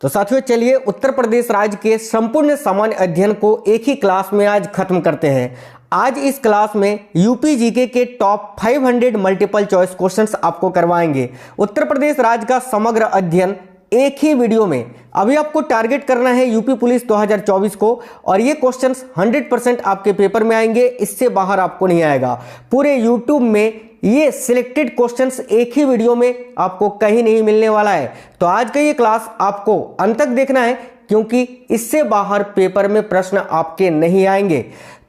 तो साथियों चलिए उत्तर प्रदेश राज्य के संपूर्ण सामान्य अध्ययन को एक ही क्लास में आज खत्म करते हैं। आज इस क्लास में यूपी जीके के टॉप 500 मल्टीपल चॉइस क्वेश्चंस आपको करवाएंगे। उत्तर प्रदेश राज्य का समग्र अध्ययन एक ही वीडियो में। अभी आपको टारगेट करना है यूपी पुलिस 2024 को, और ये क्वेश्चंस 100% आपके पेपर में आएंगे, इससे बाहर आपको नहीं आएगा। पूरे यूट्यूब में ये सिलेक्टेड क्वेश्चंस एक ही वीडियो में आपको कहीं नहीं मिलने वाला है। तो आज का ये क्लास आपको अंत तक देखना है, क्योंकि इससे बाहर पेपर में प्रश्न आपके नहीं आएंगे।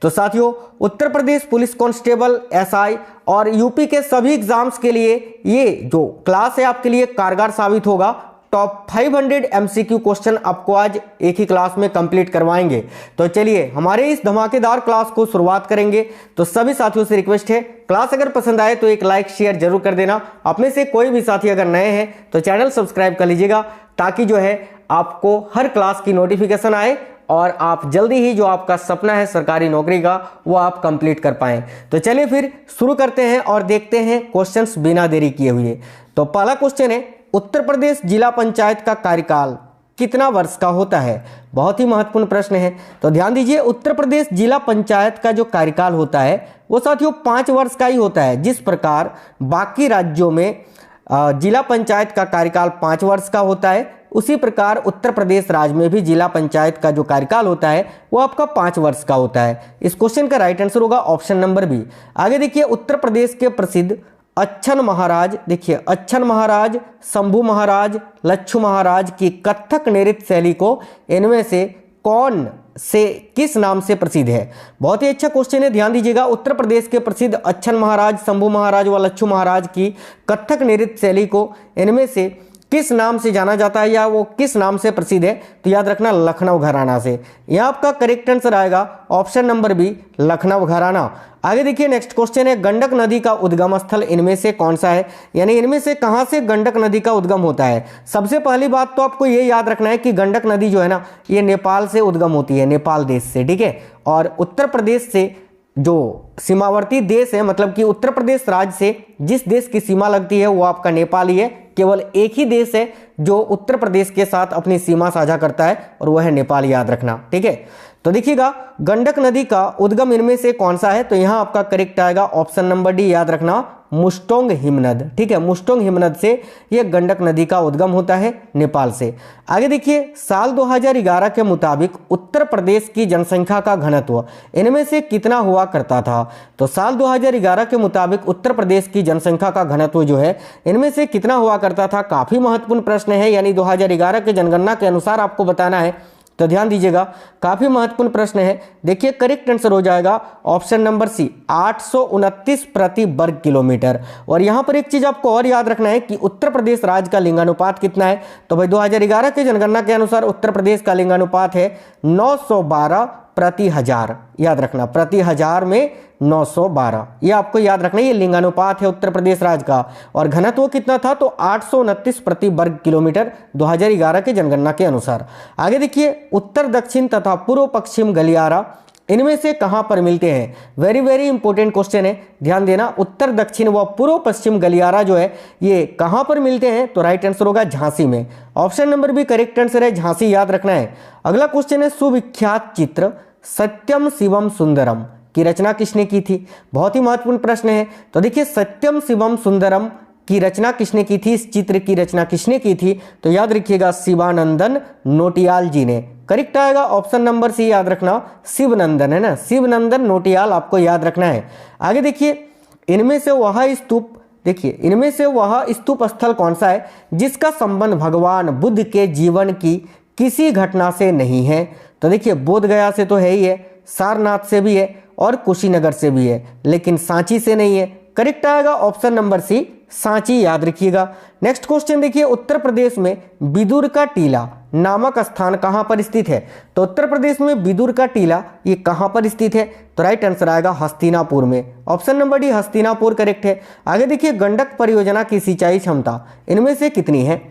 तो साथियों Uttar Pradesh police constable, SI और यूपी के सभी एग्जाम्स के लिए ये जो क्लास है आपके लिए कारगर साबित होगा। टॉप 500 एमसीक्यू क्वेश्चन आपको आज एक ही क्लास में कंप्लीट करवाएंगे। तो चलिए हमारे इस धमाकेदार क्लास को शुरुआत करेंगे। तो सभी साथियों से रिक्वेस्ट है, क्लास अगर पसंद आए तो एक लाइक शेयर जरूर कर देना। आप में से कोई भी साथी अगर नए हैं तो चैनल सब्सक्राइब कर लीजिएगा, ताकि जो है आपको हर क्लास की नोटिफिकेशन आए और आप जल्दी ही जो आपका सपना है सरकारी नौकरी का वो आप कंप्लीट कर पाएं। तो चलिए फिर शुरू करते हैं और देखते हैं क्वेश्चंस बिना देरी किए हुए। तो पहला क्वेश्चन है, उत्तर प्रदेश जिला पंचायत का कार्यकाल कितना वर्ष का होता है? बहुत ही महत्वपूर्ण प्रश्न है। तो ध्यान दीजिए, उत्तर प्रदेश जिला पंचायत का जो कार्यकाल होता है वो साथियों 5 वर्ष का ही होता है। जिस प्रकार बाकी राज्यों में जिला पंचायत का कार्यकाल 5 वर्ष का होता है, उसी प्रकार उत्तर प्रदेश राज्य में भी जिला पंचायत का जो कार्यकाल होता है वो आपका 5 वर्ष का होता है। इस क्वेश्चन का राइट आंसर होगा ऑप्शन नंबर बी। आगे देखिए, उत्तर प्रदेश के प्रसिद्ध अच्छन महाराज, देखिए अच्छन महाराज, शंभू महाराज, लच्छू महाराज की कथक नृत्य शैली को इनमें से कौन से किस नाम से प्रसिद्ध है? बहुत ही अच्छा क्वेश्चन है, ध्यान दीजिएगा। उत्तर प्रदेश के प्रसिद्ध अच्छन महाराज, शंभू महाराज व लच्छू महाराज की कथक नृत्य शैली को इनमें से किस नाम से जाना जाता है, या वो किस नाम से प्रसिद्ध है? तो याद रखना लखनऊ घराना से। यह आपका करेक्ट आंसर आएगा ऑप्शन नंबर बी, लखनऊ घराना। आगे देखिए नेक्स्ट क्वेश्चन है, गंडक नदी का उद्गम स्थल इनमें से कौन सा है? यानी इनमें से कहां से गंडक नदी का उद्गम होता है? सबसे पहली बात तो आपको ये याद रखना है कि गंडक नदी जो है ना, ये नेपाल से उद्गम होती है, नेपाल देश से, ठीक है। और उत्तर प्रदेश से जो सीमावर्ती देश है, मतलब कि उत्तर प्रदेश राज्य से जिस देश की सीमा लगती है वो आपका नेपाल ही है। केवल एक ही देश है जो उत्तर प्रदेश के साथ अपनी सीमा साझा करता है, और वह है नेपाल, याद रखना, ठीक है। तो देखिएगा गंडक नदी का उद्गम इनमें से कौन सा है? तो यहां आपका करेक्ट आएगा ऑप्शन नंबर डी, याद रखना मुस्टोंग हिमनद, ठीक है। मुस्टोंग हिमनद से यह गंडक नदी का उद्गम होता है, नेपाल से। आगे देखिए, साल 2011 के मुताबिक उत्तर प्रदेश की जनसंख्या का घनत्व इनमें से कितना हुआ करता था? तो साल 2011 के मुताबिक उत्तर प्रदेश की जनसंख्या का घनत्व जो है इनमें से कितना हुआ करता था? काफी महत्वपूर्ण प्रश्न है, यानी 2011 के जनगणना के अनुसार आपको बताना है। तो ध्यान दीजिएगा, काफी महत्वपूर्ण प्रश्न है। देखिए करेक्ट आंसर हो जाएगा ऑप्शन नंबर सी, 829 प्रति वर्ग किलोमीटर। और यहां पर एक चीज आपको और याद रखना है कि उत्तर प्रदेश राज्य का लिंगानुपात कितना है? तो भाई 2011 के जनगणना के अनुसार उत्तर प्रदेश का लिंगानुपात है 912 प्रति हजार, याद रखना, प्रति हजार में 912, ये आपको याद रखना है, ये लिंगानुपात है उत्तर प्रदेश राज्य का। और घनत्व कितना था? तो 829 प्रति वर्ग किलोमीटर 2011 के जनगणना के अनुसार। आगे देखिए, उत्तर दक्षिण तथा पूर्व पश्चिम गलियारा इनमें से कहां पर मिलते हैं? वेरी वेरी इंपॉर्टेंट क्वेश्चन है, ध्यान देना। उत्तर दक्षिण व पूर्व पश्चिम गलियारा जो है ये कहां पर मिलते हैं? तो राइट आंसर होगा झांसी में। Option number B correct answer है, झांसी, याद रखना है। अगला क्वेश्चन है, सुविख्यात चित्र सत्यम शिवम सुंदरम की रचना किसने की थी? बहुत ही महत्वपूर्ण प्रश्न है। तो देखिए, सत्यम शिवम सुंदरम की रचना किसने की थी? इस चित्र की रचना किसने की थी? तो याद रखिएगा शिवानंदन नोटियाल जी ने। करेक्ट आएगा ऑप्शन नंबर सी, याद रखना शिवनंदन, है ना, शिवनंदन नोटियाल आपको याद रखना है। आगे देखिए, इनमें से वह स्तूप, देखिए इनमें से वह स्तूप स्थल कौन सा है जिसका संबंध भगवान बुद्ध के जीवन की किसी घटना से नहीं है? तो देखिए, बोध गया से तो है ही है, सारनाथ से भी है और कुशीनगर से भी है, लेकिन सांची से नहीं है। करेक्ट आएगा ऑप्शन नंबर सी, सांची, याद रखिएगा। नेक्स्ट क्वेश्चन देखिए, उत्तर प्रदेश में बिदुर का टीला नामक स्थान कहां पर स्थित है? तो उत्तर प्रदेश में बिदुर का टीला ये कहां पर स्थित है? तो राइट आंसर आएगा हस्तिनापुर में। Option number D, Hastinapur correct है। आगे देखिए, गंडक परियोजना की सिंचाई क्षमता इनमें से कितनी है?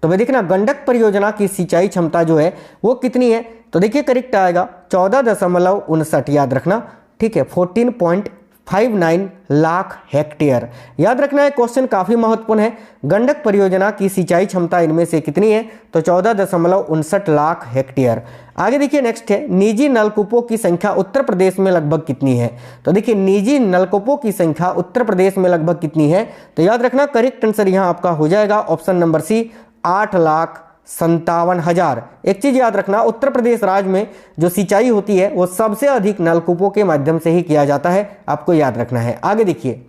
तो भाई देखना, गंडक परियोजना की सिंचाई क्षमता जो है वो कितनी है? तो देखिए करेक्ट आएगा 14.59, याद रखना, ठीक है, 14.59 59 लाख हेक्टेयर। याद रखना है, क्वेश्चन काफी महत्वपूर्ण है। गंडक परियोजना की सिंचाई क्षमता इनमें से कितनी है? तो 14.59 लाख हेक्टेयर। आगे देखिए, नेक्स्ट है, निजी नलकूपों की संख्या उत्तर प्रदेश में लगभग कितनी है? तो देखिए, निजी नलकूपों की संख्या उत्तर प्रदेश में लगभग कितनी है? तो याद रखना, करेक्ट आंसर यहां आपका हो जाएगा ऑप्शन नंबर सी, 8,57,000। एक चीज याद रखना, उत्तर प्रदेश राज्य में जो सिंचाई होती है वो सबसे अधिक नलकूपों के माध्यम से ही किया जाता है, आपको याद रखना है। आगे देखिए,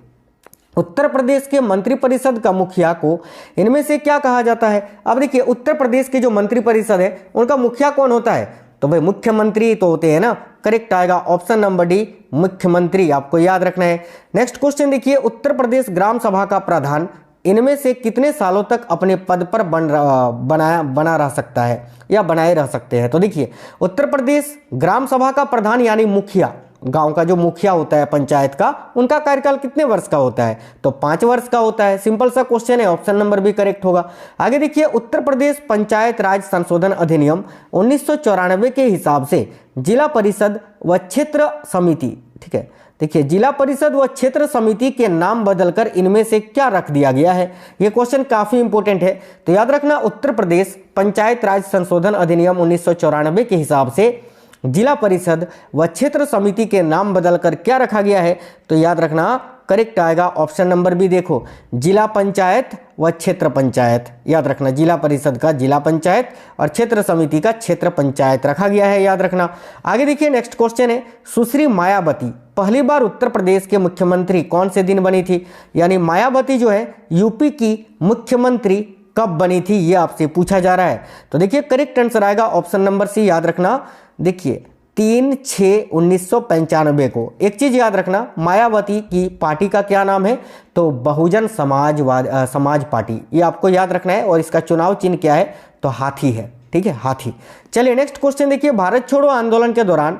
उत्तर प्रदेश के मंत्रिपरिषद का मुखिया को इनमें से क्या कहा जाता है? अब देखिए, उत्तर प्रदेश के जो मंत्रिपरिषद है उनका मुखिया कौन होता है? तो भाई मुख्यमंत्री तो होते हैं ना। करेक्ट आएगा ऑप्शन नंबर डी, मुख्यमंत्री, आपको याद रखना है। नेक्स्ट क्वेश्चन देखिए, उत्तर प्रदेश ग्राम सभा का प्रधान इनमें से कितने सालों तक अपने पद पर बना रह सकता है या बनाए रह सकते हैं? तो देखिए, उत्तर प्रदेश ग्राम सभा का प्रधान यानी मुखिया, गांव का जो मुखिया होता है पंचायत का, उनका कार्यकाल कितने वर्ष का होता है? तो 5 वर्ष का होता है। सिंपल सा क्वेश्चन है, ऑप्शन नंबर बी करेक्ट होगा। आगे देखिए, उत्तर प्रदेश पंचायत राज संशोधन अधिनियम 1994 के हिसाब से जिला परिषद व क्षेत्र समिति, ठीक है, देखिए, जिला परिषद व क्षेत्र समिति के नाम बदलकर इनमें से क्या रख दिया गया है? यह क्वेश्चन काफी इंपॉर्टेंट है। तो याद रखना, उत्तर प्रदेश पंचायत राज संशोधन अधिनियम 1994 के हिसाब से जिला परिषद व क्षेत्र समिति के नाम बदलकर क्या रखा गया है? तो याद रखना, करेक्ट आएगा ऑप्शन नंबर बी। देखो, जिला पंचायत व क्षेत्र पंचायत, याद रखना, जिला परिषद का जिला पंचायत और क्षेत्र समिति का क्षेत्र पंचायत रखा गया है, याद रखना। आगे देखिए, नेक्स्ट क्वेश्चन है, सुश्री मायावती पहली बार उत्तर प्रदेश के मुख्यमंत्री कौन से दिन बनी थी? यानी मायावती जो है यूपी की मुख्यमंत्री कब बनी थी, ये आपसे पूछा जा रहा है। तो देखिए, करेक्ट आंसर आएगा ऑप्शन नंबर सी, याद रखना। देखिए, 3/6/1995 को। एक चीज याद रखना, मायावती की पार्टी का क्या नाम है? तो बहुजन समाज पार्टी, ये आपको याद रखना है। और इसका चुनाव चिन्ह क्या है? तो हाथी है, ठीक है, हाथी। चलिए नेक्स्ट क्वेश्चन देखिए, भारत छोड़ो आंदोलन के दौरान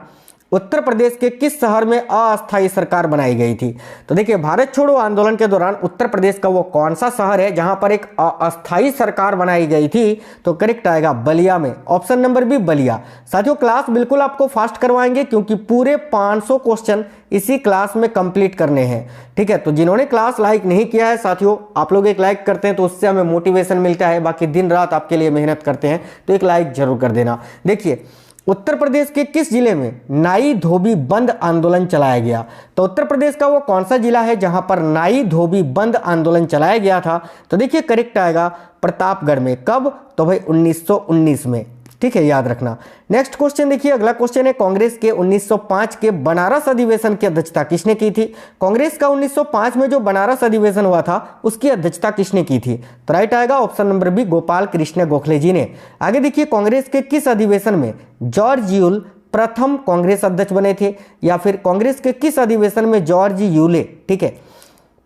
उत्तर प्रदेश के किस शहर में अस्थायी सरकार बनाई गई थी? तो देखिए, भारत छोड़ो आंदोलन के दौरान उत्तर प्रदेश का वो कौन सा शहर है जहां पर एक अस्थायी सरकार बनाई गई थी? तो करेक्ट आएगा बलिया में, ऑप्शन नंबर बी, बलिया। साथियों, क्लास बिल्कुल आपको फास्ट करवाएंगे क्योंकि पूरे 500 क्वेश्चन इसी क्लास में कंप्लीट करने हैं, ठीक है। तो जिन्होंने क्लास लाइक नहीं किया है साथियों, आप लोग एक लाइक करते हैं तो उससे हमें मोटिवेशन मिलता है, बाकी दिन रात आपके लिए मेहनत करते हैं, तो एक लाइक जरूर कर देना। देखिए, उत्तर प्रदेश के किस जिले में नाई धोबी बंद आंदोलन चलाया गया? तो उत्तर प्रदेश का वो कौन सा जिला है जहां पर नाई धोबी बंद आंदोलन चलाया गया था? तो देखिए, करेक्ट आएगा प्रतापगढ़ में। कब? तो भाई 1919 में, ठीक है, याद रखना। नेक्स्ट क्वेश्चन देखिए, अगला क्वेश्चन है, कांग्रेस के 1905 के बनारस अधिवेशन की अध्यक्षता किसने की थी? कांग्रेस का 1905 में जो बनारस अधिवेशन हुआ था उसकी अध्यक्षता किसने की थी? तो राइट आएगा option number B, Gopal Krishna Gokhale ji ने। आगे देखिए, कांग्रेस के किस अधिवेशन में जॉर्ज यूल प्रथम कांग्रेस अध्यक्ष बने थे? या फिर कांग्रेस के किस अधिवेशन में जॉर्ज यूले, ठीक है,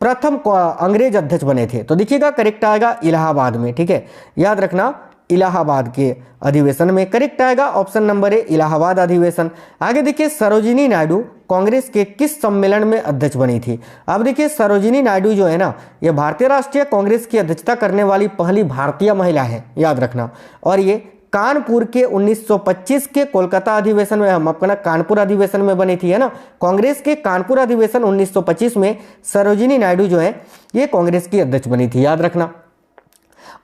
प्रथम अंग्रेज अध्यक्ष बने थे? तो देखिएगा, करेक्ट आएगा इलाहाबाद में, ठीक है, याद रखना, इलाहाबाद के अधिवेशन में। करेक्ट आएगा ऑप्शन नंबर ए, इलाहाबाद अधिवेशन। आगे देखिए, सरोजिनी नायडू कांग्रेस के किस सम्मेलन में अध्यक्ष बनी थी? अब देखिए, सरोजिनी नायडू जो है ना, ये भारतीय राष्ट्रीय कांग्रेस की अध्यक्षता करने वाली पहली भारतीय महिला है, याद रखना। और ये कानपुर के 1925 के कोलकाता अधिवेशन में, हम आपका ना कानपुर अधिवेशन में बनी थी, है ना। कांग्रेस के कानपुर अधिवेशन 1925 में सरोजिनी नायडू जो है ये कांग्रेस की अध्यक्ष बनी थी, याद रखना।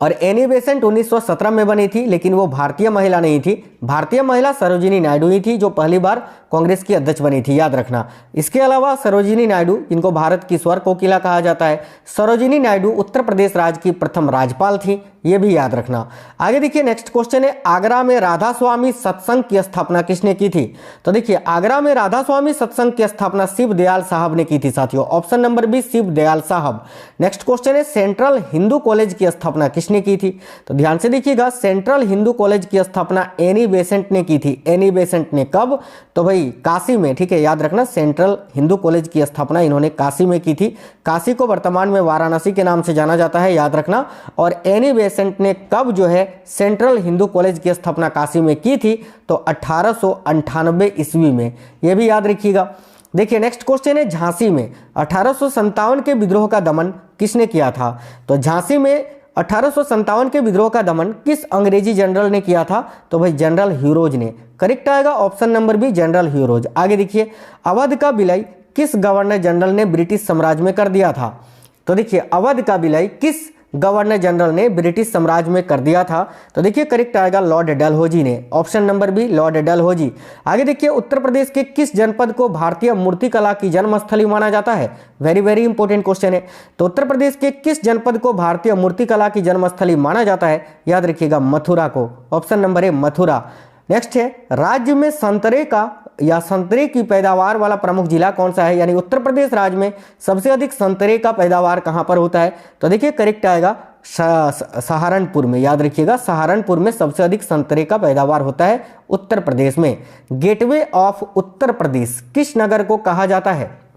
और एनी बेसेंट 1917 में बनी थी, लेकिन वो भारतीय महिला नहीं थी, भारतीय महिला सरोजिनी नायडू ही थी जो पहली बार कांग्रेस की अध्यक्ष बनी थी, याद रखना। इसके अलावा सरोजिनी नायडू, जिनको भारत की स्वर कोकिला कहा जाता है, सरोजिनी नायडू उत्तर प्रदेश राज्य की प्रथम राज्यपाल थी, ये भी याद रखना। आगे देखिए, नेक्स्ट क्वेश्चन है, आगरा में राधा स्वामी सत्संग की स्थापना किसने की थी? तो देखिए, आगरा में राधा स्वामी सत्संग की स्थापना शिव दयाल साहब ने की थी साथियों, option number B, Shiv Dayal Sahab. Next question है, सेंट्रल हिंदू कॉलेज की स्थापना किसने की थी? तो ध्यान से देखिएगा, सेंट्रल हिंदू कॉलेज की स्थापना एनी बेसेंट ने की थी। एनी बेसेंट ने कब? तो भाई काशी में, ठीक है, याद रखना, सेंट्रल हिंदू कॉलेज की स्थापना इन्होंने काशी में की थी। काशी को वर्तमान में वाराणसी के नाम से जाना जाता है, याद रखना। और एनी बेसेंट ने कब जो है सेंट्रल हिंदू कॉलेज की स्थापना काशी में की थी? तो 1898 ईस्वी में, यह भी याद रखिएगा। देखिए, नेक्स्ट क्वेश्चन है, झांसी में 1857 के विद्रोह का दमन किसने किया था? तो झांसी में 1857 के विद्रोह का दमन किस अंग्रेजी जनरल ने किया था? तो भाई जनरल ह्यूरोज ने। करेक्ट आएगा option number B, general Hugh Rose. आगे देखिए, अवध का विलय किस गवर्नर जनरल ने ब्रिटिश साम्राज्य में कर दिया था? तो देखिए अवध का विलय किस गवर्नर जनरल ने ब्रिटिश साम्राज्य में कर दिया था? तो देखिए करेक्ट आएगा लॉर्ड डलहौजी ने, option number B lord Dalhousie. आगे देखिए उत्तर प्रदेश के किस जनपद को भारतीय मूर्तिकला की जन्मस्थली माना जाता है? वेरी वेरी इंपॉर्टेंट क्वेश्चन है। तो उत्तर प्रदेश के किस जनपद को भारतीय मूर्तिकला की जन्मस्थली माना जाता है? याद रखिएगा मथुरा को, ऑप्शन नंबर ए मथुरा। नेक्स्ट है राज्य में संतरे का या संतरे की पैदावार वाला प्रमुख जिला कौन सा है? यानी उत्तर प्रदेश राज्य में सबसे अधिक संतरे का पैदावार कहां पर होता है? तो देखिए करेक्ट आएगा सहारनपुर में। याद रखिएगा सहारनपुर में सबसे अधिक संतरे का पैदावार होता है उत्तर प्रदेश में। गेटवे ऑफ उत्तर प्रदेश किस नगर को कहा जाता है?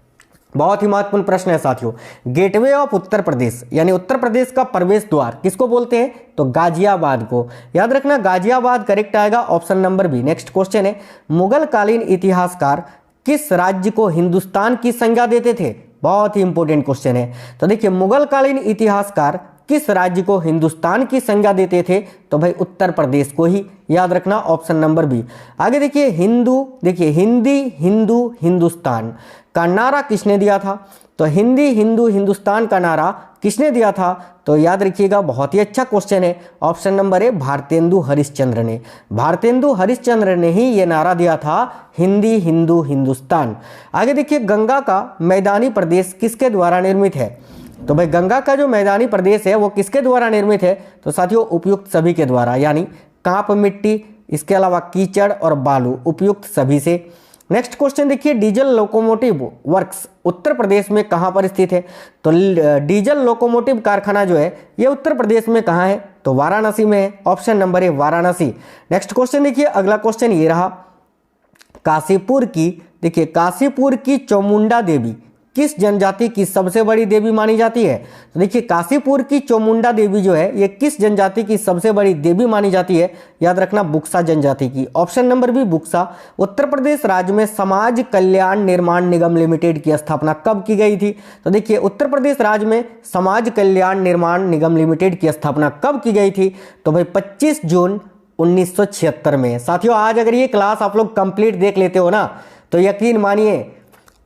बहुत ही महत्वपूर्ण प्रश्न है साथियों। गेटवे ऑफ उत्तर प्रदेश यानी उत्तर प्रदेश का प्रवेश द्वार किसको बोलते हैं? तो गाजियाबाद को। याद रखना गाजियाबाद करेक्ट आएगा, option number B. Next question है मुगल कालीन इतिहासकार किस राज्य को हिंदुस्तान की संज्ञा देते थे? बहुत ही इंपॉर्टेंट क्वेश्चन है। तो देखिए मुगल कालीन इतिहासकार किस राज्य को हिंदुस्तान की संज्ञा देते थे? तो भाई उत्तर प्रदेश को ही। याद रखना ऑप्शन नंबर बी। आगे देखिए देखिए हिंदी हिंदू हिंदुस्तान का नारा किसने दिया था? तो हिंदी हिंदू हिंदुस्तान का नारा किसने दिया था? तो याद रखिएगा बहुत ही अच्छा क्वेश्चन है, ऑप्शन नंबर ए भारतेंदु हरिश्चंद्र ने। भारतेंदु हरिश्चंद्र ने ही ये नारा दिया था हिंदी हिंदू हिंदुस्तान। आगे देखिए गंगा का मैदानी प्रदेश किसके द्वारा निर्मित है? तो भाई गंगा का जो मैदानी प्रदेश है वो किसके द्वारा निर्मित है? तो साथियों उपयुक्त सभी के द्वारा, यानी कांप मिट्टी, इसके अलावा कीचड़ और बालू, उपयुक्त सभी से। नेक्स्ट क्वेश्चन देखिए डीजल लोकोमोटिव वर्क्स उत्तर प्रदेश में कहां पर स्थित है? तो डीजल लोकोमोटिव कारखाना जो है ये उत्तर प्रदेश में कहां है? तो वाराणसी में है, ऑप्शन नंबर ए वाराणसी। नेक्स्ट क्वेश्चन देखिए अगला क्वेश्चन ये रहा काशीपुर की चामुंडा देवी किस जनजाति की सबसे बड़ी देवी मानी जाती है? तो देखिए काशीपुर की चामुंडा देवी जो है ये किस जनजाति की सबसे बड़ी देवी मानी जाती है? याद रखना बुक्सा जनजाति की, option number B Buxa. Uttar Pradesh राज्य में समाज कल्याण निर्माण निगम लिमिटेड की स्थापना कब की गई थी? तो देखिए उत्तर प्रदेश राज्य में समाज कल्याण निर्माण निगम लिमिटेड की स्थापना कब की गई थी? तो भाई 25 जून 1976 में। साथियों आज अगर ये क्लास आप लोग कंप्लीट देख लेते हो ना तो यकीन मानिए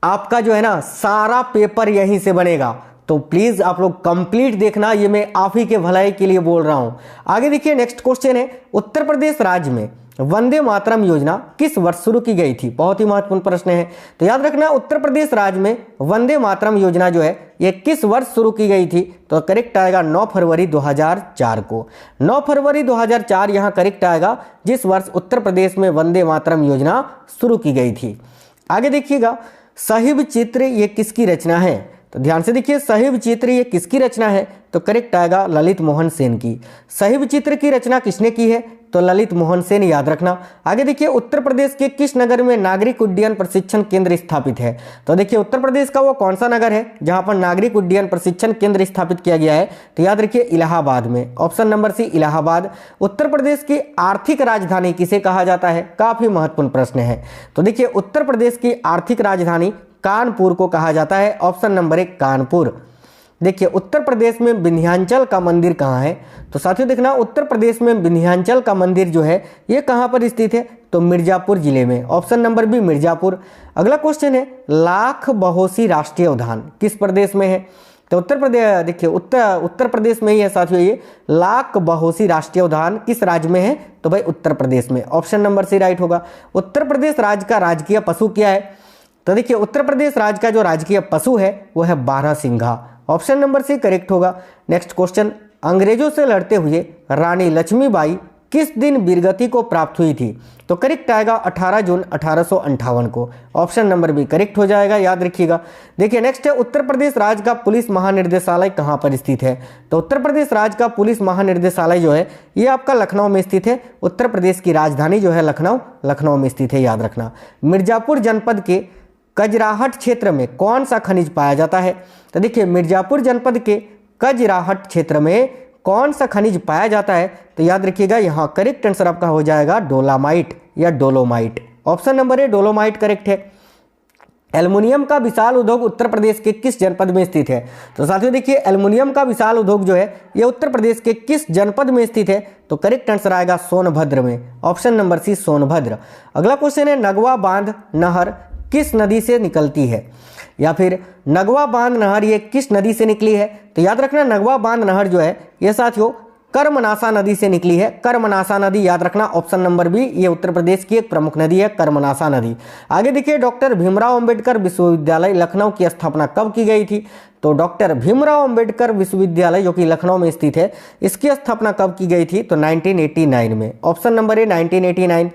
आपका जो है ना सारा पेपर यहीं से बनेगा। तो प्लीज आप लोग कंप्लीट देखना, ये मैं आप ही के भलाई के लिए बोल रहा हूं। आगे देखिए नेक्स्ट क्वेश्चन है उत्तर प्रदेश राज्य में वंदे मातरम योजना किस वर्ष शुरू की गई थी? बहुत ही महत्वपूर्ण प्रश्न है। तो याद रखना उत्तर प्रदेश राज्य में वंदे मातरम योजना जो है ये किस वर्ष शुरू की गई थी? तो करेक्ट आएगा 9 फरवरी 2004 को। 9 फरवरी 2004 यहां करेक्ट आएगा जिस वर्ष उत्तर प्रदेश में वंदे मातरम योजना शुरू की गई थी। आगे देखिएगा साहिब चित्र ये किसकी रचना है? तो ध्यान से देखिए साहिब चित्र ये किसकी रचना है? तो करेक्ट आएगा ललित मोहन सेन की। साहिब चित्र की रचना किसने की है? तो ललित मोहन सेन, याद रखना। आगे देखिए उत्तर प्रदेश के किस नगर में नागरिक उड्डयन प्रशिक्षण केंद्र स्थापित है? तो देखिए उत्तर प्रदेश का वो कौन सा नगर है जहां पर नागरिक उड्डयन प्रशिक्षण केंद्र स्थापित किया गया है? तो याद रखिए इलाहाबाद में, ऑप्शन नंबर सी इलाहाबाद। उत्तर प्रदेश की आर्थिक राजधानी किसे कहा जाता है? काफी महत्वपूर्ण प्रश्न है। तो देखिए उत्तर प्रदेश की आर्थिक राजधानी कानपुर को कहा जाता है, ऑप्शन नंबर 1 कानपुर। देखिए उत्तर प्रदेश में विंध्याचल का मंदिर कहाँ है? तो साथियों देखना उत्तर प्रदेश में विंध्याचल का मंदिर जो है ये कहाँ पर स्थित है? तो मिर्जापुर जिले में, ऑप्शन नंबर बी मिर्जापुर। अगला क्वेश्चन है लाख बहोसी राष्ट्रीय उद्यान किस प्रदेश में है? तो उत्तर प्रदेश, देखिए उत्तर प्रदेश में ही है साथियों ये लाख बहोसी राष्ट्रीय उद्यान किस राज्य में है? तो भाई उत्तर प्रदेश में, ऑप्शन नंबर सी राइट होगा। उत्तर प्रदेश राज्य का राजकीय पशु क्या है? तो देखिए उत्तर प्रदेश राज्य का जो राजकीय पशु है वो है बारहसिंघा, ऑप्शन नंबर सी करेक्ट होगा। नेक्स्ट क्वेश्चन अंग्रेजों से लड़ते हुए रानी लक्ष्मीबाई किस दिन वीरगति को प्राप्त हुई थी? तो करेक्ट आएगा 18 जून 1858 को, ऑप्शन नंबर बी करेक्ट हो जाएगा, याद रखिएगा। देखिए नेक्स्ट है उत्तर प्रदेश राज्य का पुलिस महानिर्देशालय कहां पर स्थित है? तो उत्तर प्रदेश राज्य का पुलिस महानिर्देशालय जो है ये आपका लखनऊ में स्थित है। उत्तर प्रदेश की राजधानी जो है लखनऊ में स्थित है, याद रखना। मिर्जापुर जनपद के कजराहट क्षेत्र में कौन सा खनिज पाया जाता है? तो देखिए मिर्जापुर जनपद के कजराहट क्षेत्र में कौन सा खनिज पाया जाता है? तो याद रखिएगा यहाँ करेक्ट आंसर आपका हो जाएगा डोलामाइट या डोलोमाइट, ऑप्शन नंबर ए डोलोमाइट करेक्ट है। एल्युमिनियम का विशाल उद्योग उत्तर प्रदेश के किस जनपद में स्थित है? तो साथियों देखिए एल्युमिनियम का विशाल उद्योग जो है ये उत्तर प्रदेश के किस जनपद में स्थित है? तो करेक्ट आंसर आएगा सोनभद्र में, ऑप्शन नंबर सी सोनभद्र। अगला क्वेश्चन है नगवा बांध नहर किस नदी से निकलती है? या फिर नगवा बांध नहर ये किस नदी से निकली है? तो याद रखना नगवा बांध नहर जो है ये साथियों कर्मनासा नदी से निकली है। कर्मनासा नदी याद रखना, ऑप्शन नंबर बी, ये उत्तर प्रदेश की एक प्रमुख नदी है कर्मनासा नदी। आगे देखिए, डॉक्टर भीमराव अंबेडकर विश्वविद्यालय लखनऊ की स्थापना कब की गई थी? तो डॉक्टर भीमराव अंबेडकर विश्वविद्यालय जो कि लखनऊ में स्थित है, इसकी स्थापना कब की गई थी? तो 1989 में, ऑप्शन नंबर ए 1989।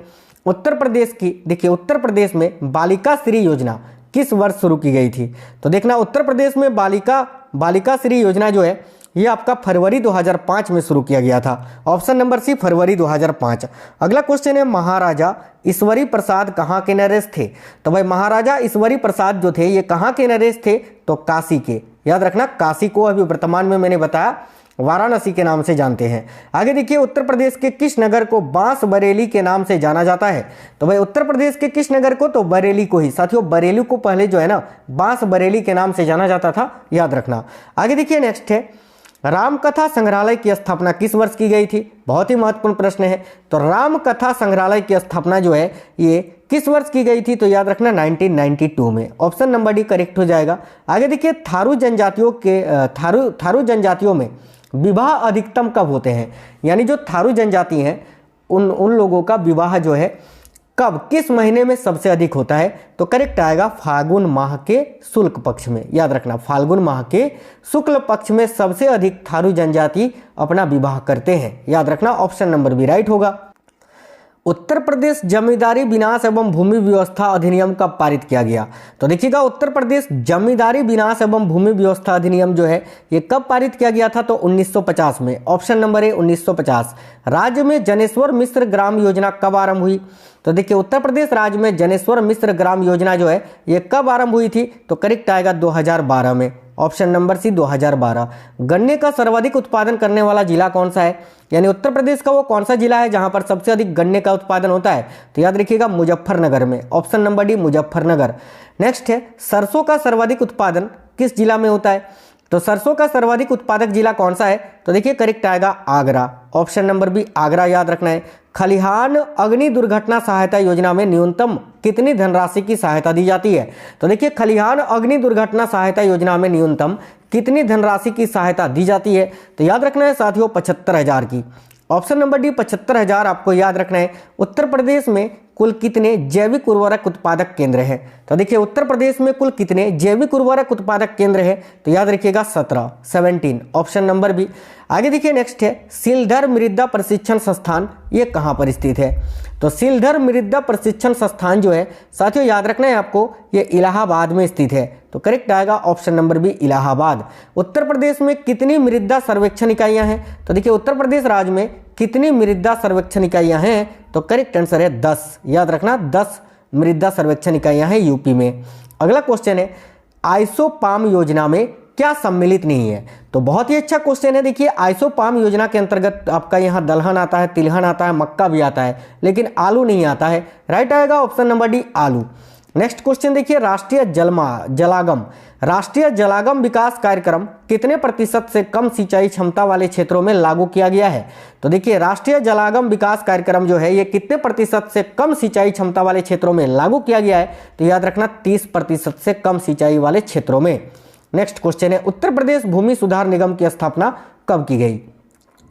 उत्तर प्रदेश की देखिए, उत्तर प्रदेश में बालिका श्री योजना किस वर्ष शुरू की गई थी? तो देखना उत्तर प्रदेश में बालिका श्री योजना जो है ये आपका फरवरी 2005 में शुरू किया गया था, ऑप्शन नंबर सी फरवरी 2005। अगला क्वेश्चन है, महाराजा ईश्वरी प्रसाद कहाँ के नरेश थे? तो भाई महाराजा ईश्वरी प्रसाद जो थे ये कहाँ के नरेश थे? तो काशी के। याद रखना, काशी को अभी वर्तमान में मैंने बताया वाराणसी के नाम से जानते हैं। आगे देखिए, उत्तर प्रदेश के किस नगर को बांस बरेली के नाम से जाना जाता है? तो भाई उत्तर प्रदेश के किस नगर को? तो बरेली को ही। साथियों बरेली को पहले जो है ना बांस बरेली के नाम से जाना जाता था, याद रखना। आगे देखिए, नेक्स्ट है, रामकथा संग्रहालय की स्थापना किस वर्ष की गई थी? बहुत ही महत्वपूर्ण प्रश्न है। तो रामकथा संग्रहालय की स्थापना जो है ये किस वर्ष की गई थी? तो याद रखना 1992 में, ऑप्शन नंबर डी करेक्ट हो जाएगा। आगे देखिए, थारू जनजातियों में विवाह अधिकतम कब होते हैं? यानी जो थारू जनजाति हैं उन लोगों का विवाह जो है कब, किस महीने में सबसे अधिक होता है? तो करेक्ट आएगा फाल्गुन माह के शुक्ल पक्ष में। याद रखना, फाल्गुन माह के शुक्ल पक्ष में सबसे अधिक थारू जनजाति अपना विवाह करते हैं। याद रखना, ऑप्शन नंबर बी राइट होगा। उत्तर प्रदेश जमींदारी विनाश एवं भूमि व्यवस्था अधिनियम कब पारित किया गया? तो देखिएगा, उत्तर प्रदेश जमींदारी विनाश एवं भूमि व्यवस्था अधिनियम जो है ये कब पारित किया गया था? तो 1950 में, ऑप्शन नंबर ए 1950। राज्य में जनेश्वर मिश्र ग्राम योजना कब आरंभ हुई? तो देखिए, उत्तर प्रदेश राज्य में जनेश्वर मिश्र ग्राम योजना जो है ये कब आरंभ हुई थी? तो करेक्ट आएगा 2012 में, ऑप्शन नंबर सी 2012। गन्ने का सर्वाधिक उत्पादन करने वाला जिला कौन सा है? यानी उत्तर प्रदेश का वो कौन सा जिला है जहां पर सबसे अधिक गन्ने का उत्पादन होता है? तो याद रखिएगा मुजफ्फरनगर में, option number D Muzaffarnagar. Next है, सरसों का सर्वाधिक उत्पादन किस जिला में होता है? तो सरसों का सर्वाधिक उत्पादक जिला कौन सा है? तो देखिए करेक्ट आएगा Agra, option number B Agra याद रखना है। खलिहान अग्नि दुर्घटना सहायता योजना में न्यूनतम कितनी धनराशि की सहायता दी जाती है? तो देखिए खलिहान अग्नि दुर्घटना सहायता योजना में न्यूनतम कितनी धनराशि की सहायता दी जाती है? तो याद रखना है साथियों 75,000 की, ऑप्शन नंबर डी 75,000 आपको याद रखना है। उत्तर प्रदेश में कुल कितने जैविक उर्वरक उत्पादक केंद्र हैं? तो देखिए उत्तर प्रदेश में कुल कितने जैविक उर्वरक उत्पादक केंद्र हैं? तो याद रखिएगा 17, ऑप्शन नंबर बी। आगे देखिए नेक्स्ट है, सीलधर मृदा प्रशिक्षण संस्थान ये कहाँ पर स्थित है? तो सीलधर मृदा प्रशिक्षण संस्थान जो है साथियों याद रखना है आपको, ये इलाहाबाद में स्थित है। तो करेक्ट आएगा option number B Allahabad. Uttar Pradesh में कितनी मृदा सर्वेक्षण इकाइयां हैं? तो देखिए उत्तर प्रदेश राज्य में कितनी मृदा सर्वेक्षण इकाइयां हैं? तो करेक्ट आंसर है 10, याद रखना 10 मृदा सर्वेक्षण इकाइयां हैं यूपी में। अगला क्वेश्चन है, आइसोपाम योजना में क्या सम्मिलित नहीं है? तो बहुत ही अच्छा क्वेश्चन है। देखिए आइसोपाम योजना के अंतर्गत आपका यहाँ दलहन आता है, तिलहन आता है, मक्का भी आता है, लेकिन आलू नहीं आता है। राइट आएगा ऑप्शन नंबर डी आलू। नेक्स्ट क्वेश्चन देखिए, राष्ट्रीय जलागम विकास कार्यक्रम कितने प्रतिशत से कम सिंचाई क्षमता वाले क्षेत्रों में लागू किया गया है? तो देखिए राष्ट्रीय जलागम विकास कार्यक्रम जो है ये कितने प्रतिशत से कम सिंचाई क्षमता वाले क्षेत्रों में लागू किया गया है? तो याद रखना 30% से कम सिंचाई वाले क्षेत्रों में। नेक्स्ट क्वेश्चन है, उत्तर प्रदेश भूमि सुधार निगम की स्थापना कब की गई?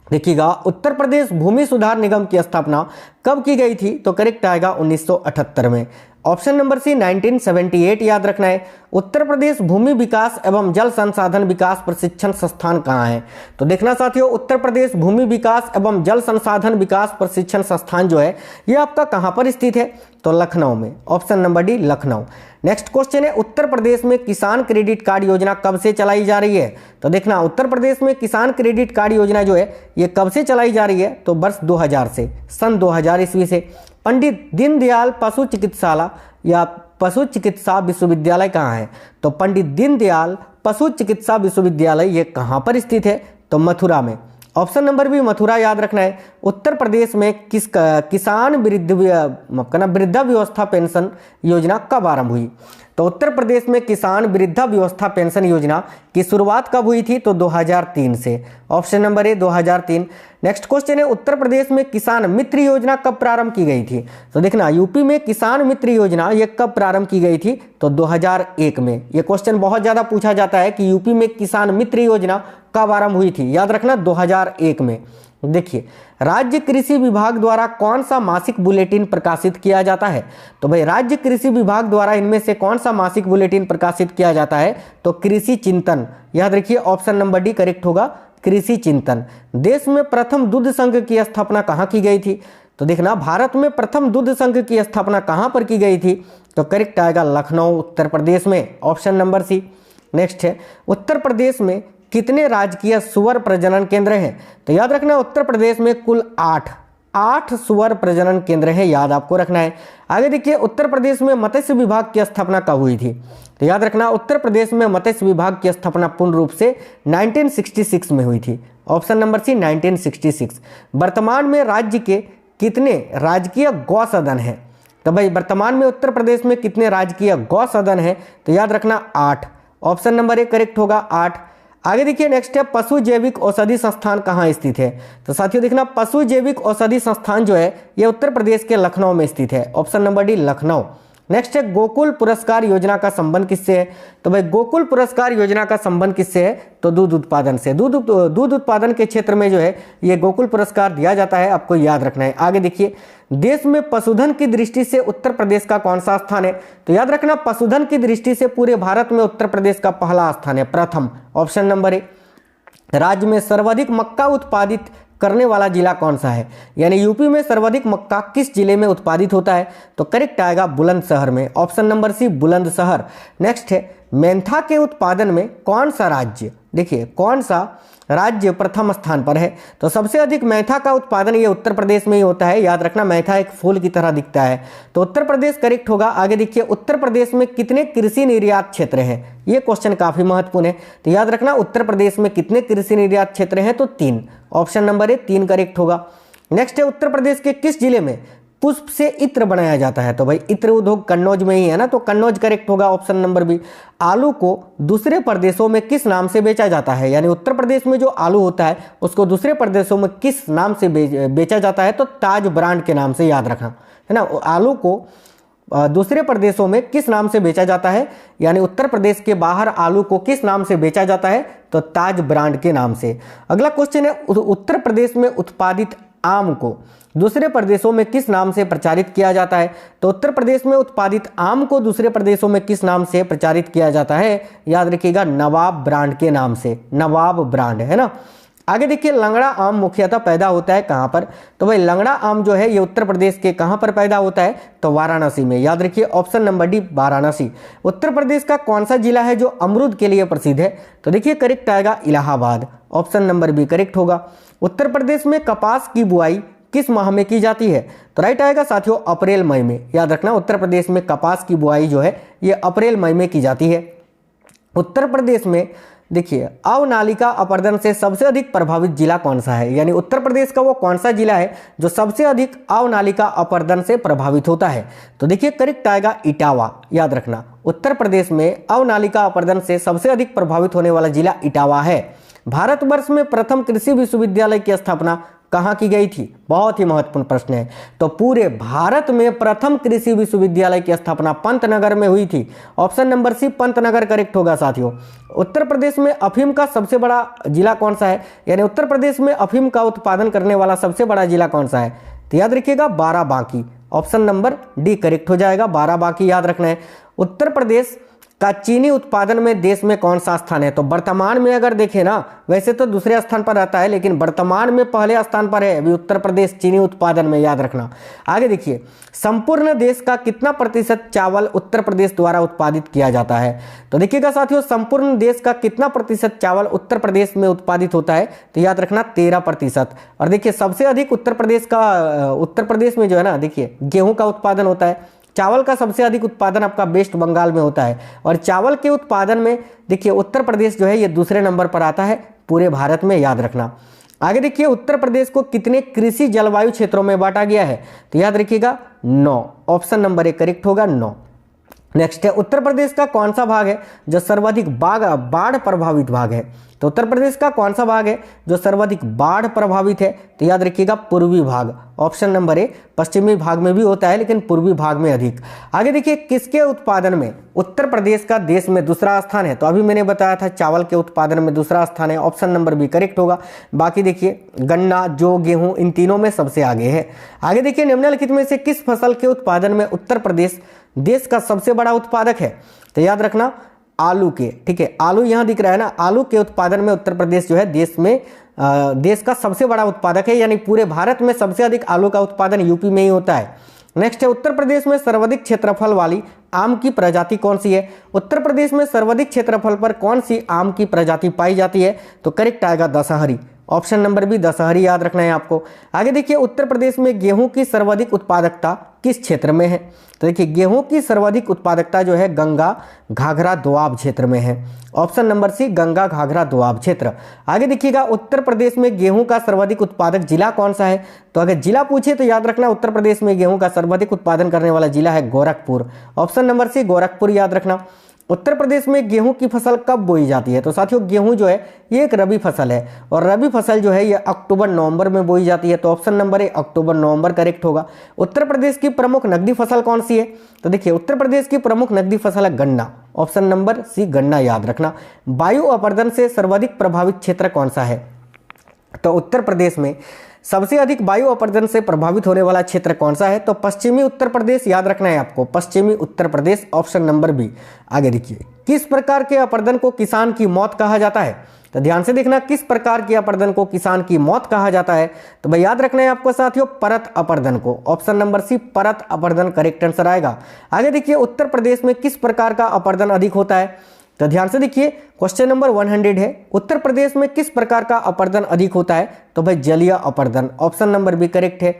देखिएगा उत्तर प्रदेश भूमि सुधार निगम की स्थापना कब की गई थी? तो करेक्ट आएगा 1978 में, ऑप्शन नंबर सी 1978 याद रखना है। उत्तर प्रदेश भूमि विकास एवं जल संसाधन विकास प्रशिक्षण संस्थान कहाँ है? तो देखना साथियों उत्तर प्रदेश भूमि विकास एवं जल संसाधन विकास प्रशिक्षण संस्थान जो है ये आपका कहाँ पर स्थित है? तो लखनऊ में, option number D Lucknow. Next question है, उत्तर प्रदेश में किसान क्रेडिट कार्ड योजना कब से चलाई जा रही है? तो देखना उत्तर प्रदेश में किसान क्रेडिट कार्ड योजना जो है ये कब से चलाई जा रही है? तो वर्ष 2000 से, सन 2000 ईस्वी से। पंडित दीनदयाल पशु चिकित्सालय या पशु चिकित्सा विश्वविद्यालय कहाँ है? तो पंडित दीनदयाल पशु चिकित्सा विश्वविद्यालय ये कहाँ पर स्थित है? तो मथुरा में, ऑप्शन नंबर बी मथुरा याद रखना है। उत्तर प्रदेश में किसान वृद्धावस्था पेंशन योजना कब आरंभ हुई? तो उत्तर प्रदेश में किसान वृद्धावस्था पेंशन योजना की शुरुआत कब हुई थी? तो 2003 से। ऑप्शन नंबर ए 2003। नेक्स्ट क्वेश्चन है, उत्तर प्रदेश में किसान मित्र योजना कब प्रारंभ की गई थी? तो देखना, यूपी में किसान मित्र योजना ये कब प्रारंभ की गई थी? तो 2001 में। ये क्वेश्चन बहुत ज्यादा पूछा जाता है कि यूपी में किसान मित्र योजना कब आरंभ हुई थी? याद रखना 2001 में। देखिए, राज्य कृषि विभाग द्वारा कौन सा मासिक बुलेटिन प्रकाशित किया जाता है? तो भाई राज्य कृषि विभाग द्वारा इनमें से कौन सा मासिक बुलेटिन प्रकाशित किया जाता है? तो कृषि चिंतन। याद रखिए, ऑप्शन नंबर डी करेक्ट होगा, कृषि चिंतन। देश में प्रथम दूध संघ की स्थापना कहाँ की गई थी? तो देखना, भारत में प्रथम दूध संघ की स्थापना कहाँ पर की गई थी? तो करेक्ट आएगा लखनऊ उत्तर प्रदेश में, ऑप्शन नंबर सी। नेक्स्ट है, उत्तर प्रदेश में कितने राजकीय सुअर प्रजनन केंद्र हैं? तो याद रखना, उत्तर प्रदेश में कुल 8 सुअर प्रजनन केंद्र हैं, याद आपको रखना है। आगे देखिए, उत्तर प्रदेश में मत्स्य विभाग की स्थापना कब हुई थी? तो याद रखना, उत्तर प्रदेश में मत्स्य विभाग की स्थापना पूर्ण रूप से 1966 में हुई थी। Option number C 1966। वर्तमान में राज्य के कितने राजकीय गौ सदन हैं? तो भाई वर्तमान में उत्तर प्रदेश में कितने राजकीय गौ सदन हैं? तो याद रखना 8। ऑप्शन नंबर ए करेक्ट होगा 8। आगे देखिए, नेक्स्ट है, पशु जैविक औषधि संस्थान कहाँ स्थित है? तो साथियों देखना, पशु जैविक औषधि संस्थान जो है ये उत्तर प्रदेश के लखनऊ में स्थित है। Option number D Lucknow. Next है, गोकुल पुरस्कार योजना का संबंध किससे है? तो भाई गोकुल पुरस्कार योजना का संबंध किससे है? तो दूध उत्पादन से। दूध उत्पादन के क्षेत्र में जो है ये गोकुल पुरस्कार दिया जाता है, आपको याद रखना है। आगे देखिए, देश में पशुधन की दृष्टि से उत्तर प्रदेश का कौन सा स्थान है? तो याद रखना, पशुधन की दृष्टि से पूरे भारत में उत्तर प्रदेश का पहला स्थान है, प्रथम। ऑप्शन नंबर ए। राज्य में सर्वाधिक मक्का उत्पादित करने वाला जिला कौन सा है? यानी यूपी में सर्वाधिक मक्का किस जिले में उत्पादित होता है? तो करेक्ट आएगा बुलंदशहर में। Option number C Bulandshahr. Next है, मेंथा के उत्पादन में कौन सा राज्य, देखिए कौन सा राज्य प्रथम स्थान पर है? तो सबसे अधिक मेंथा का उत्पादन ये उत्तर प्रदेश में ही होता है। याद रखना, मेंथा एक फूल की तरह दिखता है, तो उत्तर प्रदेश करेक्ट होगा। आगे देखिए, उत्तर प्रदेश में कितने कृषि निर्यात क्षेत्र हैं? ये क्वेश्चन काफी महत्वपूर्ण है, तो याद रखना उत्तर प्रदेश में कितने कृषि निर्यात क्षेत्र हैं? तो 3। ऑप्शन नंबर ए 3 करेक्ट होगा। नेक्स्ट है, उत्तर प्रदेश के किस जिले में पुष्प से इत्र बनाया जाता है? तो भाई इत्र उद्योग कन्नौज में ही है ना, तो कन्नौज करेक्ट होगा। Option number B. आलू को दूसरे प्रदेशों में किस नाम से बेचा जाता है? यानी उत्तर प्रदेश में जो आलू होता है उसको दूसरे प्रदेशों में किस नाम से बेचा जाता है? तो ताज ब्रांड के नाम से, याद रखना है ना। आलू को दूसरे प्रदेशों में किस नाम से बेचा जाता है? यानी उत्तर प्रदेश के बाहर आलू को किस नाम से बेचा जाता है? तो ताज ब्रांड के नाम से। अगला क्वेश्चन है, उत्तर प्रदेश में उत्पादित आम को दूसरे प्रदेशों में किस नाम से प्रचारित किया जाता है? तो उत्तर प्रदेश में उत्पादित आम को दूसरे प्रदेशों में किस नाम से प्रचारित किया जाता है? याद रखिएगा, नवाब ब्रांड के नाम से, नवाब ब्रांड है ना। आगे देखिए, लंगड़ा आम मुख्यतः पैदा होता है कहाँ पर? तो भाई लंगड़ा आम जो है ये उत्तर प्रदेश के कहाँ पर पैदा होता है? तो वाराणसी में। याद रखिए, ऑप्शन नंबर डी वाराणसी। उत्तर प्रदेश का कौन सा जिला है जो अमरूद के लिए प्रसिद्ध है? तो देखिए करेक्ट आएगा Allahabad. Option number B correct होगा। उत्तर प्रदेश में कपास की बुआई किस माह में की जाती है? तो राइट आएगा साथियों अप्रैल मई में। याद रखना, उत्तर प्रदेश में कपास की बुआई जो है ये अप्रैल मई में की जाती है। उत्तर प्रदेश में देखिए, अवनालिका अपरदन से सबसे अधिक प्रभावित जिला कौन सा है? यानी उत्तर प्रदेश का वो कौन सा जिला है जो सबसे अधिक अवनालिका अपरदन से प्रभावित होता है? तो देखिए करेक्ट आएगा इटावा। याद रखना, उत्तर प्रदेश में अवनालिका अपरदन से सबसे अधिक प्रभावित होने वाला जिला इटावा है। भारतवर्ष में प्रथम कृषि विश्वविद्यालय की स्थापना कहाँ की गई थी? बहुत ही महत्वपूर्ण प्रश्न है। तो पूरे भारत में प्रथम कृषि विश्वविद्यालय की स्थापना पंतनगर में हुई थी। Option number C Pantnagar correct होगा साथियों। उत्तर प्रदेश में अफीम का सबसे बड़ा जिला कौन सा है? यानी उत्तर प्रदेश में अफीम का उत्पादन करने वाला सबसे बड़ा जिला कौन सा है? तो याद रखिएगा Barabanki. Option number D correct हो जाएगा, बाराबांकी याद रखना है। उत्तर प्रदेश का चीनी उत्पादन में देश में कौन सा स्थान है? तो वर्तमान में अगर देखें ना, वैसे तो दूसरे स्थान पर रहता है लेकिन वर्तमान में पहले स्थान पर है अभी उत्तर प्रदेश चीनी उत्पादन में, याद रखना। आगे देखिए, संपूर्ण देश का कितना प्रतिशत चावल उत्तर प्रदेश द्वारा उत्पादित किया जाता है? तो देखिएगा साथियों, संपूर्ण देश का कितना प्रतिशत चावल उत्तर प्रदेश में उत्पादित होता है? तो याद रखना 13%। और देखिए सबसे अधिक उत्तर प्रदेश में जो है ना, देखिए गेहूं का उत्पादन होता है। चावल का सबसे अधिक उत्पादन आपका वेस्ट बंगाल में होता है, और चावल के उत्पादन में देखिए उत्तर प्रदेश जो है ये दूसरे नंबर पर आता है पूरे भारत में, याद रखना। आगे देखिए, उत्तर प्रदेश को कितने कृषि जलवायु क्षेत्रों में बांटा गया है? तो याद रखिएगा 9। ऑप्शन नंबर ए करेक्ट होगा 9। नेक्स्ट है उत्तर प्रदेश का कौन सा भाग है जो सर्वाधिक बाढ़ प्रभावित भाग है। तो उत्तर प्रदेश का कौन सा भाग है जो सर्वाधिक बाढ़ प्रभावित है। तो याद रखिएगा पूर्वी भाग, ऑप्शन नंबर ए। पश्चिमी भाग में भी होता है लेकिन पूर्वी भाग में अधिक। आगे देखिए किसके उत्पादन में उत्तर प्रदेश का देश में दूसरा स्थान है। तो अभी मैंने बताया था चावल के उत्पादन में दूसरा स्थान है, ऑप्शन नंबर बी करेक्ट होगा। बाकी देखिए गन्ना, जौ, गेहूं इन तीनों में सबसे आगे है। आगे देखिए निम्नलिखित में से किस फसल के उत्पादन में उत्तर प्रदेश देश का सबसे बड़ा उत्पादक है। तो याद रखना आलू के, ठीक है, आलू यहां दिख रहा है ना, आलू के उत्पादन में उत्तर प्रदेश जो है देश का सबसे बड़ा उत्पादक है, यानी पूरे भारत में सबसे अधिक आलू का उत्पादन यूपी में ही होता है। नेक्स्ट है उत्तर प्रदेश में सर्वाधिक क्षेत्रफल वाली आम की प्रजाति कौन सी है। उत्तर प्रदेश में सर्वाधिक क्षेत्रफल पर कौन सी आम की प्रजाति पाई जाती है। तो करेक्ट आएगा Dasheri, option number B Dasheri याद रखना है आपको। आगे देखिए उत्तर प्रदेश में गेहूं की सर्वाधिक उत्पादकता किस क्षेत्र में है। तो देखिए गेहूं की सर्वाधिक उत्पादकता जो है गंगा घाघरा दोआब क्षेत्र में है, option number C Ganga Ghaghara doab क्षेत्र। आगे देखिएगा उत्तर प्रदेश में गेहूं का सर्वाधिक उत्पादक जिला कौन सा है। तो अगर जिला पूछे तो याद रखना उत्तर प्रदेश में गेहूं का सर्वाधिक उत्पादन करने वाला जिला है Gorakhpur, option number C Gorakhpur याद रखना। उत्तर प्रदेश में गेहूं की फसल कब बोई जाती है। तो साथियों गेहूं जो है ये एक रबी फसल है और रबी फसल जो है ये अक्टूबर नवंबर में बोई जाती है। तो ऑप्शन नंबर ए अक्टूबर नवंबर करेक्ट होगा। उत्तर प्रदेश की प्रमुख नकदी फसल कौन सी है। तो देखिए उत्तर प्रदेश की प्रमुख नकदी फसल है गन्ना, ऑप्शन नंबर सी गन्ना याद रखना। वायु अपरदन से सर्वाधिक प्रभावित क्षेत्र कौन सा है। तो उत्तर प्रदेश में सबसे अधिक वायु अपरदन से प्रभावित होने वाला क्षेत्र कौन सा है। तो पश्चिमी उत्तर प्रदेश याद रखना है आपको, पश्चिमी Uttar Pradesh, option number B. आगे देखिए किस प्रकार के अपरदन को किसान की मौत कहा जाता है। तो ध्यान से देखना किस प्रकार के अपरदन को किसान की मौत कहा जाता है। तो भाई याद रखना है आपको साथियों परत अपरदन को, ऑप्शन नंबर सी परत अपरदन करेक्ट आंसर आएगा। आगे देखिए उत्तर प्रदेश में किस प्रकार का अपरदन अधिक होता है। तो ध्यान से देखिए क्वेश्चन नंबर 100 है उत्तर प्रदेश में किस प्रकार का अपरदन अधिक होता है। तो भाई जलीय अपरदन, ऑप्शन नंबर बी करेक्ट है।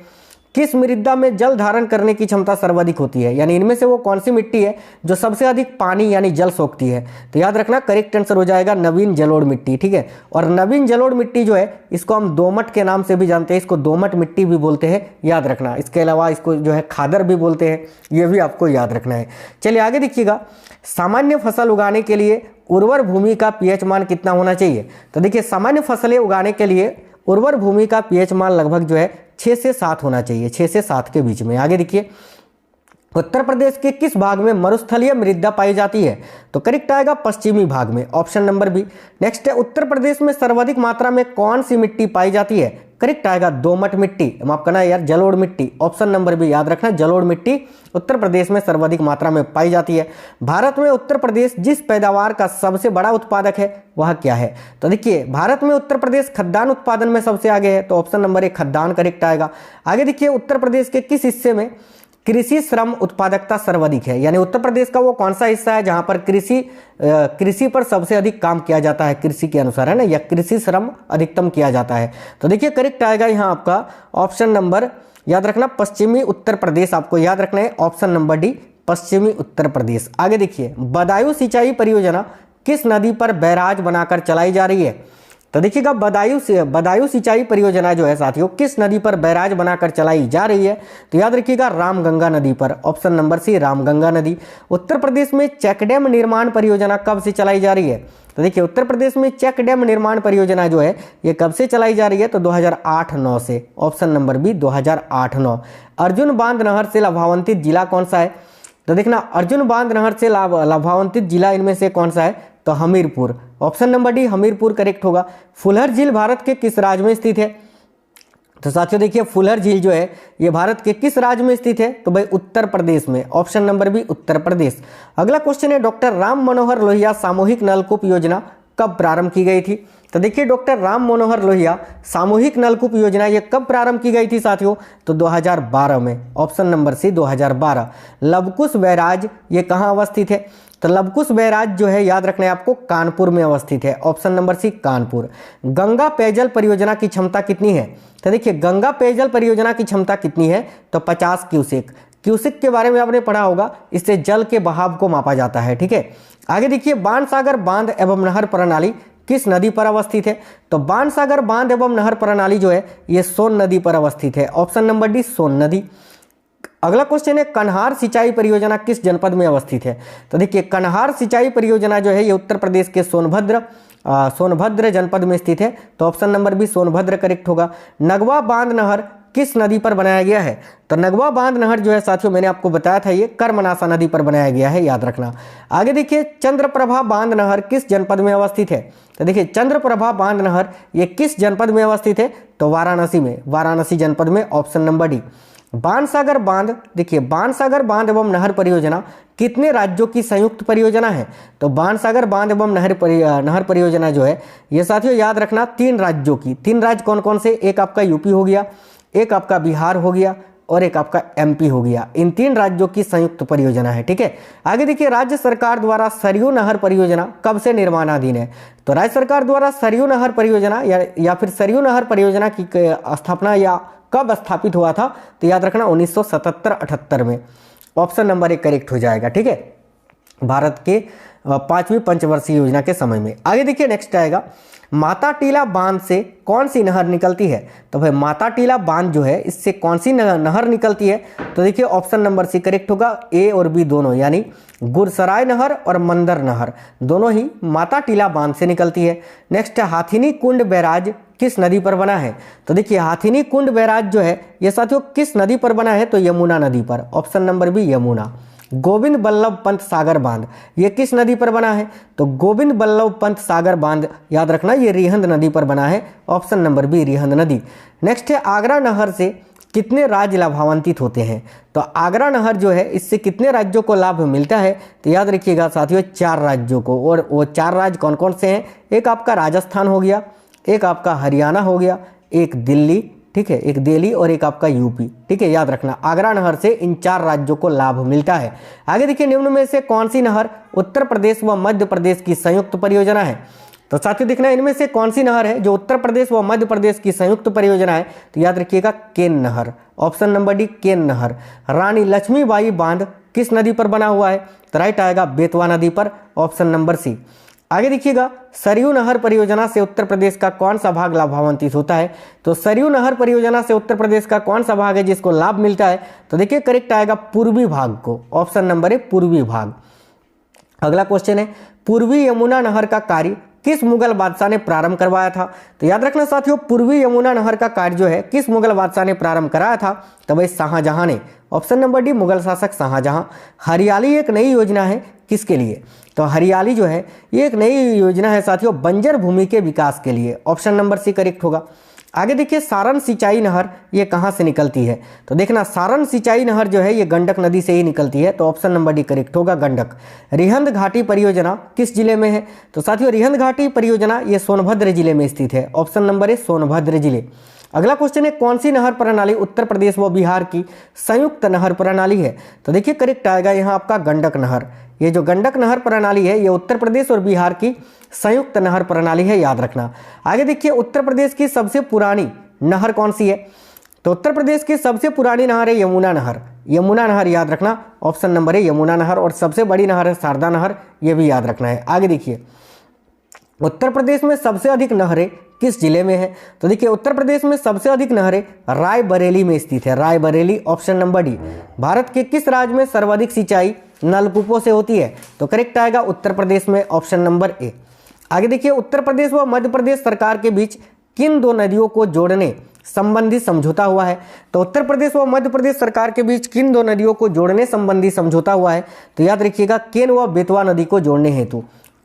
किस मृदा में जल धारण करने की क्षमता सर्वाधिक होती है, यानी इनमें से वो कौन सी मिट्टी है जो सबसे अधिक पानी यानी जल सोखती है। तो याद रखना करेक्ट आंसर हो जाएगा नवीन जलोढ़ मिट्टी, ठीक है। और नवीन जलोढ़ मिट्टी जो है इसको हम दोमट के नाम से भी जानते हैं, इसको दोमट मिट्टी भी बोलते हैं, याद रखना। इसके अलावा इसको जो है खादर भी बोलते हैं, ये भी आपको याद रखना है। चलिए आगे देखिएगा सामान्य फसल उगाने के लिए उर्वर भूमि का पीएच मान कितना होना चाहिए। तो देखिए सामान्य फसलें उगाने के लिए उर्वर भूमि का पीएच मान लगभग जो है 6 से 7 होना चाहिए, 6 से 7 के बीच में। आगे देखिए उत्तर प्रदेश के किस भाग में मरुस्थलीय मृदा पाई जाती है। तो करेक्ट आएगा पश्चिमी भाग में, ऑप्शन नंबर बी। नेक्स्ट है उत्तर प्रदेश में सर्वाधिक मात्रा में कौन सी मिट्टी पाई जाती है। करेक्ट आएगा दोमट मिट्टी, माफ करना यार जलोढ़ मिट्टी, ऑप्शन नंबर बी याद रखना जलोढ़ मिट्टी उत्तर प्रदेश में सर्वाधिक मात्रा में पाई जाती है। भारत में उत्तर प्रदेश जिस पैदावार का सबसे बड़ा उत्पादक है वह क्या है। तो देखिए भारत में उत्तर प्रदेश खद्दान उत्पादन में सबसे आगे है, तो ऑप्शन नंबर ए खद्दान करेक्ट आएगा। आगे देखिए उत्तर प्रदेश के किस हिस्से में कृषि श्रम उत्पादकता सर्वाधिक है, यानी उत्तर प्रदेश का वो कौन सा हिस्सा है जहां पर कृषि पर सबसे अधिक काम किया जाता है, कृषि के अनुसार है ना, या कृषि श्रम अधिकतम किया जाता है। तो देखिए करेक्ट आएगा यहाँ आपका ऑप्शन नंबर याद रखना पश्चिमी उत्तर प्रदेश, आपको याद रखना है ऑप्शन नंबर डी पश्चिमी उत्तर प्रदेश। आगे देखिए बदायूं सिंचाई परियोजना किस नदी पर बैराज बनाकर चलाई जा रही है। तो देखिएगा बदायूं सिंचाई परियोजना जो है साथियों किस नदी पर बैराज बनाकर चलाई जा रही है। तो याद रखिएगा रामगंगा नदी पर, ऑप्शन नंबर सी रामगंगा नदी। उत्तर प्रदेश में चेक डैम निर्माण परियोजना कब से चलाई जा रही है। तो देखिए उत्तर प्रदेश में चेक डैम निर्माण परियोजना जो है ये कब से चलाई जा रही है। तो 2008-9 से, ऑप्शन नंबर बी 2008-9। अर्जुन बांध नहर से लाभान्वित जिला कौन सा है। तो देखना अर्जुन बांध नहर से लाभान्वित जिला इनमें से कौन सा है। तो Hamirpur, option number D Hamirpur correct होगा। फुलहर झील भारत के किस राज्य में स्थित है। तो साथियों देखिए फुलहर झील जो है ये भारत के किस राज्य में स्थित है। तो भाई उत्तर प्रदेश में, ऑप्शन नंबर बी उत्तर प्रदेश। अगला क्वेश्चन है डॉक्टर राम मनोहर लोहिया सामूहिक नलकूप योजना कब प्रारंभ की गई थी। तो देखिए डॉक्टर राम मनोहर लोहिया सामूहिक नलकूप योजना ये कब प्रारंभ की गई थी साथियों। तो 2012 में, option number C 2012। Lavkush barrage ये कहाँ अवस्थित है। तो लवकुश बैराज जो है याद रखना है आपको कानपुर में अवस्थित है, option number C Kanpur. Ganga पेयजल परियोजना की क्षमता कितनी है। तो देखिए गंगा पेयजल परियोजना की क्षमता कितनी है। तो 50 क्यूसेक। क्यूसेक के बारे में आपने पढ़ा होगा, इससे जल के बहाव को मापा जाता है, ठीक है। आगे देखिए बाणसागर बांध एवं नहर प्रणाली किस नदी पर अवस्थित है। तो बाणसागर बांध एवं नहर प्रणाली जो है ये सोन नदी पर अवस्थित है, ऑप्शन नंबर डी सोन नदी। अगला क्वेश्चन है कन्हार सिंचाई परियोजना किस जनपद में अवस्थित है? तो देखिए कन्हार सिंचाई परियोजना जो है ये उत्तर प्रदेश के सोनभद्र जनपद में स्थित है। तो option number B Sonbhadra correct होगा। नगवा बांध नहर किस नदी पर बनाया गया है? तो नगवा बांध नहर जो है साथियों मैंने आपको बताया था ये कर्मनासा नदी पर बनाया गया है, याद रखना। आगे देखिए चंद्रप्रभा बांध नहर किस जनपद में अवस्थित है? तो देखिए चंद्रप्रभा बांध नहर ये किस जनपद में अवस्थित है? तो वाराणसी में, वाराणसी जनपद में, ऑप्शन नंबर डी। बाणसागर बांध, देखिए बाणसागर बांध एवं नहर परियोजना कितने राज्यों की संयुक्त परियोजना है? तो बाणसागर बांध एवं नहर परियोजना जो है ये साथियों याद रखना 3 राज्यों की। 3 राज्य कौन कौन से? एक आपका यूपी हो गया, एक आपका बिहार हो गया और एक आपका एमपी हो गया। इन 3 राज्यों की संयुक्त परियोजना है, ठीक है। आगे देखिए राज्य सरकार द्वारा सरयू नहर परियोजना कब से निर्माणाधीन है? तो राज्य सरकार द्वारा सरयू नहर परियोजना या फिर सरयू नहर परियोजना की स्थापना या कब स्थापित हुआ था? तो याद रखना 1977-78 में, ऑप्शन नंबर 1 करेक्ट हो जाएगा, ठीक है, भारत के 5वीं पंचवर्षीय योजना के समय में। आगे देखिए नेक्स्ट आएगा माता टीला बांध से कौन सी नहर निकलती है? तो भाई माता टीला बांध जो है इससे कौन सी नहर निकलती है? तो देखिए ऑप्शन नंबर सी करेक्ट होगा, ए और बी दोनों, यानी गुरसराय नहर और मंदर नहर दोनों ही माता टीला बांध से निकलती है। नेक्स्ट है हाथिनी कुंड बैराज किस नदी पर बना है? तो देखिए हाथिनी कुंड बैराज जो है ये साथियों किस नदी पर बना है? तो यमुना नदी पर, option number B Yamuna. Govind Ballabh Pant Sagar बांध ये किस नदी पर बना है? तो गोविंद बल्लभ पंत सागर बांध याद रखना ये रिहंद नदी पर बना है, ऑप्शन नंबर बी रिहंद नदी। नेक्स्ट है आगरा नहर से कितने राज्य लाभान्वित होते हैं? तो आगरा नहर जो है इससे कितने राज्यों को लाभ मिलता है? तो याद रखिएगा साथियों 4 राज्यों को, और वो 4 राज्य कौन कौन से हैं? एक आपका राजस्थान हो गया, एक आपका हरियाणा हो गया, एक दिल्ली, ठीक है, एक दिल्ली और एक आपका यूपी, ठीक है, याद रखना आगरा नहर से इन 4 राज्यों को लाभ मिलता है। आगे देखिए निम्न में से कौन सी नहर उत्तर प्रदेश व मध्य प्रदेश की संयुक्त परियोजना है? तो साथियों देखना इनमें से कौन सी नहर है जो उत्तर प्रदेश व मध्य प्रदेश की संयुक्त परियोजना है? तो याद रखिएगा केन नहर, ऑप्शन नंबर डी केन नहर। रानी लक्ष्मीबाई बांध किस नदी पर बना हुआ है? तो राइट आएगा बेतवा नदी पर, ऑप्शन नंबर सी। आगे देखिएगा सरयू नहर परियोजना से उत्तर प्रदेश का कौन सा भाग लाभान्वित होता है? तो सरयू नहर परियोजना से उत्तर प्रदेश का कौन सा भाग है जिसको लाभ मिलता है? तो देखिए करेक्ट आएगा पूर्वी भाग को, ऑप्शन नंबर है पूर्वी भाग। अगला क्वेश्चन है पूर्वी यमुना नहर का कार्य किस मुगल बादशाह ने प्रारंभ करवाया था? तो याद रखना साथियों पूर्वी यमुना नहर का कार्य जो है किस मुगल बादशाह ने प्रारंभ कराया था? तो भाई शाहजहां ने, ऑप्शन नंबर डी मुगल शासक शाहजहां। हरियाली एक नई योजना है किसके लिए? तो हरियाली जो है ये एक नई योजना है साथियों बंजर भूमि के विकास के लिए, ऑप्शन नंबर सी करेक्ट होगा। आगे देखिए सारण सिंचाई नहर ये कहाँ से निकलती है? तो देखना सारण सिंचाई नहर जो है ये गंडक नदी से ही निकलती है, तो ऑप्शन नंबर डी करेक्ट होगा गंडक। रिहंद घाटी परियोजना किस जिले में है? तो साथियों रिहंद घाटी परियोजना ये सोनभद्र जिले में स्थित है, ऑप्शन नंबर है सोनभद्र जिले। अगला क्वेश्चन है कौन सी नहर प्रणाली उत्तर प्रदेश व बिहार की संयुक्त नहर प्रणाली है? तो देखिए करेक्ट आएगा यहाँ आपका गंडक नहर। ये जो गंडक नहर प्रणाली है ये उत्तर प्रदेश और बिहार की संयुक्त नहर प्रणाली है, याद रखना। आगे देखिए उत्तर प्रदेश की सबसे पुरानी नहर कौन सी है? तो उत्तर प्रदेश की सबसे पुरानी नहर है यमुना नहर। यमुना नहर याद रखना, ऑप्शन नंबर है यमुना नहर। और सबसे बड़ी नहर है शारदा नहर, ये भी याद रखना है। आगे देखिए उत्तर प्रदेश में सबसे अधिक नहरें किस जिले में है? तो देखिए उत्तर प्रदेश में सबसे अधिक नहरें रायबरेली में स्थित है, Raebareli, option number D. Bharat के किस राज्य में सर्वाधिक सिंचाई नलकूपों से होती है? तो करेक्ट आएगा उत्तर प्रदेश में, ऑप्शन नंबर ए। आगे देखिए उत्तर प्रदेश व मध्य प्रदेश सरकार के बीच किन 2 नदियों को जोड़ने संबंधी समझौता हुआ है? तो उत्तर प्रदेश व मध्य प्रदेश सरकार के बीच किन 2 नदियों को जोड़ने संबंधी समझौता हुआ है? तो याद रखिएगा केन व बेतवा नदी को जोड़ने हेतु,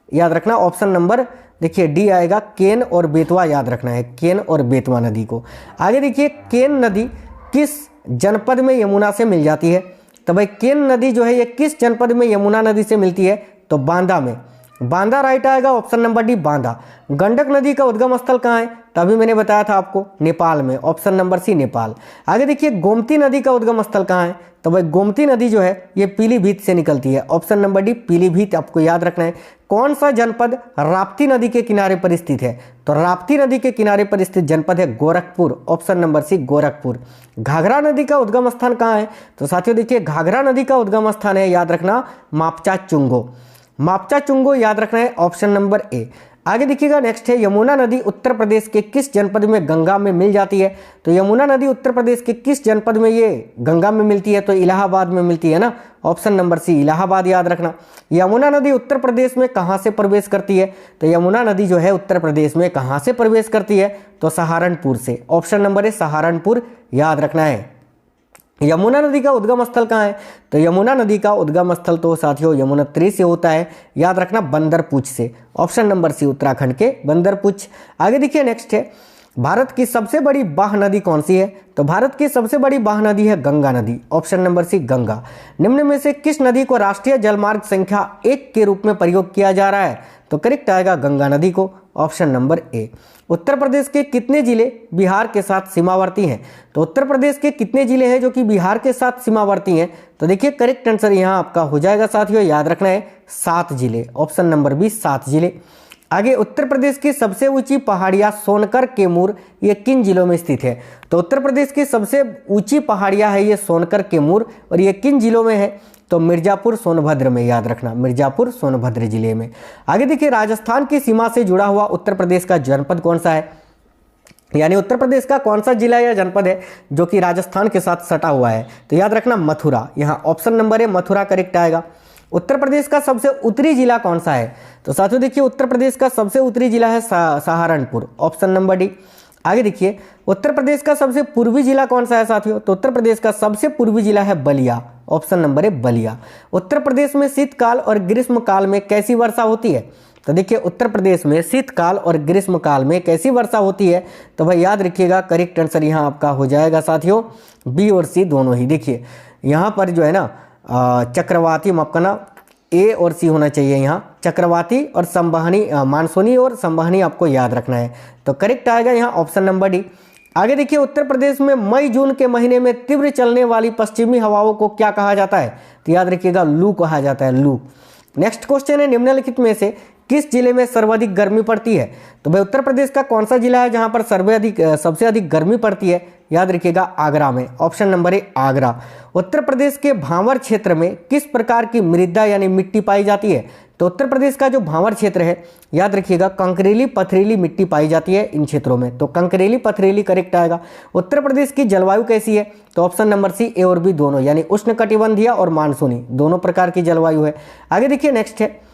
याद रखना ऑप्शन नंबर देखिए डी आएगा, केन और बेतवा याद रखना है, केन और बेतवा नदी को। आगे देखिए केन नदी किस जनपद में यमुना से मिल जाती है? तो भाई केन नदी जो है ये किस जनपद में यमुना नदी से मिलती है? तो बांदा में, बांदा राइट आएगा, option number D Banda. Gandak नदी का उद्गम स्थल कहाँ है? तभी मैंने बताया था आपको नेपाल में, ऑप्शन नंबर सी नेपाल। आगे देखिए गोमती नदी का उद्गम स्थल कहाँ है? तो भाई गोमती नदी जो है ये पीलीभीत से निकलती है, ऑप्शन नंबर डी पीलीभीत आपको याद रखना है। कौन सा जनपद राप्ती नदी के किनारे पर स्थित है? तो राप्ती नदी के किनारे पर स्थित जनपद है Gorakhpur, option number C Gorakhpur. Ghaghra नदी का उद्गम स्थान कहाँ है? तो साथियों देखिए घाघरा नदी का उद्गम स्थान है, याद रखना मापचा चुंगो, मापचा चुंगो याद रखना है, ऑप्शन नंबर ए। आगे देखिएगा नेक्स्ट है यमुना नदी उत्तर प्रदेश के किस जनपद में गंगा में मिल जाती है। तो यमुना नदी उत्तर प्रदेश के किस जनपद में ये गंगा में मिलती है, तो इलाहाबाद में मिलती है ना, ऑप्शन नंबर सी इलाहाबाद याद रखना। यमुना नदी उत्तर प्रदेश में कहाँ से प्रवेश करती है, तो यमुना नदी जो है उत्तर प्रदेश में कहाँ से प्रवेश करती है, तो सहारनपुर से, ऑप्शन नंबर ए सहारनपुर याद रखना है। यमुना नदी का उद्गम स्थल कहाँ है, तो यमुना नदी का उद्गम स्थल तो साथियों यमुनोत्री से होता है, याद रखना बंदरपुच से, ऑप्शन नंबर सी उत्तराखंड के बंदरपुच। आगे देखिए नेक्स्ट है भारत की सबसे बड़ी बाह नदी कौन सी है, तो भारत की सबसे बड़ी बाह नदी है गंगा नदी, ऑप्शन नंबर सी गंगा। निम्न में से किस नदी को राष्ट्रीय जलमार्ग संख्या 1 के रूप में प्रयोग किया जा रहा है, तो करेक्ट आएगा गंगा नदी को, option number A. Uttar Pradesh के कितने जिले बिहार के साथ सीमावर्ती हैं, तो उत्तर प्रदेश के कितने जिले हैं जो कि बिहार के साथ सीमावर्ती हैं, तो देखिए करेक्ट आंसर यहाँ आपका हो जाएगा साथियों, याद रखना है 7 जिले, ऑप्शन नंबर बी 7 जिले। आगे उत्तर प्रदेश की सबसे ऊंची पहाड़ियां सोनकर केमूर ये किन जिलों में स्थित है, तो उत्तर प्रदेश की सबसे ऊंची पहाड़ियां है ये सोनकर केमूर, और ये किन जिलों में है, तो मिर्जापुर सोनभद्र में, याद रखना मिर्जापुर सोनभद्र जिले में। आगे देखिए राजस्थान की सीमा से जुड़ा हुआ उत्तर प्रदेश का जनपद कौन सा है, यानी उत्तर प्रदेश का कौन सा जिला या जनपद है जो कि राजस्थान के साथ सटा हुआ है, तो याद रखना मथुरा, यहाँ ऑप्शन नंबर ए मथुरा करेक्ट आएगा। उत्तर प्रदेश का सबसे उत्तरी जिला कौन सा है, तो साथियों देखिए उत्तर प्रदेश का सबसे उत्तरी जिला है सहारनपुर, ऑप्शन नंबर डी। आगे देखिए उत्तर प्रदेश का सबसे पूर्वी जिला कौन सा है साथियों, तो उत्तर प्रदेश का सबसे पूर्वी जिला है बलिया, ऑप्शन नंबर है बलिया। उत्तर प्रदेश में शीतकाल और ग्रीष्मकाल में कैसी वर्षा होती है, तो देखिए उत्तर प्रदेश में शीतकाल और ग्रीष्मकाल में कैसी वर्षा होती है, तो भाई याद रखिएगा करेक्ट आंसर यहाँ आपका हो जाएगा साथियों बी और सी दोनों ही। देखिए यहाँ पर जो है ना चक्रवाती, माफ करना ए और सी होना चाहिए, यहाँ चक्रवाती और संवहनी, मानसूनी और संवहनी आपको याद रखना है, तो करेक्ट आएगा यहाँ ऑप्शन नंबर डी। आगे देखिए उत्तर प्रदेश में मई जून के महीने में तीव्र चलने वाली पश्चिमी हवाओं को क्या कहा जाता है, तो याद रखिएगा लू कहा जाता है, लू। नेक्स्ट क्वेश्चन है निम्नलिखित में से किस जिले में सर्वाधिक गर्मी पड़ती है, तो भाई उत्तर प्रदेश का कौन सा जिला है जहां पर सबसे अधिक गर्मी पड़ती है, याद रखिएगा आगरा में, ऑप्शन नंबर ए आगरा। उत्तर प्रदेश के भांवर क्षेत्र में किस प्रकार की मृदा यानी मिट्टी पाई जाती है, तो उत्तर प्रदेश का जो भांवर क्षेत्र है याद रखिएगा कंकरेली पथरीली मिट्टी पाई जाती है इन क्षेत्रों में, तो कंकरेली पथरीली करेक्ट आएगा। उत्तर प्रदेश की जलवायु कैसी है, तो ऑप्शन नंबर सी ए और बी दोनों, यानी उष्णकटिबंधीय और मानसूनी दोनों प्रकार की जलवायु है। आगे देखिए नेक्स्ट है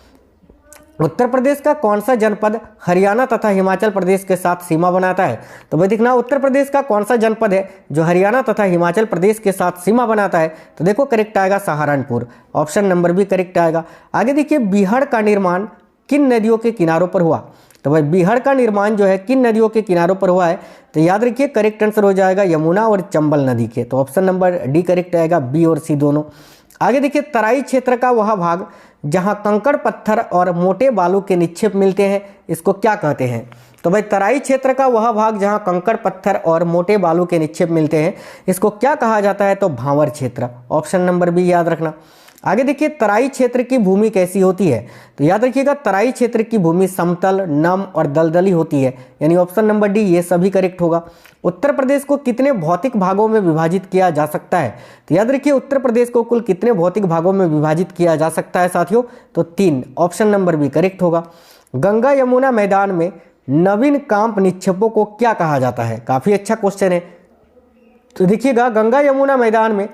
उत्तर प्रदेश का कौन सा जनपद हरियाणा तथा हिमाचल प्रदेश के साथ सीमा बनाता है, तो भाई देखना उत्तर प्रदेश का कौन सा जनपद है जो हरियाणा तथा हिमाचल प्रदेश के साथ सीमा बनाता है, तो देखो करेक्ट आएगा Saharanpur, option number B correct आएगा। आगे देखिए बीहड़ का निर्माण किन नदियों के किनारों पर हुआ, तो भाई बीहड़ का निर्माण जो है किन नदियों के किनारों पर हुआ है, तो याद रखिए करेक्ट आंसर हो जाएगा यमुना और चंबल नदी के, तो ऑप्शन नंबर डी करेक्ट आएगा, बी और सी दोनों। आगे देखिए तराई क्षेत्र का वह भाग जहां कंकड़ पत्थर और मोटे बालू के निक्षेप मिलते हैं इसको क्या कहते हैं, तो भाई तराई क्षेत्र का वह भाग जहां कंकड़ पत्थर और मोटे बालू के निक्षेप मिलते हैं इसको क्या कहा जाता है, तो भांवर क्षेत्र, ऑप्शन नंबर बी याद रखना। आगे देखिए तराई क्षेत्र की भूमि कैसी होती है, तो याद रखिएगा तराई क्षेत्र की भूमि समतल, नम और दलदली होती है, यानी ऑप्शन नंबर डी ये सभी करेक्ट होगा। उत्तर प्रदेश को कितने भौतिक भागों में विभाजित किया जा सकता है, तो याद रखिए उत्तर प्रदेश को कुल कितने भौतिक भागों में विभाजित किया जा सकता है साथियों, तो 3, ऑप्शन नंबर बी करेक्ट होगा। गंगा यमुना मैदान में नवीन कांप निक्षेपों को क्या कहा जाता है, काफी अच्छा क्वेश्चन है, तो देखिएगा गंगा यमुना मैदान में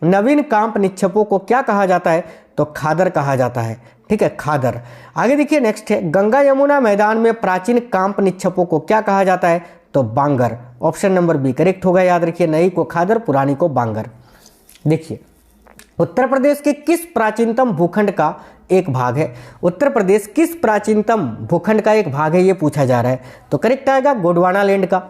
नवीन कांप निक्षेपों को क्या कहा जाता है, तो खादर कहा जाता है, ठीक है खादर। आगे देखिए नेक्स्ट है गंगा यमुना मैदान में प्राचीन कांप निक्षेपों को क्या कहा जाता है, तो बांगर, ऑप्शन नंबर बी करेक्ट होगा, याद रखिए नई को खादर पुरानी को बांगर। देखिए उत्तर प्रदेश के किस प्राचीनतम भूखंड का एक भाग है, उत्तर प्रदेश किस प्राचीनतम भूखंड का एक भाग है ये पूछा जा रहा है, तो करेक्ट आएगा गोंडवाना लैंड का,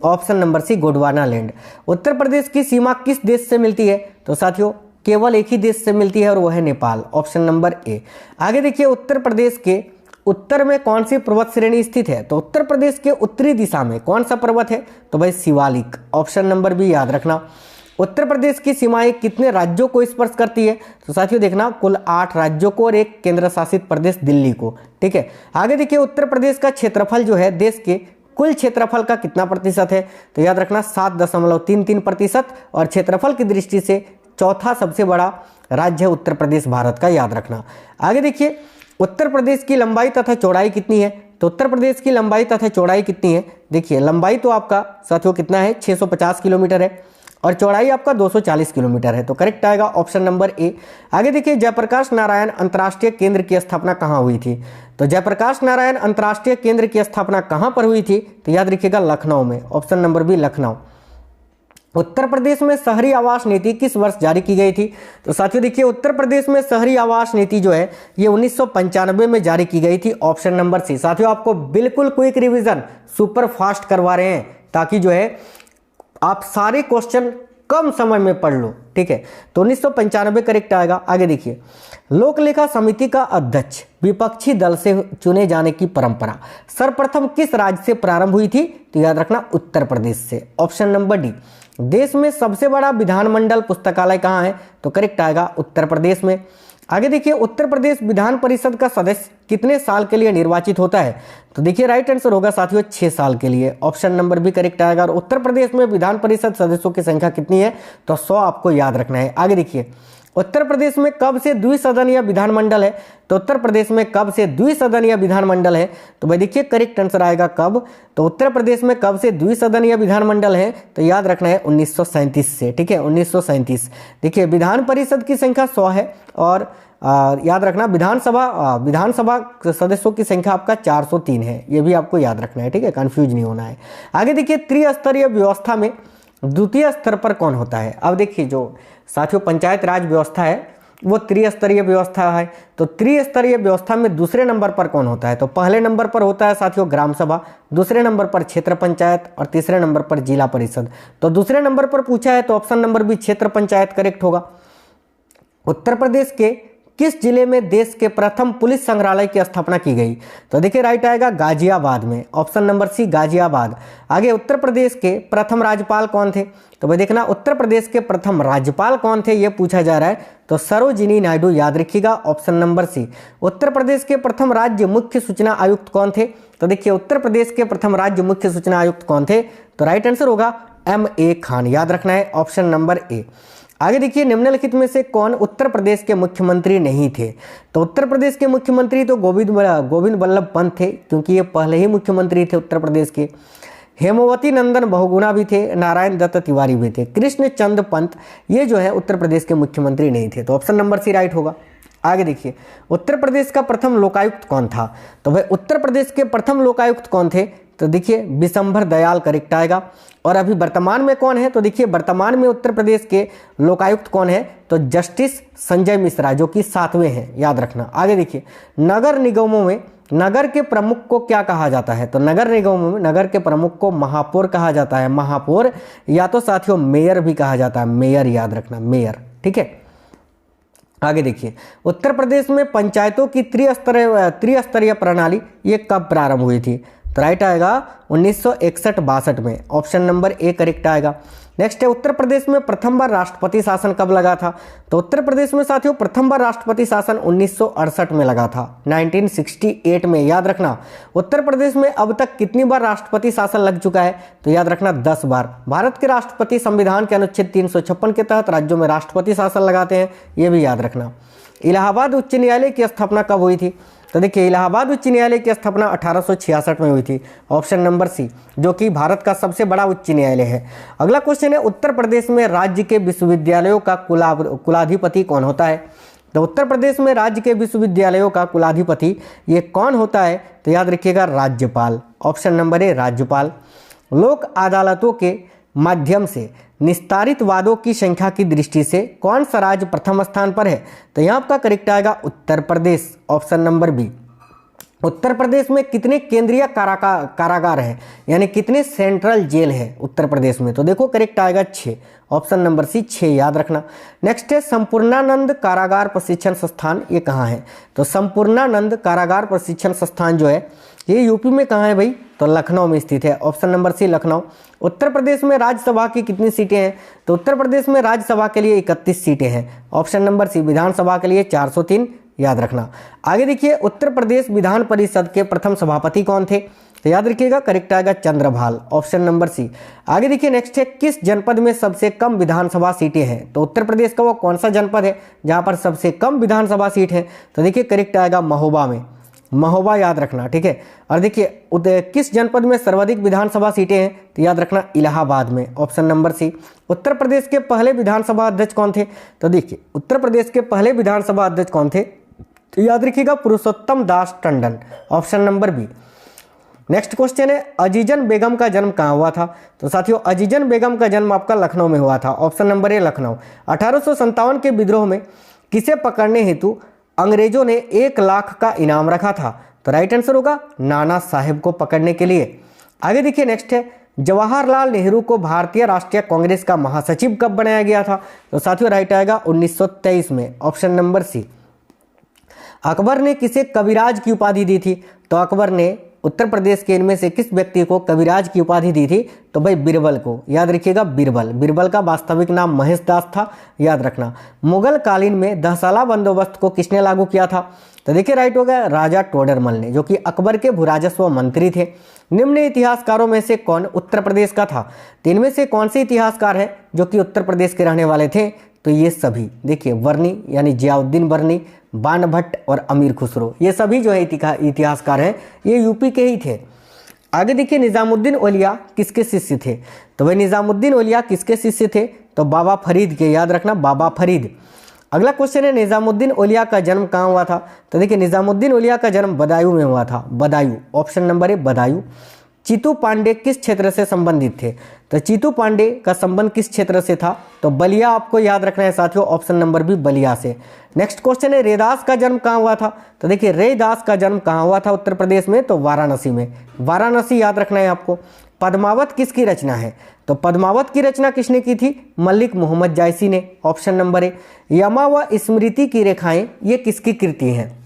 option number C Gondwana land. Uttar Pradesh की सीमा किस देश से मिलती है, तो साथियों केवल एक ही देश से मिलती है और वह है नेपाल, ऑप्शन नंबर ए। आगे देखिए उत्तर प्रदेश के उत्तर में कौन सी पर्वत श्रेणी स्थित है, तो उत्तर प्रदेश के उत्तरी दिशा में कौन सा पर्वत है, तो भाई शिवालिक, ऑप्शन नंबर बी याद रखना। उत्तर प्रदेश की सीमाएं कितने राज्यों को स्पर्श करती है, तो साथियों देखना कुल 8 राज्यों को और एक केंद्र शासित प्रदेश दिल्ली को, ठीक है। आगे देखिए उत्तर प्रदेश का क्षेत्रफल जो है देश के कुल क्षेत्रफल का कितना प्रतिशत है, तो याद रखना 7.33% और क्षेत्रफल की दृष्टि से चौथा सबसे बड़ा राज्य है उत्तर प्रदेश भारत का, याद रखना। आगे देखिए उत्तर प्रदेश की लंबाई तथा चौड़ाई कितनी है, तो उत्तर प्रदेश की लंबाई तथा चौड़ाई कितनी है? देखिए लंबाई तो आपका साथियों कितना है, 650 किलोमीटर है और चौड़ाई आपका 240 किलोमीटर है। तो करेक्ट आएगा ऑप्शन नंबर ए। आगे देखिए जयप्रकाश नारायण अंतर्राष्ट्रीय केंद्र की स्थापना कहाँ हुई थी? तो जयप्रकाश नारायण अंतर्राष्ट्रीय केंद्र की स्थापना कहाँ पर हुई थी? तो याद रखिएगा लखनऊ में, ऑप्शन नंबर बी लखनऊ। उत्तर प्रदेश में शहरी आवास नीति किस वर्ष जारी की गई थी? तो साथियों देखिए उत्तर प्रदेश में शहरी आवास नीति जो है ये 1995 में जारी की गई थी, ऑप्शन नंबर सी। साथियों आपको बिल्कुल क्विक रिवीजन सुपर फास्ट करवा रहे हैं ताकि जो है आप सारे क्वेश्चन कम समय में पढ़ लो, ठीक है। तो 1995 करेक्ट आएगा। आगे देखिए लोक लेखा समिति का अध्यक्ष विपक्षी दल से चुने जाने की परंपरा सर्वप्रथम किस राज्य से प्रारंभ हुई थी? तो याद रखना उत्तर प्रदेश से, ऑप्शन नंबर डी। देश में सबसे बड़ा विधानमंडल पुस्तकालय कहाँ है? तो करेक्ट आएगा उत्तर प्रदेश में। आगे देखिए उत्तर प्रदेश विधान परिषद का सदस्य कितने साल के लिए निर्वाचित होता है? तो देखिए राइट आंसर होगा साथियों 6 साल के लिए, ऑप्शन नंबर बी करेक्ट आएगा। और उत्तर प्रदेश में विधान परिषद सदस्यों की संख्या कितनी है? तो 100 आपको याद रखना है। आगे देखिए उत्तर प्रदेश में कब से द्विसदनीय विधानमंडल है? तो उत्तर प्रदेश में कब से द्विसदनीय विधानमंडल है? तो भाई देखिए करेक्ट आंसर आएगा कब? तो उत्तर प्रदेश में कब से द्विसदनीय विधानमंडल है? तो याद रखना है 1937 से, ठीक है 1937। देखिए विधान परिषद की संख्या 100 है और याद रखना विधानसभा सदस्यों की संख्या आपका 403 है, ये भी आपको याद रखना है, ठीक है, कंफ्यूज नहीं होना है। आगे देखिए त्रिस्तरीय व्यवस्था में द्वितीय स्तर पर कौन होता है? अब देखिए जो साथियों पंचायत राज व्यवस्था है वो त्रिस्तरीय व्यवस्था है, तो त्रिस्तरीय व्यवस्था में दूसरे नंबर पर कौन होता है? तो पहले नंबर पर होता है साथियों ग्राम सभा, दूसरे नंबर पर क्षेत्र पंचायत और तीसरे नंबर पर जिला परिषद। तो दूसरे नंबर पर पूछा है तो ऑप्शन नंबर बी क्षेत्र पंचायत करेक्ट होगा। उत्तर प्रदेश के किस जिले में देश के प्रथम पुलिस संग्रहालय की स्थापना की गई? तो देखिए राइट आएगा गाजियाबाद में, ऑप्शन नंबर सी गाजियाबाद। आगे उत्तर प्रदेश के प्रथम राज्यपाल कौन थे? तो भाई देखना उत्तर प्रदेश के प्रथम राज्यपाल कौन थे ये पूछा जा रहा है, तो सरोजिनी नायडू, याद रखिएगा option number C. Uttar Pradesh के प्रथम राज्य मुख्य सूचना आयुक्त कौन थे? तो देखिए उत्तर प्रदेश के प्रथम राज्य मुख्य सूचना आयुक्त कौन थे? तो राइट आंसर होगा M.A. खान, याद रखना है ऑप्शन नंबर ए। आगे देखिए निम्नलिखित में से कौन उत्तर प्रदेश के मुख्यमंत्री नहीं थे? तो उत्तर प्रदेश के मुख्यमंत्री तो गोविंद वल्लभ पंत थे, क्योंकि ये पहले ही मुख्यमंत्री थे उत्तर प्रदेश के। हेमवती नंदन बहुगुणा भी थे, नारायण दत्त तिवारी भी थे, कृष्ण चंद्र पंत ये जो है उत्तर प्रदेश के मुख्यमंत्री नहीं थे, तो ऑप्शन नंबर सी राइट होगा। आगे देखिए उत्तर प्रदेश का प्रथम लोकायुक्त कौन था? तो भाई उत्तर प्रदेश के प्रथम लोकायुक्त कौन थे? तो देखिए विशंभर दयाल करेक्ट आएगा। और अभी वर्तमान में कौन है? तो देखिए वर्तमान में उत्तर प्रदेश के लोकायुक्त कौन है? तो जस्टिस संजय मिश्रा, जो कि 7वें हैं, याद रखना। आगे देखिए नगर निगमों में नगर के प्रमुख को क्या कहा जाता है? तो नगर निगमों में नगर के प्रमुख को महापौर कहा जाता है, महापौर, या तो साथियों मेयर भी कहा जाता है, मेयर, याद रखना मेयर, ठीक है। आगे देखिए उत्तर प्रदेश में पंचायतों की त्रिस्तरीय प्रणाली ये कब प्रारंभ हुई थी? तो राइट आएगा 1961-62 में, ऑप्शन नंबर ए करेक्ट आएगा। नेक्स्ट है उत्तर प्रदेश में प्रथम बार राष्ट्रपति शासन कब लगा था? तो उत्तर प्रदेश में साथियों प्रथम बार राष्ट्रपति शासन 1968 में लगा था, 1968 में, याद रखना। उत्तर प्रदेश में अब तक कितनी बार राष्ट्रपति शासन लग चुका है? तो याद रखना 10 बार। भारत के राष्ट्रपति संविधान के अनुच्छेद 356 के तहत राज्यों में राष्ट्रपति शासन लगाते हैं, ये भी याद रखना। इलाहाबाद उच्च न्यायालय की स्थापना कब हुई थी? तो देखिए इलाहाबाद उच्च न्यायालय की स्थापना 1866 में हुई थी, ऑप्शन नंबर सी, जो कि भारत का सबसे बड़ा उच्च न्यायालय है। अगला क्वेश्चन है उत्तर प्रदेश में राज्य के विश्वविद्यालयों का कुलाधिपति कौन होता है? तो उत्तर प्रदेश में राज्य के विश्वविद्यालयों का कुलाधिपति ये कौन होता है? तो याद रखिएगा राज्यपाल, ऑप्शन नंबर ए राज्यपाल। लोक अदालतों के माध्यम से निस्तारित वादों की संख्या की दृष्टि से कौन सा राज्य प्रथम स्थान पर है? तो यहाँ आपका करेक्ट आएगा Uttar Pradesh, option number B. Uttar Pradesh में कितने केंद्रीय कारागार हैं, यानी कितने सेंट्रल जेल है उत्तर प्रदेश में? तो देखो करेक्ट आएगा 6, ऑप्शन नंबर सी 6, याद रखना। नेक्स्ट है संपूर्णानंद कारागार प्रशिक्षण संस्थान, ये कहाँ है? तो संपूर्णानंद कारागार प्रशिक्षण संस्थान जो है ये यूपी में कहाँ है भाई? तो लखनऊ में स्थित है, ऑप्शन नंबर सी लखनऊ। उत्तर प्रदेश में राज्यसभा की कितनी सीटें हैं? तो उत्तर प्रदेश में राज्यसभा के लिए 31 सीटें हैं, ऑप्शन नंबर सी। विधानसभा के लिए 403, याद रखना। आगे देखिए उत्तर प्रदेश विधान परिषद के प्रथम सभापति कौन थे? तो याद रखिएगा करेक्ट आएगा चंद्रभाल, ऑप्शन नंबर सी। आगे देखिए नेक्स्ट है किस जनपद में सबसे कम विधानसभा सीटें हैं? तो उत्तर प्रदेश का वो कौन सा जनपद है जहां पर सबसे कम विधानसभा सीट है? तो देखिए करेक्ट आएगा महोबा में, महोबा याद रखना, ठीक है। और देखिए किस जनपद में सर्वाधिक विधानसभा सीटें हैं, तो याद रखना इलाहाबाद में, option number C. Uttar Pradesh के पहले विधानसभा अध्यक्ष कौन थे, तो देखिए उत्तर प्रदेश के पहले विधानसभा अध्यक्ष कौन थे, तो याद रखिएगा Purushottam Das Tandon, option number B. Next question है अजीजन बेगम का जन्म कहाँ हुआ था, तो साथियों अजीजन बेगम का जन्म आपका लखनऊ में हुआ था, ऑप्शन नंबर ए लखनऊ। 1857 के विद्रोह में किसे पकड़ने हेतु अंग्रेजों ने 1 लाख का इनाम रखा था, तो राइट आंसर होगा नाना साहेब को पकड़ने के लिए। आगे देखिए नेक्स्ट है जवाहरलाल नेहरू को भारतीय राष्ट्रीय कांग्रेस का महासचिव कब बनाया गया था, तो साथियों राइट आएगा 1923 में, ऑप्शन नंबर सी। अकबर ने किसे कविराज की उपाधि दी थी, तो अकबर ने उत्तर प्रदेश के इनमें से किस व्यक्ति को कविराज की उपाधि दी थी, तो भाई बीरबल को, याद रखिएगा बीरबल। बीरबल का वास्तविक नाम महेश दास था, याद रखना। मुगल कालीन में 10 साला बंदोबस्त को किसने लागू किया था, तो देखिए राइट हो गया राजा टोडरमल ने, जो कि अकबर के भूराजस्व मंत्री थे। निम्न इतिहासकारों में से कौन उत्तर प्रदेश का था, तो इनमें से कौन से इतिहासकार हैं जो कि उत्तर प्रदेश के रहने वाले थे, तो ये सभी देखिए वर्णी यानी जियाउद्दीन वर्णी, बाणभट्ट और अमीर खुसरो, ये सभी जो है इतिहासकार हैं ये यूपी के ही थे। आगे देखिए निजामुद्दीन औलिया किसके शिष्य थे, तो भाई निजामुद्दीन औलिया किसके शिष्य थे, तो बाबा फरीद के, याद रखना बाबा फरीद। अगला क्वेश्चन है निजामुद्दीन औलिया का जन्म कहाँ हुआ था, तो देखिए निजामुद्दीन औलिया का जन्म बदायूं में हुआ था, Badaun, option number A Badaun. Chitu Pandey किस क्षेत्र से संबंधित थे, तो चीतू पांडे का संबंध किस क्षेत्र से था, तो बलिया आपको याद रखना है साथियों, ऑप्शन नंबर बी बलिया से। नेक्स्ट क्वेश्चन है रैदास का जन्म कहाँ हुआ था, तो देखिए रैदास का जन्म कहाँ हुआ था उत्तर प्रदेश में, तो वाराणसी में, वाराणसी याद रखना है आपको। पद्मावत किसकी रचना है, तो पद्मावत की रचना किसने की थी, मलिक मोहम्मद जायसी ने, ऑप्शन नंबर ए। यमा व स्मृति की रेखाएं ये किसकी कृति हैं,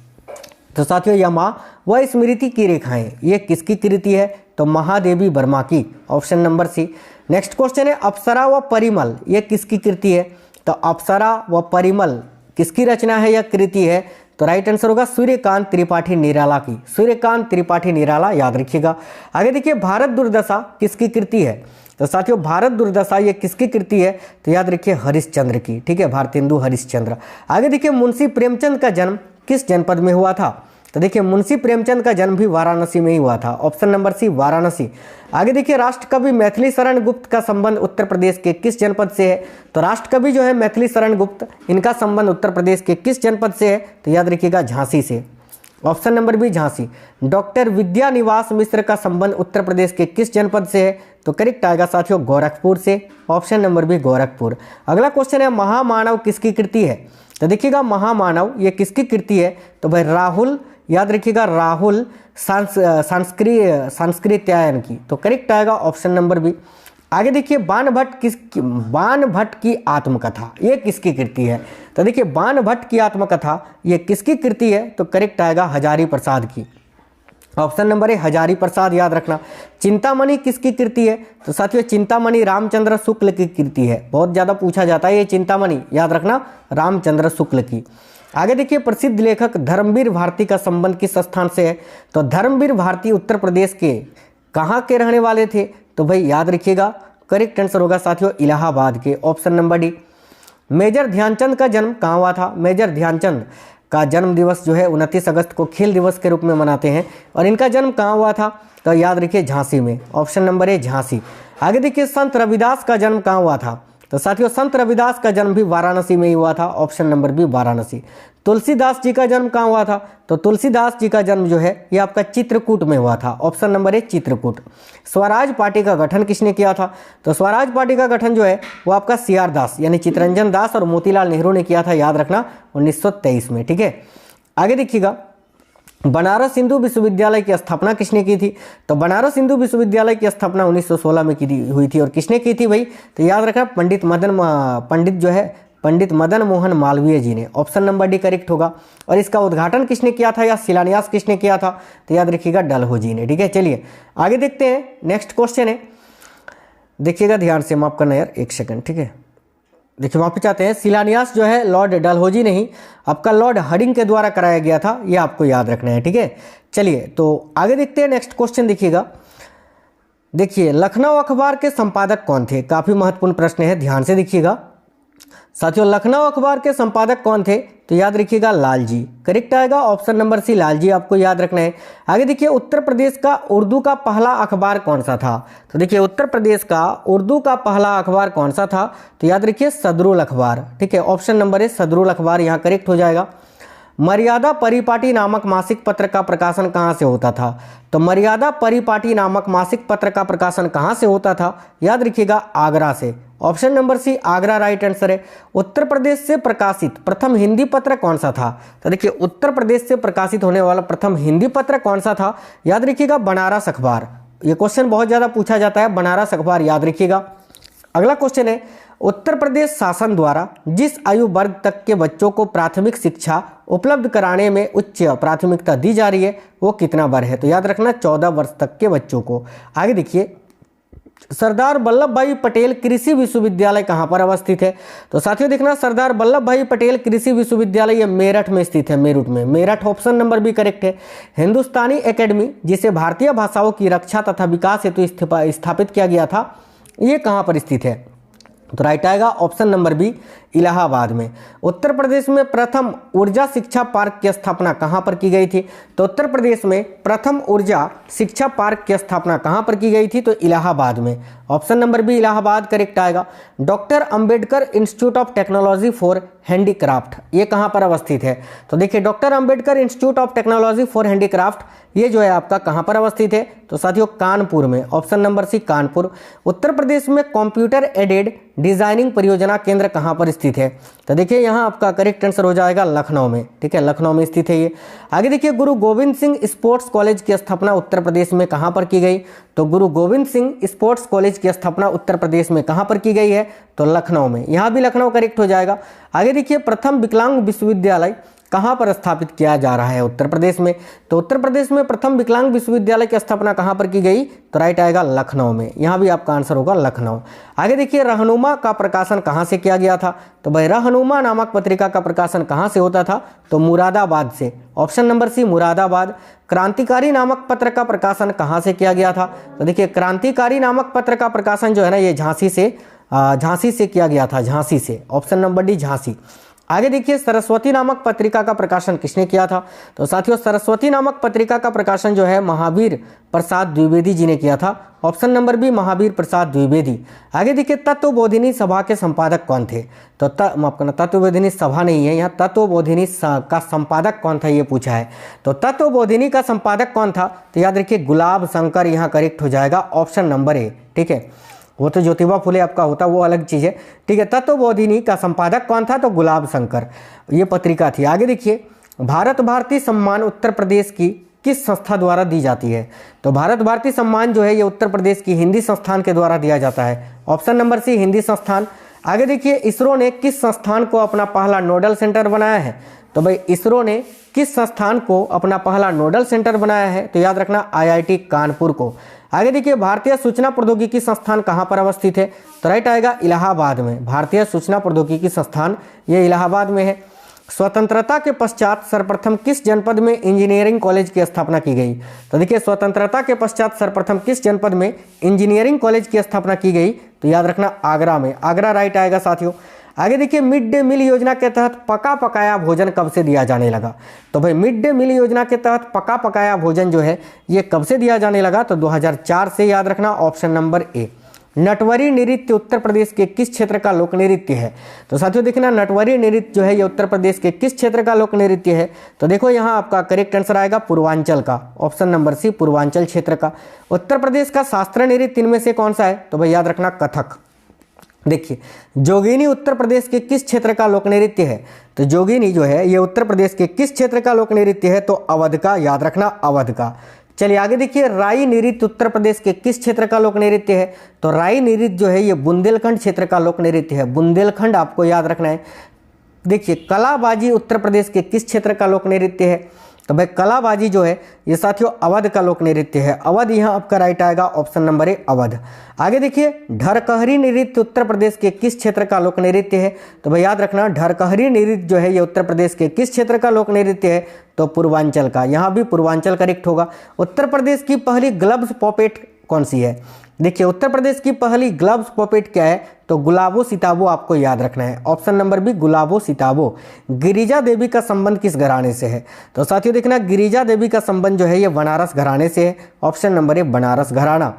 तो साथियों यमा व स्मृति की रेखाएं ये किसकी कृति है, तो महादेवी वर्मा की, option number C. Next question है अप्सरा व परिमल ये किसकी कृति है, तो अप्सरा व परिमल किसकी रचना है या कृति है, तो राइट आंसर होगा सूर्यकांत त्रिपाठी निराला की, सूर्यकांत त्रिपाठी निराला, याद रखिएगा। आगे देखिए भारत दुर्दशा किसकी कृति है, तो साथियों भारत दुर्दशा ये किसकी कृति है, तो याद रखिए हरिश्चंद्र की, ठीक है, भारतेंदु हरिश्चंद्र। आगे देखिए मुंशी प्रेमचंद का जन्म किस जनपद में हुआ था, तो देखिए मुंशी प्रेमचंद का जन्म भी वाराणसी में ही हुआ था, ऑप्शन नंबर सी वाराणसी। आगे देखिए राष्ट्रकवि मैथिली शरण गुप्त का संबंध उत्तर प्रदेश के किस जनपद से है, तो राष्ट्रकवि जो है मैथिली शरण गुप्त इनका संबंध उत्तर प्रदेश के किस जनपद से है, तो याद रखिएगा झांसी से, option number B Jhansi. Doctor Vidyaniwas Mishra का संबंध उत्तर प्रदेश के किस जनपद से है, तो करेक्ट आएगा साथियों गोरखपुर से, ऑप्शन नंबर बी गोरखपुर। अगला क्वेश्चन है महामानव किसकी कृति है, तो देखिएगा महामानव ये किसकी कृति है, तो भाई राहुल, याद रखिएगा राहुल सांस्कृत्यायन की, तो करेक्ट आएगा ऑप्शन नंबर बी। आगे देखिए बाणभट्ट की आत्मकथा ये किसकी कृति है, तो देखिए बाणभट्ट की आत्मकथा ये किसकी कृति है, तो करेक्ट आएगा हजारी प्रसाद की, ऑप्शन नंबर ए हजारी प्रसाद, याद रखना। चिंतामणि किसकी कृति है, तो साथियों चिंतामणि रामचंद्र शुक्ल की कृति है, बहुत ज़्यादा पूछा जाता है ये चिंतामणि, याद रखना रामचंद्र शुक्ल की। आगे देखिए प्रसिद्ध लेखक धर्मवीर भारती का संबंध किस स्थान से है, तो धर्मवीर भारती उत्तर प्रदेश के कहाँ के रहने वाले थे, तो भाई याद रखिएगा करेक्ट आंसर होगा साथियों इलाहाबाद के, option number D. Major Dhyanchand का जन्म कहाँ हुआ था, मेजर ध्यानचंद का जन्म दिवस जो है 29 अगस्त को खेल दिवस के रूप में मनाते हैं, और इनका जन्म कहाँ हुआ था, तो याद रखिए झांसी में, ऑप्शन नंबर ए झांसी। आगे देखिए संत रविदास का जन्म कहाँ हुआ था, तो साथियों संत रविदास का जन्म भी वाराणसी में ही हुआ था, option number B Varanasi. Tulsidas ji का जन्म कहाँ हुआ था, तो तुलसीदास जी का जन्म जो है ये आपका चित्रकूट में हुआ था, ऑप्शन नंबर ए चित्रकूट। स्वराज पार्टी का गठन किसने किया था, तो स्वराज पार्टी का गठन जो है वो आपका सीआर दास यानी चितरंजन दास और मोतीलाल नेहरू ने किया था, याद रखना 1923 में, ठीक है। आगे देखिएगा बनारस हिंदू विश्वविद्यालय की स्थापना किसने की थी, तो बनारस हिंदू विश्वविद्यालय की स्थापना 1916 में हुई थी, और किसने की थी भाई, तो याद रखना पंडित मदन मोहन मालवीय जी ने, ऑप्शन नंबर डी करेक्ट होगा। और इसका उद्घाटन किसने किया था या शिलान्यास किसने किया था, तो याद रखिएगा डलहौजी ने, ठीक है। चलिए आगे देखते हैं, नेक्स्ट क्वेश्चन है, देखिएगा ध्यान से, माफ करना यार एक सेकंड, ठीक है। देखिए वहाँ पे चाहते हैं शिलान्यास जो है लॉर्ड डलहौजी नहीं आपका लॉर्ड हडिंग के द्वारा कराया गया था, ये आपको याद रखना है, ठीक है। चलिए तो आगे देखते हैं, नेक्स्ट क्वेश्चन देखिएगा। देखिए लखनऊ अखबार के संपादक कौन थे, काफ़ी महत्वपूर्ण प्रश्न है, ध्यान से देखिएगा। साथियों लखनऊ अखबार के संपादक कौन थे? तो याद रखिएगा लालजी। करेक्ट आएगा ऑप्शन नंबर सी, लालजी आपको याद रखना है। आगे देखिए उत्तर प्रदेश का उर्दू का पहला अखबार कौन सा था? तो देखिए उत्तर प्रदेश का उर्दू का पहला अखबार कौन सा था? तो याद रखिए सदरुल अखबार। ठीक है, ऑप्शन नंबर ए सदरुल अखबार यहाँ करेक्ट हो जाएगा। मर्यादा परिपाटी नामक मासिक पत्र का प्रकाशन कहाँ से होता था? तो मर्यादा परिपाटी नामक मासिक पत्र का प्रकाशन कहाँ से होता था? याद रखिएगा आगरा से। Option number C Agra right answer है। उत्तर प्रदेश से प्रकाशित प्रथम हिंदी पत्र कौन सा था? तो देखिए उत्तर प्रदेश से प्रकाशित होने वाला प्रथम हिंदी पत्र कौन सा था? याद रखिएगा बनारस अखबार। ये क्वेश्चन बहुत ज्यादा पूछा जाता है, बनारस अखबार याद रखिएगा। अगला क्वेश्चन है उत्तर प्रदेश शासन द्वारा जिस आयु वर्ग तक के बच्चों को प्राथमिक शिक्षा उपलब्ध कराने में उच्च प्राथमिकता दी जा रही है वो कितना वर्ग है? तो याद रखना 14 वर्ष तक के बच्चों को। आगे देखिए सरदार वल्लभ भाई पटेल कृषि विश्वविद्यालय कहाँ पर अवस्थित है? तो साथियों देखना सरदार वल्लभ भाई पटेल कृषि विश्वविद्यालय ये मेरठ में स्थित है, मेरठ में। मेरठ ऑप्शन नंबर भी करेक्ट है। हिंदुस्तानी एकेडमी जिसे भारतीय भाषाओं की रक्षा तथा विकास हेतु स्थापित किया गया था ये कहाँ पर स्थित है? तो राइट आएगा ऑप्शन नंबर बी इलाहाबाद में। उत्तर प्रदेश में प्रथम ऊर्जा शिक्षा पार्क की स्थापना कहां पर की गई थी? तो उत्तर प्रदेश में प्रथम ऊर्जा शिक्षा पार्क की स्थापना कहां पर की गई थी? तो इलाहाबाद में। Option number B Allahabad correct आएगा। Doctor Ambedkar institute of technology for handicraft ये कहां पर अवस्थित है? तो देखिए doctor Ambedkar institute of technology for handicraft ये जो है आपका कहां पर अवस्थित है? तो साथियों कानपुर में। Option number C Kanpur. Uttar Pradesh में कंप्यूटर एडेड डिजाइनिंग परियोजना केंद्र कहां पर स्थित है? तो देखिए यहाँ आपका करेक्ट आंसर हो जाएगा लखनऊ में। ठीक है, लखनऊ में स्थित है ये। आगे देखिए गुरु गोविंद सिंह स्पोर्ट्स कॉलेज की स्थापना उत्तर प्रदेश में कहां पर की गई? तो गुरु गोविंद सिंह स्पोर्ट्स कॉलेज की स्थापना उत्तर प्रदेश में कहां पर की गई है? तो लखनऊ में। यहाँ भी लखनऊ करेक्ट हो जाएगा। आगे देखिए प्रथम विकलांग विश्वविद्यालय कहां पर स्थापित किया जा रहा है उत्तर प्रदेश में? तो उत्तर प्रदेश में प्रथम विकलांग विश्वविद्यालय की स्थापना कहां पर की गई? तो राइट आएगा लखनऊ में। यहां भी आपका आंसर होगा लखनऊ। आगे देखिए रहनुमा का प्रकाशन कहां से किया गया था? तो भाई रहनुमा नामक पत्रिका का प्रकाशन कहां से होता था? तो मुरादाबाद से। Option number C Moradabad. क्रांतिकारी नामक पत्र का प्रकाशन कहां से किया गया था? तो देखिए क्रांतिकारी नामक पत्र का प्रकाशन जो है ना ये झांसी से किया गया था, झांसी से। Option number D Jhansi. आगे देखिए सरस्वती नामक पत्रिका का प्रकाशन किसने किया था? तो साथियों सरस्वती नामक पत्रिका का प्रकाशन जो है महावीर प्रसाद द्विवेदी जी ने किया था। Option number B Mahavir Prasad Dwivedi. आगे देखिए तत्वबोधिनी सभा के संपादक कौन थे? तो माफ करना तत्वबोधिनी सभा नहीं है, यहाँ तत्वबोधिनी का संपादक कौन था ये पूछा है। तो तत्वबोधिनी का संपादक कौन था? तो याद रखिए गुलाब शंकर यहाँ करेक्ट हो जाएगा। ऑप्शन नंबर ए। ठीक है, वो तो ज्योतिबा फुले आपका होता वो अलग चीज़ है। ठीक है, तत्वबोधिनी का संपादक कौन था? तो गुलाब शंकर ये पत्रिका थी। आगे देखिए भारत भारती सम्मान उत्तर प्रदेश की किस संस्था द्वारा दी जाती है? तो भारत भारती सम्मान जो है ये उत्तर प्रदेश की हिंदी संस्थान के द्वारा दिया जाता है। ऑप्शन नंबर सी हिंदी संस्थान। आगे देखिए इसरो ने किस संस्थान को अपना पहला नोडल सेंटर बनाया है? तो भाई इसरो ने किस संस्थान को अपना पहला नोडल सेंटर बनाया है? तो याद रखना IIT कानपुर को। आगे देखिए भारतीय सूचना प्रौद्योगिकी संस्थान कहां पर अवस्थित है? तो राइट आएगा इलाहाबाद में। भारतीय सूचना प्रौद्योगिकी संस्थान ये इलाहाबाद में है। स्वतंत्रता के पश्चात सर्वप्रथम किस जनपद में इंजीनियरिंग कॉलेज की स्थापना की गई? तो देखिए स्वतंत्रता के पश्चात सर्वप्रथम किस जनपद में इंजीनियरिंग कॉलेज की स्थापना की गई? तो याद रखना आगरा में। आगरा राइट आएगा साथियों। आगे देखिए मिड डे मील योजना के तहत पका पकाया भोजन कब से दिया जाने लगा? तो भाई मिड डे मील योजना के तहत पका पकाया भोजन जो है ये कब से दिया जाने लगा? तो 2004 से। याद रखना ऑप्शन नंबर ए। नटवरी नृत्य उत्तर प्रदेश के किस क्षेत्र का लोक नृत्य है? तो साथियों देखना नटवरी नृत्य जो है ये उत्तर प्रदेश के किस क्षेत्र का लोक नृत्य है? तो देखो यहाँ आपका करेक्ट आंसर आएगा पूर्वांचल का। ऑप्शन नंबर सी पूर्वांचल क्षेत्र का। उत्तर प्रदेश का शास्त्रीय नृत्य इनमें से कौन सा है? तो भाई याद रखना कथक। देखिए जोगिनी उत्तर प्रदेश के किस क्षेत्र का लोक नृत्य है? तो जोगिनी जो है ये उत्तर प्रदेश के किस क्षेत्र का लोक नृत्य है? तो अवध का। याद रखना अवध का। चलिए आगे देखिए राई नृत्य उत्तर प्रदेश के किस क्षेत्र का लोक नृत्य है? तो राई नृत्य जो है ये बुंदेलखंड क्षेत्र का लोक नृत्य है। बुंदेलखंड आपको याद रखना है। देखिए कलाबाजी उत्तर प्रदेश के किस क्षेत्र का लोक नृत्य है? तो भाई कलाबाजी जो है ये साथियों अवध का लोक नृत्य है। अवध यहाँ आपका राइट आएगा। ऑप्शन नंबर ए अवध। आगे देखिए ढरकहरी नृत्य उत्तर प्रदेश के किस क्षेत्र का लोक नृत्य है? तो भाई याद रखना ढरकहरी नृत्य जो है ये उत्तर प्रदेश के किस क्षेत्र का लोक नृत्य है? तो पूर्वांचल का। यहाँ भी पूर्वांचल करेक्ट होगा। उत्तर प्रदेश की पहली ग्लव्स पॉपेट कौन सी है? देखिए उत्तर प्रदेश की पहली ग्लव्स पपेट क्या है, तो गुलाबो सिताबो आपको याद रखना है। ऑप्शन नंबर बी गुलाबो सिताबो। गिरिजा देवी का संबंध किस घराने से है, तो साथियों देखना गिरिजा देवी का संबंध जो है ये बनारस घराने से है। ऑप्शन नंबर ए बनारस घराना।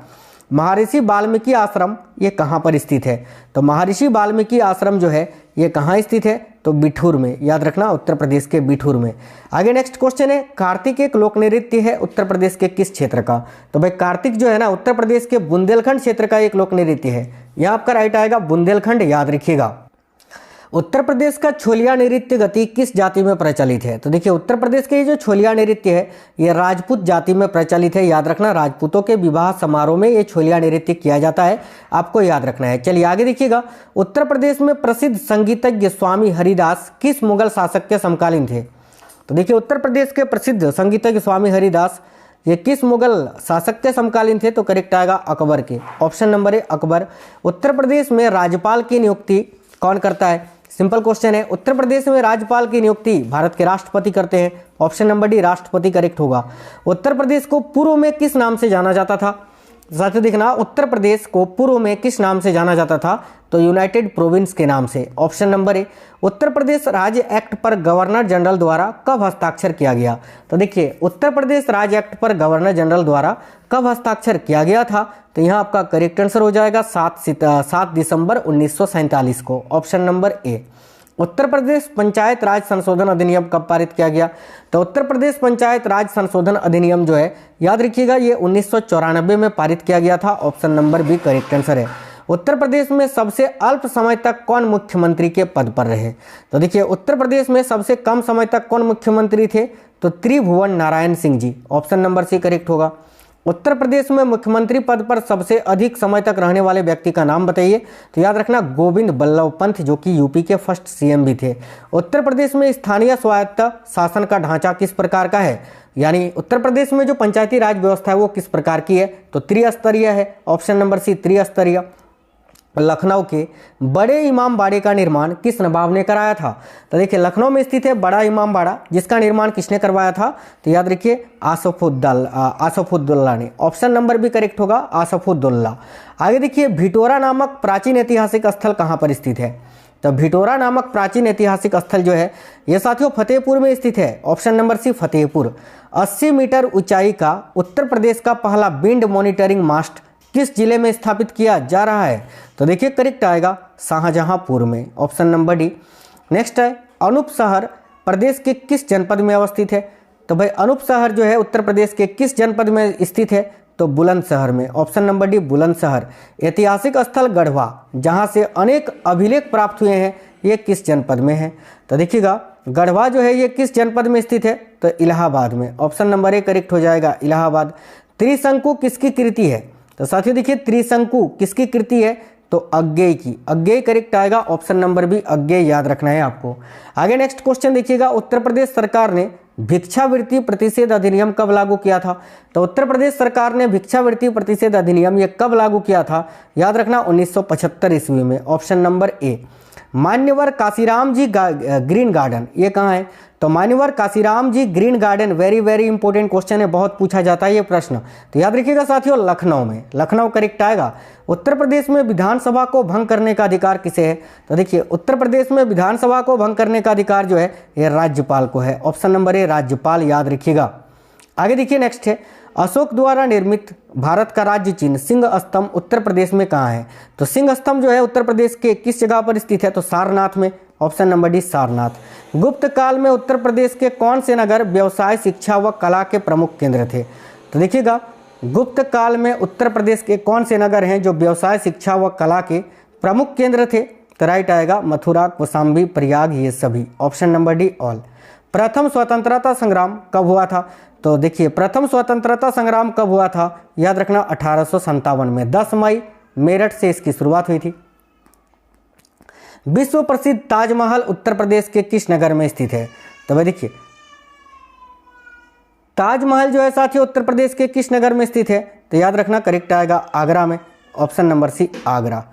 महर्षि वाल्मीकि आश्रम ये कहाँ पर स्थित है, तो महर्षि वाल्मीकि आश्रम जो है ये कहाँ स्थित है, तो बिठूर में, याद रखना उत्तर प्रदेश के बिठूर में। आगे नेक्स्ट क्वेश्चन है, कार्तिक एक लोक नृत्य है उत्तर प्रदेश के किस क्षेत्र का, तो भाई कार्तिक जो है ना उत्तर प्रदेश के बुंदेलखंड क्षेत्र का एक लोक नृत्य है। यहाँ आपका राइट आएगा बुंदेलखंड, याद रखिएगा। उत्तर प्रदेश का छोलिया नृत्य गति किस जाति में प्रचलित है, तो देखिए उत्तर प्रदेश के ये जो छोलिया नृत्य है ये राजपूत जाति में प्रचलित है, याद रखना। राजपूतों के विवाह समारोह में ये छोलिया नृत्य किया जाता है, आपको याद रखना है। चलिए आगे देखिएगा, उत्तर प्रदेश में प्रसिद्ध संगीतज्ञ स्वामी हरिदास किस मुगल शासक के समकालीन थे, तो देखिए उत्तर प्रदेश के प्रसिद्ध संगीतज्ञ स्वामी हरिदास ये किस मुगल शासक के समकालीन थे, तो करेक्ट आएगा अकबर के। Option number A Akbar. Uttar Pradesh में राज्यपाल की नियुक्ति कौन करता है, सिंपल क्वेश्चन है। उत्तर प्रदेश में राज्यपाल की नियुक्ति भारत के राष्ट्रपति करते हैं। ऑप्शन नंबर डी राष्ट्रपति करेक्ट होगा। उत्तर प्रदेश को पूर्व में किस नाम से जाना जाता था, साथियों देखना उत्तर प्रदेश को पूर्व में किस नाम से जाना जाता था, तो यूनाइटेड प्रोविंस के नाम से। Option number A. उत्तर प्रदेश राज्य एक्ट पर गवर्नर जनरल द्वारा कब हस्ताक्षर किया गया, तो देखिए उत्तर प्रदेश राज्य एक्ट पर गवर्नर जनरल द्वारा कब हस्ताक्षर किया गया था, तो यहाँ आपका करेक्ट आंसर हो जाएगा 7 दिसंबर 1947 को। Option number A. Uttar Pradesh panchayat raj संशोधन अधिनियम कब पारित किया गया, तो उत्तर प्रदेश पंचायत राज संशोधन अधिनियम जो है याद रखिएगा ये 1994 में पारित किया गया था। Option number B correct answer है। उत्तर प्रदेश में सबसे अल्प समय तक कौन मुख्यमंत्री के पद पर रहे, तो देखिए उत्तर प्रदेश में सबसे कम समय तक कौन मुख्यमंत्री थे, तो त्रिभुवन Narayan Singh ji. Option number C correct होगा। उत्तर प्रदेश में मुख्यमंत्री पद पर सबसे अधिक समय तक रहने वाले व्यक्ति का नाम बताइए, तो याद रखना गोविंद बल्लभ पंत, जो कि यूपी के फर्स्ट सीएम भी थे। उत्तर प्रदेश में स्थानीय स्वायत्त शासन का ढांचा किस प्रकार का है, यानी उत्तर प्रदेश में जो पंचायती राज व्यवस्था है वो किस प्रकार की है, तो त्रिस्तरीय है। ऑप्शन नंबर सी त्रिस्तरीय। लखनऊ के बड़े इमाम बाड़े का निर्माण किस नवाब ने कराया था, तो देखिए लखनऊ में स्थित है बड़ा इमाम बाड़ा, जिसका निर्माण किसने करवाया था, तो याद रखिए आसफुद्दौला ने। ऑप्शन नंबर भी करेक्ट होगा आसफुद्दौला। आगे देखिए भिटोरा नामक प्राचीन ऐतिहासिक स्थल कहाँ पर स्थित है, तो भिटोरा नामक प्राचीन ऐतिहासिक स्थल जो है ये साथियों फतेहपुर में स्थित है। Option number C Fatehpur. 80 metre ऊंचाई का उत्तर प्रदेश का पहला विंड मॉनिटरिंग मास्ट किस जिले में स्थापित किया जा रहा है, तो देखिए करेक्ट आएगा शाहजहांपुर में। Option number D. नेक्स्ट है अनूप शहर प्रदेश के किस जनपद में अवस्थित है, तो भाई अनूप शहर जो है उत्तर प्रदेश के किस जनपद में स्थित है, तो बुलंदशहर में। Option number D Bulandshahr. ऐतिहासिक स्थल गढ़वा जहां से अनेक अभिलेख प्राप्त हुए हैं ये किस जनपद में है, तो देखिएगा गढ़वा जो है ये किस जनपद में स्थित है, तो इलाहाबाद में। ऑप्शन नंबर ए करेक्ट हो जाएगा इलाहाबाद। त्रिशंकु किसकी कृति है, तो साथियों देखिए त्रिशंकु किसकी कृति है, तो अज्ञेय की। अज्ञेय करेक्ट आएगा। ऑप्शन नंबर बी अज्ञेय याद रखना है आपको। आगे नेक्स्ट क्वेश्चन देखिएगा, उत्तर प्रदेश सरकार ने भिक्षावृत्ति प्रतिषेध अधिनियम कब लागू किया था, तो उत्तर प्रदेश सरकार ने भिक्षावृत्ति प्रतिषेध अधिनियम ये कब लागू किया था, याद रखना 1975 ईस्वी में। ऑप्शन नंबर ए। मान्यवर काशीराम जी ग्रीन गार्डन ये कहाँ है, तो मान्यवर Kanshiram ji green garden very very important question है, बहुत पूछा जाता है ये प्रश्न, तो याद रखिएगा साथियों लखनऊ में। लखनऊ करेक्ट आएगा। उत्तर प्रदेश में विधानसभा को भंग करने का अधिकार किसे है, तो देखिए उत्तर प्रदेश में विधानसभा को भंग करने का अधिकार जो है ये राज्यपाल को है। ऑप्शन नंबर ए राज्यपाल याद रखिएगा। आगे देखिए नेक्स्ट है अशोक द्वारा निर्मित भारत का राज्य चिन्ह सिंह स्तंभ उत्तर प्रदेश में कहाँ है, तो सिंह स्तंभ जो है उत्तर प्रदेश के किस जगह पर स्थित है, तो सारनाथ में। Option number D Sarnath. गुप्त काल में उत्तर प्रदेश के कौन से नगर व्यवसाय शिक्षा व कला के प्रमुख केंद्र थे, तो देखिएगा गुप्त काल में उत्तर प्रदेश के कौन से नगर हैं जो व्यवसाय शिक्षा व कला के प्रमुख केंद्र थे, तो राइट आएगा मथुरा कौशाम्बी प्रयाग ये सभी। Option number D all. प्रथम स्वतंत्रता संग्राम कब हुआ था, तो देखिए प्रथम स्वतंत्रता संग्राम कब हुआ था, याद रखना 1857 में 10 मई मेरठ से इसकी शुरुआत हुई थी। विश्व प्रसिद्ध ताजमहल उत्तर प्रदेश के किस नगर में स्थित है, तो भाई देखिए ताजमहल जो है साथियों उत्तर प्रदेश के किस नगर में स्थित है, तो याद रखना करेक्ट आएगा आगरा में। Option number C Agra.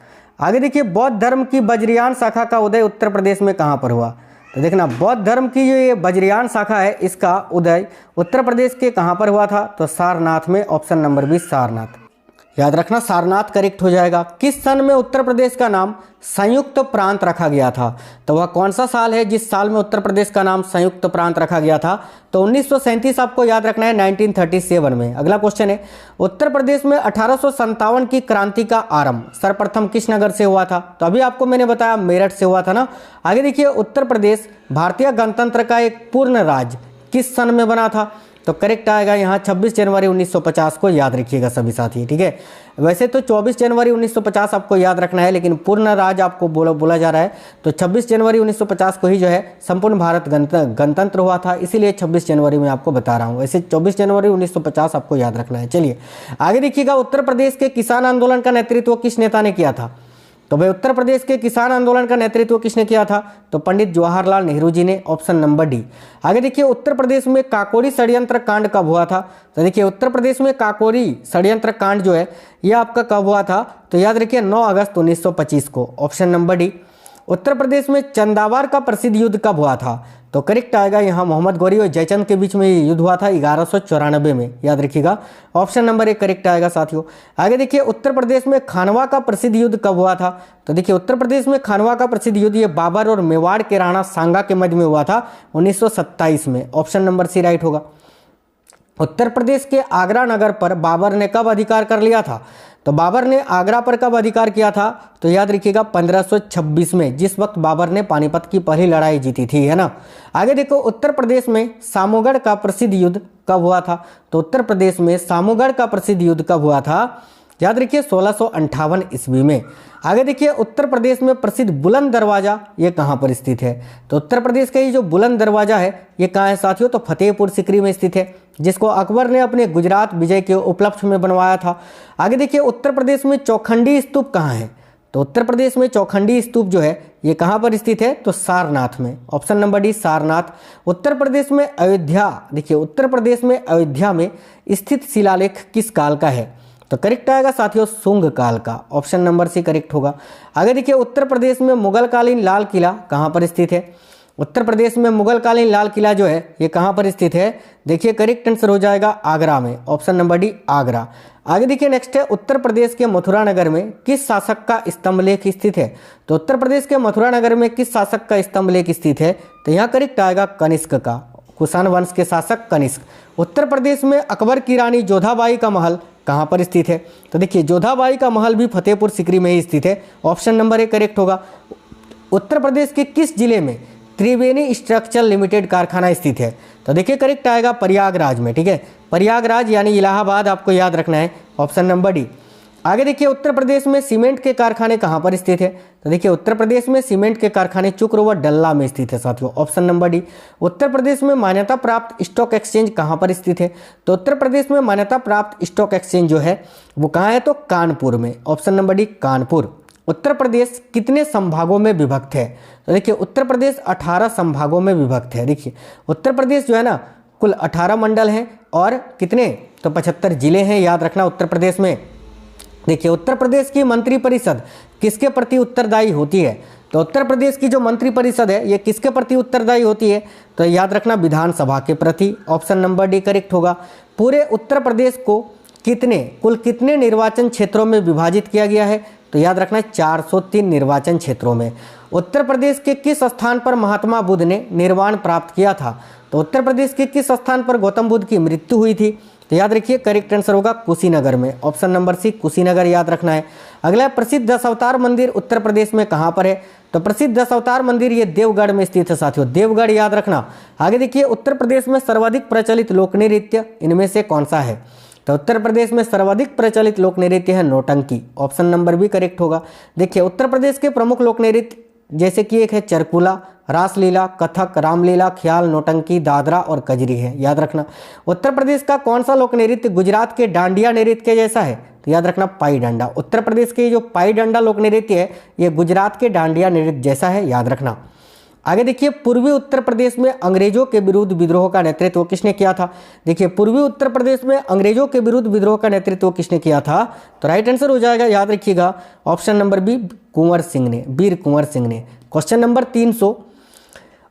आगे देखिए बौद्ध धर्म की वज्रयान शाखा का उदय उत्तर प्रदेश में कहाँ पर हुआ, तो देखना बौद्ध धर्म की जो ये वज्रयान शाखा है इसका उदय उत्तर प्रदेश के कहाँ पर हुआ था, तो सारनाथ में। Option number B Sarnath. याद रखना सारनाथ करेक्ट हो जाएगा। किस सन में उत्तर प्रदेश का नाम संयुक्त प्रांत रखा गया था? तो वह कौन सा साल है जिस साल में उत्तर प्रदेश का नाम संयुक्त प्रांत रखा गया था? तो 1937 आपको याद रखना है, 1937 में। अगला क्वेश्चन है, उत्तर प्रदेश में 1857 की क्रांति का आरंभ सर्वप्रथम किस नगर से हुआ था? तो अभी आपको मैंने बताया मेरठ से हुआ था ना। आगे देखिए, उत्तर प्रदेश भारतीय गणतंत्र का एक पूर्ण राज्य किस सन में बना था? तो करेक्ट आएगा यहाँ 26 जनवरी 1950 को याद रखिएगा सभी साथी, ठीक है। वैसे तो 24 जनवरी 1950 आपको याद रखना है, लेकिन पूर्ण राज्य आपको बोला जा रहा है, तो 26 जनवरी 1950 को ही जो है संपूर्ण भारत गणतंत्र हुआ था, इसीलिए 26 जनवरी में आपको बता रहा हूँ। वैसे 24 जनवरी 1950 आपको याद रखना है। चलिए आगे देखिएगा, उत्तर प्रदेश के किसान आंदोलन का नेतृत्व किस नेता ने किया था? तो भाई उत्तर प्रदेश के किसान आंदोलन का नेतृत्व किसने किया था? तो पंडित जवाहरलाल नेहरू जी ने, ऑप्शन नंबर डी। आगे देखिए, उत्तर प्रदेश में काकोरी षड्यंत्र कांड कब हुआ था? तो देखिए, उत्तर प्रदेश में काकोरी षड्यंत्र कांड जो है यह आपका कब हुआ था? तो याद रखिए 9 अगस्त 1925 को, ऑप्शन नंबर डी। उत्तर प्रदेश में चंदावार का प्रसिद्ध युद्ध कब हुआ था? तो करेक्ट आएगा यहाँ मोहम्मद गौरी और जयचंद के बीच में ये युद्ध हुआ था 1194 में, याद रखिएगा, ऑप्शन नंबर ए करेक्ट आएगा साथियों। आगे देखिए, उत्तर प्रदेश में खानवा का प्रसिद्ध युद्ध कब हुआ था? तो देखिए, उत्तर प्रदेश में खानवा का प्रसिद्ध युद्ध ये बाबर और मेवाड़ के राणा सांगा के मध्य में हुआ था 1927 में, ऑप्शन नंबर सी राइट होगा। उत्तर प्रदेश के आगरा नगर पर बाबर ने कब अधिकार कर लिया था? तो बाबर ने आगरा पर कब अधिकार किया था? तो याद रखिएगा 1526 में, जिस वक्त बाबर ने पानीपत की पहली लड़ाई जीती थी, है ना। आगे देखो, उत्तर प्रदेश में सामूगढ़ का प्रसिद्ध युद्ध कब हुआ था? तो उत्तर प्रदेश में सामूगढ़ का प्रसिद्ध युद्ध कब हुआ था? याद रखिए 1658 ईस्वी में। आगे देखिए, उत्तर प्रदेश में प्रसिद्ध बुलंद दरवाजा ये कहाँ पर स्थित है? तो उत्तर प्रदेश का ये जो बुलंद दरवाजा है ये कहाँ है साथियों? तो फतेहपुर सीकरी में स्थित है, जिसको अकबर ने अपने गुजरात विजय के उपलक्ष्य में बनवाया था। आगे देखिए, उत्तर प्रदेश में चौखंडी स्तूप कहाँ है? तो उत्तर प्रदेश में चौखंडी स्तूप जो है ये कहाँ पर स्थित है? तो सारनाथ में, ऑप्शन नंबर डी सारनाथ। उत्तर प्रदेश में अयोध्या, देखिए उत्तर प्रदेश में अयोध्या में स्थित शिलालेख किस काल का है? तो करेक्ट आएगा साथियों शुंग काल का, ऑप्शन नंबर सी करेक्ट होगा। आगे देखिए, उत्तर प्रदेश में मुगलकालीन लाल किला कहाँ पर स्थित है? उत्तर प्रदेश में मुगलकालीन लाल किला जो है ये कहाँ पर स्थित है? देखिए करेक्ट आंसर हो जाएगा आगरा में, ऑप्शन नंबर डी आगरा। आगे देखिए नेक्स्ट है, उत्तर प्रदेश के मथुरा नगर में किस शासक का स्तंभ लेख स्थित है? तो उत्तर प्रदेश के मथुरा नगर में किस शासक का स्तंभ लेख स्थित है? तो यहाँ करेक्ट आएगा कनिष्क का, कुषाण वंश के शासक कनिष्क। उत्तर प्रदेश में अकबर की रानी जोधाबाई का महल कहाँ पर स्थित है? तो देखिए जोधाबाई का महल भी फतेहपुर सीकरी में ही स्थित है, ऑप्शन नंबर ए करेक्ट होगा। उत्तर प्रदेश के किस जिले में त्रिवेणी स्ट्रक्चर लिमिटेड कारखाना स्थित है? तो देखिए करेक्ट आएगा प्रयागराज में, ठीक है, प्रयागराज यानी इलाहाबाद आपको याद रखना है, ऑप्शन नंबर डी। आगे देखिए, उत्तर प्रदेश में सीमेंट के कारखाने कहाँ पर स्थित है? तो देखिए उत्तर प्रदेश में सीमेंट के कारखाने चुकर व डल्ला में स्थित है साथियों, ऑप्शन नंबर डी। उत्तर प्रदेश में मान्यता प्राप्त स्टॉक एक्सचेंज कहाँ पर स्थित है? तो उत्तर प्रदेश में मान्यता प्राप्त स्टॉक एक्सचेंज जो है वो कहाँ है? तो कानपुर में, option number D Kanpur. Uttar प्रदेश कितने संभागों में विभक्त है? तो देखिए उत्तर प्रदेश 18 संभागों में विभक्त है। देखिए उत्तर प्रदेश जो है ना कुल 18 मंडल हैं और कितने? तो 75 जिले हैं, याद रखना उत्तर प्रदेश में। देखिए उत्तर प्रदेश की मंत्रिपरिषद किसके प्रति उत्तरदायी होती है? तो उत्तर प्रदेश की जो मंत्रिपरिषद है ये किसके प्रति उत्तरदायी होती है? तो याद रखना विधानसभा के प्रति, ऑप्शन नंबर डी करेक्ट होगा। पूरे उत्तर प्रदेश को कुल कितने निर्वाचन क्षेत्रों में विभाजित किया गया है? तो याद रखना 403 निर्वाचन क्षेत्रों में। उत्तर प्रदेश के किस स्थान पर महात्मा बुद्ध ने निर्वाण प्राप्त किया था? तो उत्तर प्रदेश के किस स्थान पर गौतम बुद्ध की मृत्यु हुई थी? तो याद रखिए करेक्ट आंसर होगा कुशीनगर में, ऑप्शन नंबर सी कुशीनगर याद रखना है। अगला प्रसिद्ध दशावतार मंदिर उत्तर प्रदेश में कहाँ पर है? तो प्रसिद्ध दशावतार मंदिर ये देवगढ़ में स्थित है साथियों, देवगढ़ याद रखना। आगे देखिए, उत्तर प्रदेश में सर्वाधिक प्रचलित लोक नृत्य इनमें से कौन सा है? तो उत्तर प्रदेश में सर्वाधिक प्रचलित लोक नृत्य है नौटंकी, ऑप्शन नंबर बी करेक्ट होगा। देखिए उत्तर प्रदेश के प्रमुख लोक नृत्य जैसे कि एक है चरकुला, रासलीला, कथक, रामलीला, ख्याल, नौटंकी, दादरा और कजरी है, याद रखना। उत्तर प्रदेश का कौन सा लोक नृत्य गुजरात के डांडिया नृत्य के जैसा है? तो याद रखना पाई डंडा। उत्तर प्रदेश के जो पाई डंडा लोक नृत्य है ये गुजरात के डांडिया नृत्य जैसा है, याद रखना। आगे देखिए, पूर्वी उत्तर प्रदेश में अंग्रेजों के विरुद्ध विद्रोह का नेतृत्व किसने किया था? देखिए पूर्वी उत्तर प्रदेश में अंग्रेजों के विरुद्ध विद्रोह का नेतृत्व किसने किया था? तो राइट आंसर हो जाएगा, याद रखिएगा, option number B Kunwar Singh ने, वीर कुंवर सिंह ने। क्वेश्चन नंबर 300,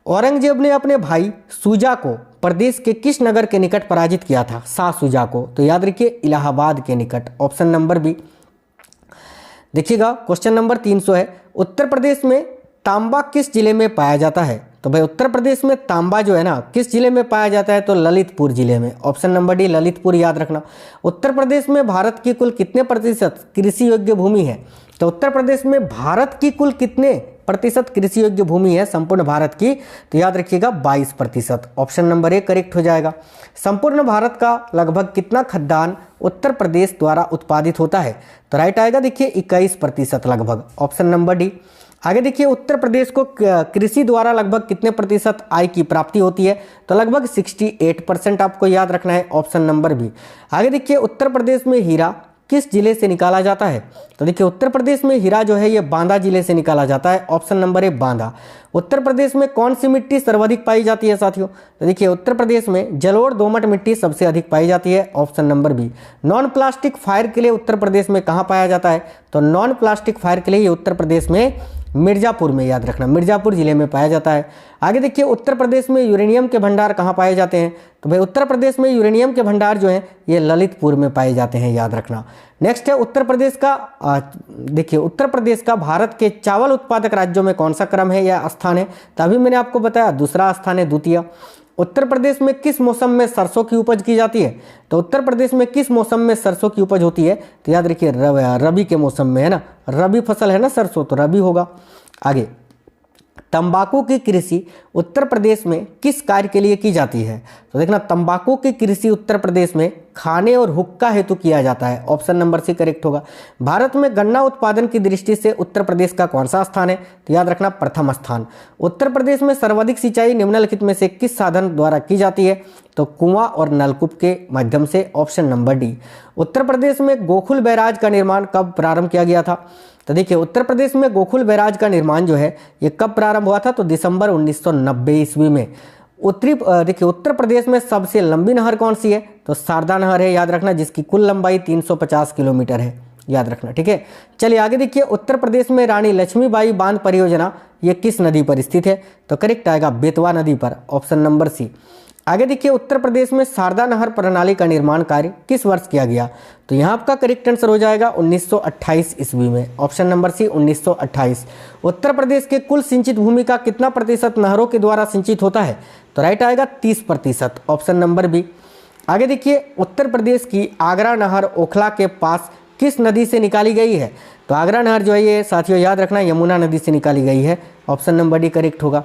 औरंगजेब ने अपने भाई शुजा को प्रदेश के किस नगर के निकट पराजित किया था शाह शुजा को? तो याद रखिए इलाहाबाद के निकट, ऑप्शन नंबर बी। देखिएगा क्वेश्चन नंबर 300 है, उत्तर प्रदेश में तांबा किस जिले में पाया जाता है? तो भाई उत्तर प्रदेश में तांबा जो है ना किस जिले में पाया जाता है? तो ललितपुर जिले में, ऑप्शन नंबर डी ललितपुर याद रखना। उत्तर प्रदेश में भारत की कुल कितने प्रतिशत कृषि योग्य भूमि है? तो उत्तर प्रदेश में भारत की कुल कितने प्रतिशत कृषि योग्य भूमि है संपूर्ण भारत की? तो याद रखिएगा 22%, ऑप्शन नंबर ए करेक्ट हो जाएगा। संपूर्ण भारत का लगभग कितना खाद्यान्न उत्तर प्रदेश द्वारा उत्पादित होता है? तो राइट आएगा देखिए 21% लगभग, ऑप्शन नंबर डी। आगे देखिए उत्तर प्रदेश को कृषि द्वारा लगभग कितने प्रतिशत आय की प्राप्ति होती है? तो लगभग 68% आपको याद रखना है, ऑप्शन नंबर बी। आगे देखिए उत्तर प्रदेश में हीरा किस जिले से निकाला जाता है? तो देखिए उत्तर प्रदेश में हीरा जो है ये बांदा जिले से निकाला जाता है, ऑप्शन नंबर ए बांदा। उत्तर प्रदेश में कौन सी मिट्टी सर्वाधिक पाई जाती है साथियों? तो देखिए उत्तर प्रदेश में जलोढ़ दोमट मिट्टी सबसे अधिक पाई जाती है, option number B. Non plastic fire के लिए उत्तर प्रदेश में कहाँ पाया जाता है? तो नॉन प्लास्टिक फायर के लिए ये उत्तर प्रदेश में मिर्जापुर में, याद रखना मिर्जापुर जिले में पाया जाता है। आगे देखिए उत्तर प्रदेश में यूरेनियम के भंडार कहाँ पाए जाते हैं? तो भाई उत्तर प्रदेश में यूरेनियम के भंडार जो हैं ये ललितपुर में पाए जाते हैं, याद रखना। नेक्स्ट है उत्तर प्रदेश का देखिए उत्तर प्रदेश का भारत के चावल उत्पादक राज्यों में कौन सा क्रम है या स्थान है? तो अभी मैंने आपको बताया दूसरा स्थान है, द्वितीय। उत्तर प्रदेश में किस मौसम में सरसों की उपज की जाती है? तो उत्तर प्रदेश में किस मौसम में सरसों की उपज होती है? तो याद रखिए रबी के मौसम में, है ना, रबी फसल है ना सरसों, तो रबी होगा। आगे तंबाकू की कृषि उत्तर प्रदेश में किस कार्य के लिए की जाती है? तो देखना तंबाकू की कृषि उत्तर प्रदेश में खाने और हुक्का हेतु किया जाता है, ऑप्शन नंबर सी करेक्ट होगा। भारत में गन्ना उत्पादन की दृष्टि से उत्तर प्रदेश का कौन सा स्थान है? तो याद रखना प्रथम स्थान। उत्तर प्रदेश में सर्वाधिक सिंचाई निम्नलिखित में से किस साधन द्वारा की जाती है? तो कुआं और नलकूप के माध्यम से, ऑप्शन नंबर डी। उत्तर प्रदेश में गोकुल बैराज का निर्माण कब प्रारंभ किया गया था? तो देखिए उत्तर प्रदेश में गोकुल बैराज का निर्माण जो है ये कब प्रारंभ हुआ था? तो दिसंबर 1990 ईस्वी में। देखिए उत्तर प्रदेश में सबसे लंबी नहर कौन सी है? तो शारदा नहर है, याद रखना, जिसकी कुल लंबाई 350 किलोमीटर है, याद रखना, ठीक है। चलिए आगे देखिए उत्तर प्रदेश में रानी लक्ष्मीबाई बांध परियोजना ये किस नदी पर स्थित है? तो करेक्ट आएगा बेतवा नदी पर, ऑप्शन नंबर सी। आगे देखिए उत्तर प्रदेश में शारदा नहर प्रणाली का निर्माण कार्य किस वर्ष किया गया? तो यहाँ आपका करेक्ट आंसर हो जाएगा 1928 ईस्वी में, ऑप्शन नंबर सी 1928। उत्तर प्रदेश के कुल सिंचित भूमि का कितना प्रतिशत नहरों के द्वारा सिंचित होता है? तो राइट आएगा 30%, ऑप्शन नंबर बी। आगे देखिए उत्तर प्रदेश की आगरा नहर ओखला के पास किस नदी से निकाली गई है? तो आगरा नहर जो है ये साथियों याद रखना यमुना नदी से निकाली गई है, ऑप्शन नंबर डी करेक्ट होगा।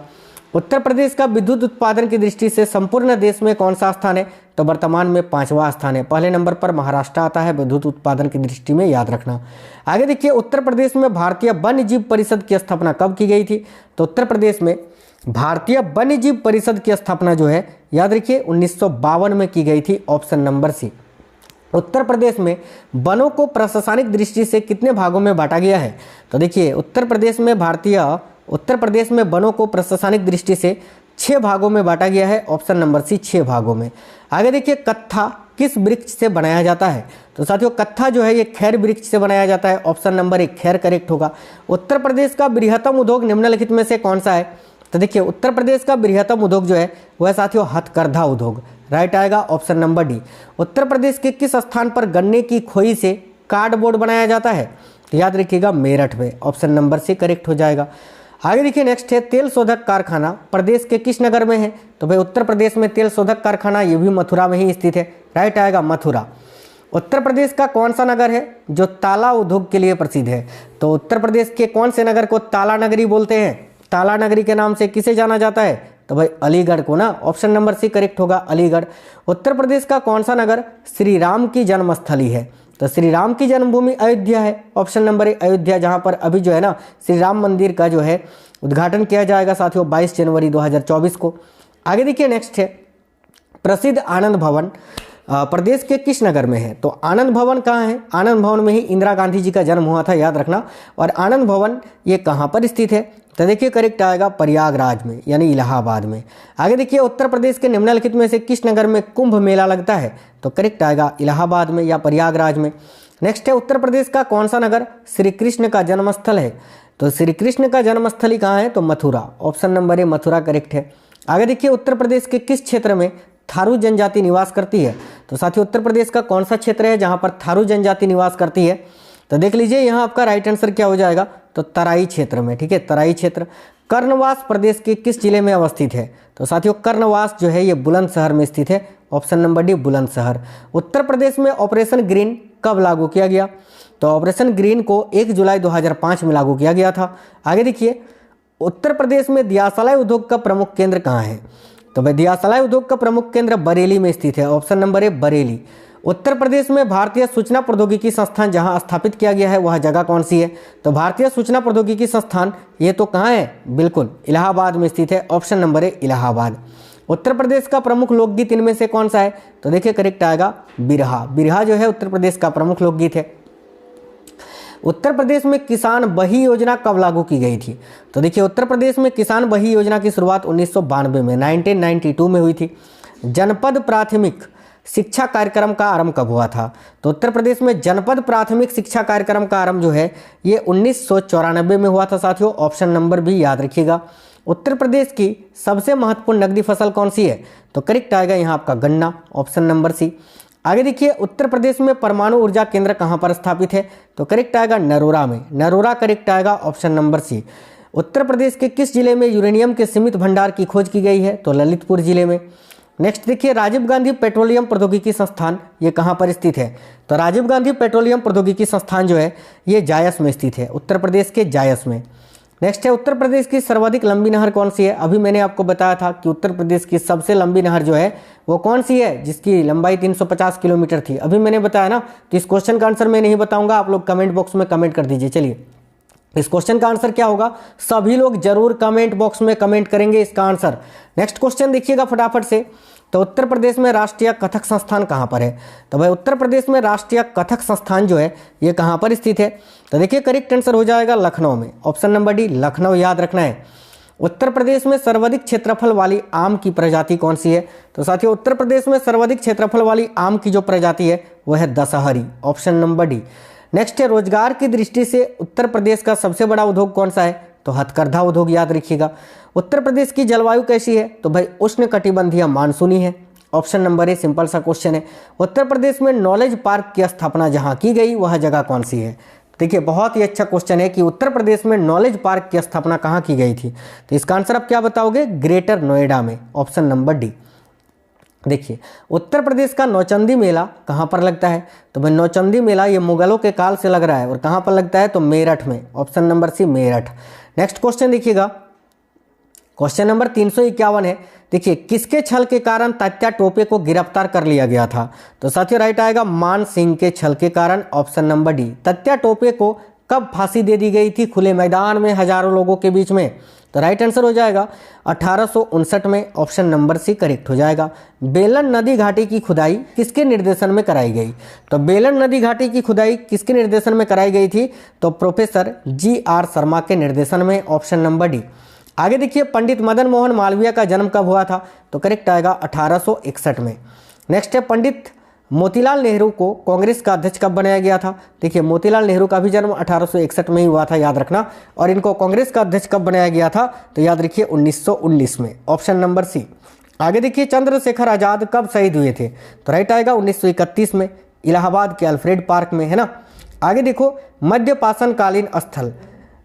उत्तर प्रदेश का विद्युत उत्पादन की दृष्टि से संपूर्ण देश में कौन सा स्थान है? तो वर्तमान में 5वां स्थान है। पहले नंबर पर महाराष्ट्र आता है विद्युत उत्पादन की दृष्टि में, याद रखना। आगे देखिए उत्तर प्रदेश में भारतीय वन्य जीव परिषद की स्थापना कब की गई थी? तो उत्तर प्रदेश में भारतीय वन्य जीव परिषद की स्थापना जो है याद रखिए 1952 में की गई थी, option number C. Uttar Pradesh में वनों को प्रशासनिक दृष्टि से कितने भागों में बांटा गया है? तो देखिए उत्तर प्रदेश में वनों को प्रशासनिक दृष्टि से 6 भागों में बांटा गया है, ऑप्शन नंबर सी 6 भागों में। आगे देखिए कत्था किस वृक्ष से बनाया जाता है? तो साथियों कत्था जो है ये खैर वृक्ष से बनाया जाता है, ऑप्शन नंबर 1 खैर करेक्ट होगा। उत्तर प्रदेश का बृहत्तम उद्योग निम्नलिखित में से कौन सा है? तो देखिए उत्तर प्रदेश का बृहत्तम उद्योग जो है वह साथियों हथकरघा उद्योग, राइट आएगा, ऑप्शन नंबर डी। उत्तर प्रदेश के किस स्थान पर गन्ने की खोई से कार्डबोर्ड बनाया जाता है? तो याद रखिएगा मेरठ में, ऑप्शन नंबर सी करेक्ट हो जाएगा। आगे देखिए नेक्स्ट है तेल शोधक कारखाना प्रदेश के किस नगर में है? तो भाई उत्तर प्रदेश में तेल शोधक कारखाना ये भी मथुरा में ही स्थित है, राइट आएगा मथुरा। उत्तर प्रदेश का कौन सा नगर है जो ताला उद्योग के लिए प्रसिद्ध है? तो उत्तर प्रदेश के कौन से नगर को ताला नगरी बोलते हैं? ताला नगरी के नाम से किसे जाना जाता है? तो भाई अलीगढ़ को ना, ऑप्शन नंबर सी करेक्ट होगा अलीगढ़। उत्तर प्रदेश का कौन सा नगर श्री राम की जन्मस्थली है? तो श्री राम की जन्मभूमि अयोध्या है, ऑप्शन नंबर ए अयोध्या, जहां पर अभी जो है ना श्री राम मंदिर का जो है उद्घाटन किया जाएगा साथियों 22 जनवरी 2024 को। आगे देखिए नेक्स्ट है प्रसिद्ध आनंद भवन प्रदेश के किस नगर में है? तो आनंद भवन कहाँ है? आनंद भवन में ही इंदिरा गांधी जी का जन्म हुआ था, याद रखना। और आनंद भवन ये कहाँ पर स्थित है? तो देखिए करेक्ट आएगा प्रयागराज में, यानी इलाहाबाद में। आगे देखिए उत्तर प्रदेश के निम्नलिखित में से किस नगर में कुंभ मेला लगता है? तो करेक्ट आएगा इलाहाबाद में या प्रयागराज में। नेक्स्ट है उत्तर प्रदेश का कौन सा नगर श्री कृष्ण का जन्मस्थल है? तो श्री कृष्ण का जन्मस्थली कहाँ है? तो मथुरा, ऑप्शन नंबर ए मथुरा करेक्ट है। आगे देखिए उत्तर प्रदेश के किस क्षेत्र में थारू जनजाति निवास करती है। तो साथियों उत्तर प्रदेश का कौन सा क्षेत्र है जहां पर थारू जनजाति निवास करती है? तो देख लीजिए यहाँ आपका राइट आंसर क्या हो जाएगा, तो तराई क्षेत्र में। ठीक है, तराई क्षेत्र। कर्णवास प्रदेश के किस जिले में अवस्थित है? तो साथियों कर्णवास जो है ये बुलंदशहर में स्थित है। Option number D Bulandshahr. Uttar Pradesh में ऑपरेशन ग्रीन कब लागू किया गया? तो ऑपरेशन ग्रीन को 1 जुलाई 2005 में लागू किया गया था। आगे देखिए, उत्तर प्रदेश में दियासलाई उद्योग का प्रमुख केंद्र कहाँ है? तो भाई दियासलाई उद्योग का प्रमुख केंद्र बरेली में स्थित है। Option number A Bareilly. Uttar Pradesh में भारतीय सूचना प्रौद्योगिकी संस्थान जहां स्थापित किया गया है वह जगह कौन सी है? तो भारतीय सूचना प्रौद्योगिकी संस्थान ये तो कहाँ है? बिल्कुल इलाहाबाद में स्थित है। Option number A Allahabad. Uttar Pradesh का प्रमुख लोकगीत इनमें से कौन सा है? तो देखिए करेक्ट आएगा बिरहा। बिरहा जो है उत्तर प्रदेश का प्रमुख लोकगीत है। उत्तर प्रदेश में किसान बही योजना कब लागू की गई थी? तो देखिए उत्तर प्रदेश में किसान बही योजना की शुरुआत 1992 में 1992 में हुई थी। जनपद प्राथमिक शिक्षा कार्यक्रम का आरंभ कब हुआ था? तो उत्तर प्रदेश में जनपद प्राथमिक शिक्षा कार्यक्रम का आरंभ जो है ये 1994 में हुआ था साथियों। ऑप्शन नंबर भी याद रखिएगा। उत्तर प्रदेश की सबसे महत्वपूर्ण नकदी फसल कौन सी है? तो करेक्ट आएगा यहाँ आपका गन्ना। Option number C. आगे देखिए, उत्तर प्रदेश में परमाणु ऊर्जा केंद्र कहाँ पर स्थापित है? तो करेक्ट आएगा नरोरा में। नरोरा करेक्ट आएगा। Option number C. Uttar Pradesh के किस जिले में यूरेनियम के सीमित भंडार की खोज की गई है? तो ललितपुर जिले में। नेक्स्ट देखिए, राजीव गांधी पेट्रोलियम प्रौद्योगिकी संस्थान ये कहाँ पर स्थित है? तो राजीव गांधी पेट्रोलियम प्रौद्योगिकी संस्थान जो है ये जायस में स्थित है, उत्तर प्रदेश के जायस में। नेक्स्ट है, उत्तर प्रदेश की सर्वाधिक लंबी नहर कौन सी है? अभी मैंने आपको बताया था कि उत्तर प्रदेश की सबसे लंबी नहर जो है वो कौन सी है, जिसकी लंबाई 350 किलोमीटर थी। अभी मैंने बताया ना, तो इस क्वेश्चन का आंसर मैं नहीं बताऊंगा, आप लोग कमेंट बॉक्स में कमेंट कर दीजिए। चलिए इस क्वेश्चन का आंसर क्या होगा, सभी लोग जरूर कमेंट बॉक्स में कमेंट करेंगे इसका आंसर। नेक्स्ट क्वेश्चन देखिएगा फटाफट से। तो उत्तर प्रदेश में राष्ट्रीय कथक संस्थान कहाँ पर है? तो भाई उत्तर प्रदेश में राष्ट्रीय कथक संस्थान जो है ये कहाँ पर स्थित है? तो देखिए करेक्ट आंसर हो जाएगा लखनऊ में। ऑप्शन नंबर डी लखनऊ याद रखना है। उत्तर प्रदेश में सर्वाधिक क्षेत्रफल वाली आम की प्रजाति कौन सी है? तो साथियों उत्तर प्रदेश में सर्वाधिक क्षेत्रफल वाली आम की जो प्रजाति है वह है Dussehri. Option number D. Next है, रोजगार की दृष्टि से उत्तर प्रदेश का सबसे बड़ा उद्योग कौन सा है? तो हथकरघा उद्योग याद रखिएगा। उत्तर प्रदेश की जलवायु कैसी है? तो भाई उष्णकटिबंधीय मानसूनी है। ऑप्शन नंबर ए सिंपल सा क्वेश्चन है। उत्तर प्रदेश में नॉलेज पार्क की स्थापना जहां की गई वह जगह कौन सी है? देखिए बहुत ही अच्छा क्वेश्चन है कि उत्तर प्रदेश में नॉलेज पार्क की स्थापना कहां की गई थी? तो इसका आंसर आप क्या बताओगे? ग्रेटर नोएडा में। Option number D. देखिए उत्तर प्रदेश का नौचंदी मेला कहाँ पर लगता है? तो भाई नौचंदी मेला ये मुगलों के काल से लग रहा है और कहाँ पर लगता है? तो मेरठ में। Option number C Meerut. Next question देखिएगा, क्वेश्चन नंबर 351 है। देखिए किसके छल के कारण तात्या टोपे को गिरफ्तार कर लिया गया था? तो साथियों राइट आएगा मान सिंह के छल के कारण। Option number D. Tatya Tope को कब फांसी दे दी गई थी खुले मैदान में हजारों लोगों के बीच में? तो राइट आंसर हो जाएगा 1859 में। ऑप्शन नंबर सी करेक्ट हो जाएगा। बेलन नदी घाटी की खुदाई किसके निर्देशन में कराई गई? तो बेलन नदी घाटी की खुदाई किसके निर्देशन में कराई गई थी? तो प्रोफेसर GR शर्मा के निर्देशन में। Option number D. आगे देखिए, पंडित मदन मोहन मालवीय का जन्म कब हुआ था? तो करेक्ट आएगा 1861 में। नेक्स्ट है, पंडित मोतीलाल नेहरू को कांग्रेस का अध्यक्ष कब बनाया गया था? देखिए मोतीलाल नेहरू का भी जन्म 1861 में ही हुआ था, याद रखना। और इनको कांग्रेस का अध्यक्ष कब बनाया गया था? तो याद रखिए 1919 में। Option number C. आगे देखिए, चंद्रशेखर आजाद कब शहीद हुए थे? तो राइट आएगा 1931 में, इलाहाबाद के अल्फ्रेड पार्क में, है ना। आगे देखो, मध्य पाषाणकालीन स्थल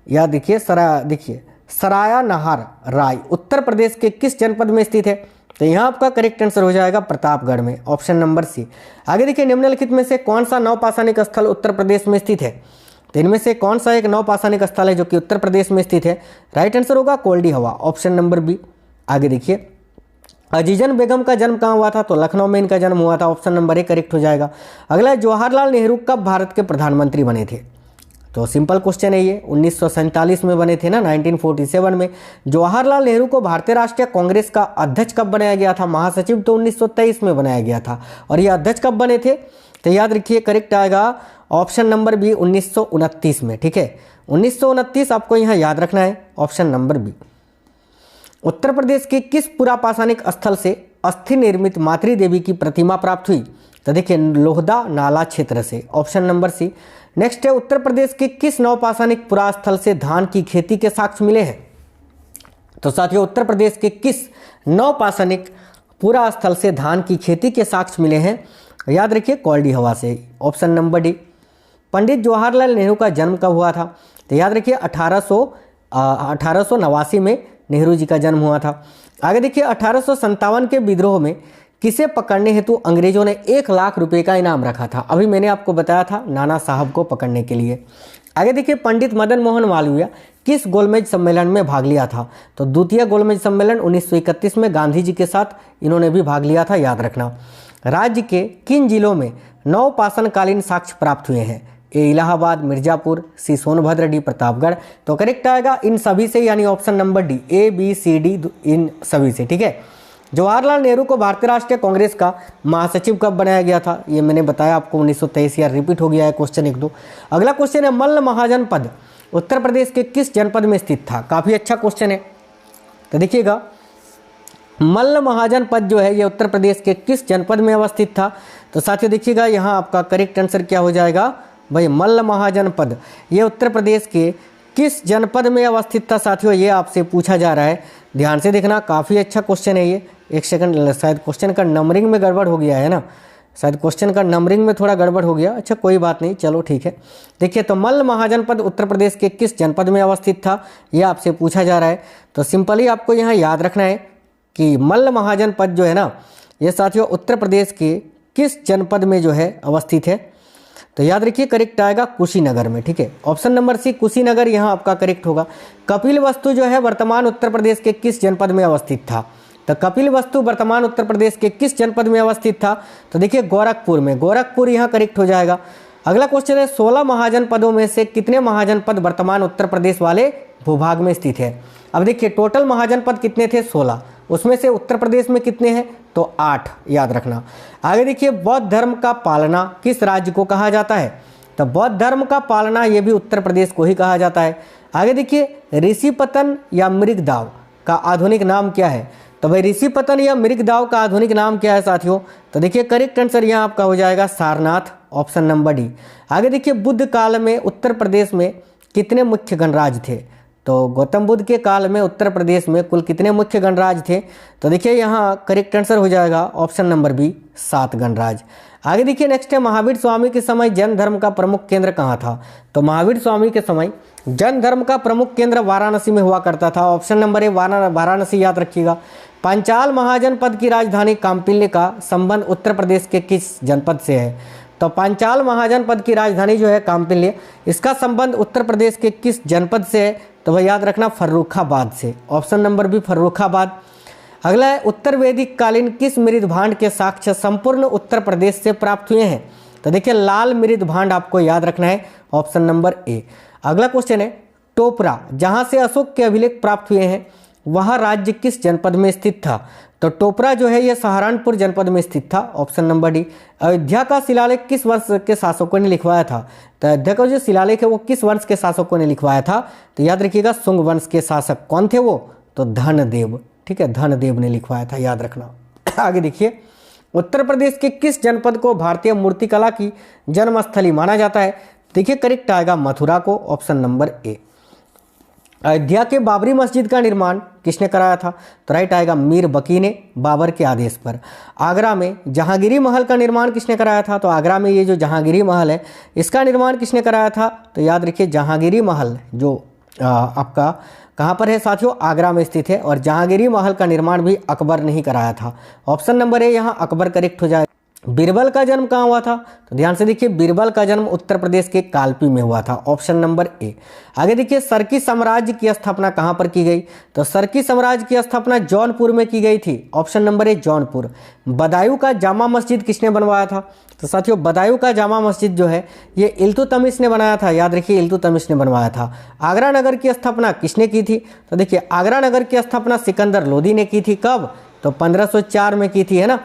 याद देखिए सराया नहार राय उत्तर प्रदेश के किस जनपद में स्थित है? तो यहाँ आपका करेक्ट आंसर हो जाएगा प्रतापगढ़ में। Option number C. आगे देखिए, निम्नलिखित में से कौन सा नवपाषाणिक स्थल उत्तर प्रदेश में स्थित है? तो इनमें से कौन सा एक नवपाषाणिक स्थल है जो कि उत्तर प्रदेश में स्थित है? राइट आंसर होगा कोल्डी हवा। Option number B. आगे देखिए, अजीजन बेगम का जन्म कहाँ हुआ था? तो लखनऊ में इनका जन्म हुआ था। ऑप्शन नंबर ए करेक्ट हो जाएगा। अगला, जवाहरलाल नेहरू कब भारत के प्रधानमंत्री बने थे? तो सिंपल क्वेश्चन है ये, 1947 में बने थे ना, 1947 में। जवाहरलाल नेहरू को भारतीय राष्ट्रीय कांग्रेस का अध्यक्ष कब बनाया गया था? महासचिव तो 1923 में बनाया गया था। और ये अध्यक्ष कब बने थे? तो याद रखिए करेक्ट आएगा ऑप्शन नंबर बी 1929 में। ठीक है, 1929 आपको यहाँ याद रखना है। Option number B. Uttar Pradesh के किस पुरापाषाणिक स्थल से अस्थि निर्मित मातृ देवी की प्रतिमा प्राप्त हुई? तो देखिए लोहदा नाला क्षेत्र से। Option number C. नेक्स्ट है, उत्तर प्रदेश के किस नवपाषाणिक पुरास्थल से धान की खेती के साक्ष्य मिले हैं? तो साथियों उत्तर प्रदेश के किस नवपाषाणिक पूरा स्थल से धान की खेती के साक्ष्य मिले हैं? याद रखिए कौल्डी हवा से, option number D. Pandit Jawaharlal Nehru का जन्म कब हुआ था? तो याद रखिए 1889 में नेहरू जी का जन्म हुआ था। आगे देखिए 1857 के विद्रोह में किसे पकड़ने हेतु अंग्रेजों ने 1 लाख रुपए का इनाम रखा था? अभी मैंने आपको बताया था नाना साहब को पकड़ने के लिए। आगे देखिए पंडित मदन मोहन मालवीय किस गोलमेज सम्मेलन में भाग लिया था? तो द्वितीय गोलमेज सम्मेलन 1931 में गांधी जी के साथ इन्होंने भी भाग लिया था, याद रखना। राज्य के किन जिलों में नवपाषाणकालीन साक्ष्य प्राप्त हुए हैं? A Allahabad, Mirzapur, C Sonbhadra, D Pratapgarh. तो करेक्ट आएगा इन सभी से, यानी option number D, A B C D, इन सभी से, ठीक है। जवाहरलाल नेहरू को भारतीय राष्ट्रीय कांग्रेस का महासचिव कब बनाया गया था? ये मैंने बताया आपको 1923, यार रिपीट हो गया है क्वेश्चन 1-2। अगला क्वेश्चन है मल्ल महाजनपद उत्तर प्रदेश के किस जनपद में स्थित था? काफी अच्छा क्वेश्चन है। तो देखिएगा मल्ल महाजनपद जो है ये उत्तर प्रदेश के किस जनपद में अवस्थित था? तो साथियों देखिएगा यहाँ आपका करेक्ट आंसर क्या हो जाएगा भाई, मल्ल महाजनपद ये उत्तर प्रदेश के किस जनपद में अवस्थित था? साथियों ये आपसे पूछा जा रहा है, ध्यान से देखना, काफ़ी अच्छा क्वेश्चन है ये। एक सेकंड, शायद क्वेश्चन का नंबरिंग में गड़बड़ हो गया है ना, शायद क्वेश्चन का नंबरिंग में थोड़ा गड़बड़ हो गया। अच्छा कोई बात नहीं, चलो ठीक है। देखिए तो मल्ल महाजनपद उत्तर प्रदेश के किस जनपद में अवस्थित था, ये आपसे पूछा जा रहा है। तो सिंपली आपको यहाँ याद रखना है कि मल्ल महाजनपद जो है ना, ये साथियों उत्तर प्रदेश के किस जनपद में जो है अवस्थित है? तो याद रखिए करेक्ट आएगा कुशीनगर में, ठीक है। ऑप्शन नंबर सी कुशीनगर यहाँ आपका करेक्ट होगा। कपिल वस्तु जो है वर्तमान उत्तर प्रदेश के किस जनपद में अवस्थित था? तो कपिल वस्तु वर्तमान उत्तर प्रदेश के किस जनपद में अवस्थित था? तो देखिए गोरखपुर में, गोरखपुर यहाँ करेक्ट हो जाएगा। अगला क्वेश्चन है 16 महाजनपदों में से कितने महाजनपद वर्तमान उत्तर प्रदेश वाले भूभाग में स्थित है? अब देखिए टोटल महाजनपद कितने थे? 16, उसमें से उत्तर प्रदेश में कितने हैं? तो 8, याद रखना। आगे देखिए बौद्ध धर्म का पालना किस राज्य को कहा जाता है? तो बौद्ध धर्म का पालना ये भी उत्तर प्रदेश को ही कहा जाता है। आगे देखिए ऋषिपतन या मृगदाव का आधुनिक नाम क्या है? तो भाई ऋषिपतन या मृगदाव का आधुनिक नाम क्या है साथियों? तो देखिए करेक्ट आंसर यहाँ आपका हो जाएगा सारनाथ, ऑप्शन नंबर डी। आगे देखिए बुद्ध काल में उत्तर प्रदेश में कितने मुख्य गणराज्य थे? तो गौतम बुद्ध के काल में उत्तर प्रदेश में कुल कितने मुख्य गणराज्य थे? तो देखिए यहाँ करेक्ट आंसर हो जाएगा ऑप्शन नंबर बी, 7 गणराज्य। आगे देखिए नेक्स्ट है महावीर स्वामी के समय जैन धर्म का प्रमुख केंद्र कहाँ था? तो महावीर स्वामी के समय जैन धर्म का प्रमुख केंद्र वाराणसी में हुआ करता था, ऑप्शन नंबर ए वाराणसी, याद रखिएगा। पांचाल महाजनपद की राजधानी काम्पिल्य का संबंध उत्तर प्रदेश के किस जनपद से है? तो पांचाल महाजनपद की राजधानी जो है काम्पिल्य, इसका संबंध उत्तर प्रदेश के किस जनपद से है? तो भाई याद रखना फर्रुखाबाद से, ऑप्शन नंबर बी फर्रुखाबाद। अगला है उत्तर वैदिक कालीन किस मृद भांड के साक्ष्य संपूर्ण उत्तर प्रदेश से प्राप्त हुए हैं? तो देखिए लाल मृद भांड आपको याद रखना है, ऑप्शन नंबर ए। अगला क्वेश्चन है टोपरा जहां से अशोक के अभिलेख प्राप्त हुए हैं वह राज्य किस जनपद में स्थित था? तो टोपरा जो है ये सहारनपुर जनपद में स्थित था, ऑप्शन नंबर डी। अयोध्या का शिलालेख किस वर्ष के शासकों ने लिखवाया था? तो अयोध्या का जो शिलालेख है वो किस वंश के शासकों ने लिखवाया था? तो याद रखिएगा शुंग वंश के शासक। कौन थे वो? तो धनदेव, ठीक है, धनदेव ने लिखवाया था, याद रखना। आगे देखिए उत्तर प्रदेश के किस जनपद को भारतीय मूर्तिकला की जन्मस्थली माना जाता है? देखिए करेक्ट आएगा मथुरा को, ऑप्शन नंबर ए। अयोध्या के बाबरी मस्जिद का निर्माण किसने कराया था? तो राइट आएगा मीर बकी ने, बाबर के आदेश पर। आगरा में जहांगीरी महल का निर्माण किसने कराया था? तो आगरा में ये जो जहांगीरी महल है इसका निर्माण किसने कराया था? तो याद रखिए जहांगीरी महल जो आपका कहाँ पर है साथियों? आगरा में स्थित है, और जहांगीरी महल का निर्माण भी अकबर ने ही कराया था, ऑप्शन नंबर ए यहाँ अकबर करेक्ट हो जाएगा। बीरबल का जन्म कहाँ हुआ था? तो ध्यान से देखिए बीरबल का जन्म उत्तर प्रदेश के कालपी में हुआ था, ऑप्शन नंबर ए। आगे देखिए सरकी साम्राज्य की स्थापना कहाँ पर की गई? तो सरकी साम्राज्य की स्थापना जौनपुर में की गई थी, option number A Jaunpur. Badaun का जामा मस्जिद किसने बनवाया था? तो साथियों बदायूं का जामा मस्जिद जो है ये इल्तुतमिश ने बनाया था, याद रखिए इल्तुतमिश ने बनवाया था। आगरा नगर की स्थापना किसने की थी? तो देखिए आगरा नगर की स्थापना सिकंदर लोदी ने की थी, कब? तो 1504 में की थी, है ना।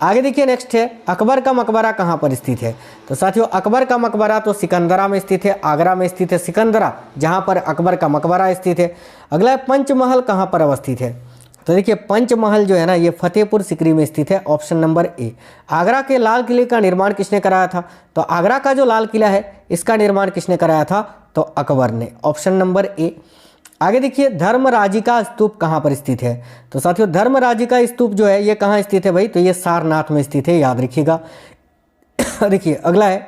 आगे देखिए नेक्स्ट है अकबर का मकबरा कहाँ पर स्थित है? तो साथियों अकबर का मकबरा तो सिकंदरा में स्थित है, आगरा में स्थित है सिकंदरा, जहाँ पर अकबर का मकबरा स्थित है। अगला है पंचमहल कहाँ पर अवस्थित है? तो देखिए पंचमहल जो है ना ये फतेहपुर सिकरी में स्थित है, ऑप्शन नंबर ए। आगरा के लाल किले का निर्माण किसने कराया था? तो आगरा का जो लाल किला है इसका निर्माण किसने कराया था? तो अकबर ने, ऑप्शन नंबर ए। आगे देखिए धर्मराजिका स्तूप कहाँ पर स्थित है? तो साथियों धर्मराजिका स्तूप जो है ये कहाँ स्थित है भाई? तो ये सारनाथ में स्थित है, याद रखिएगा। देखिए अगला है,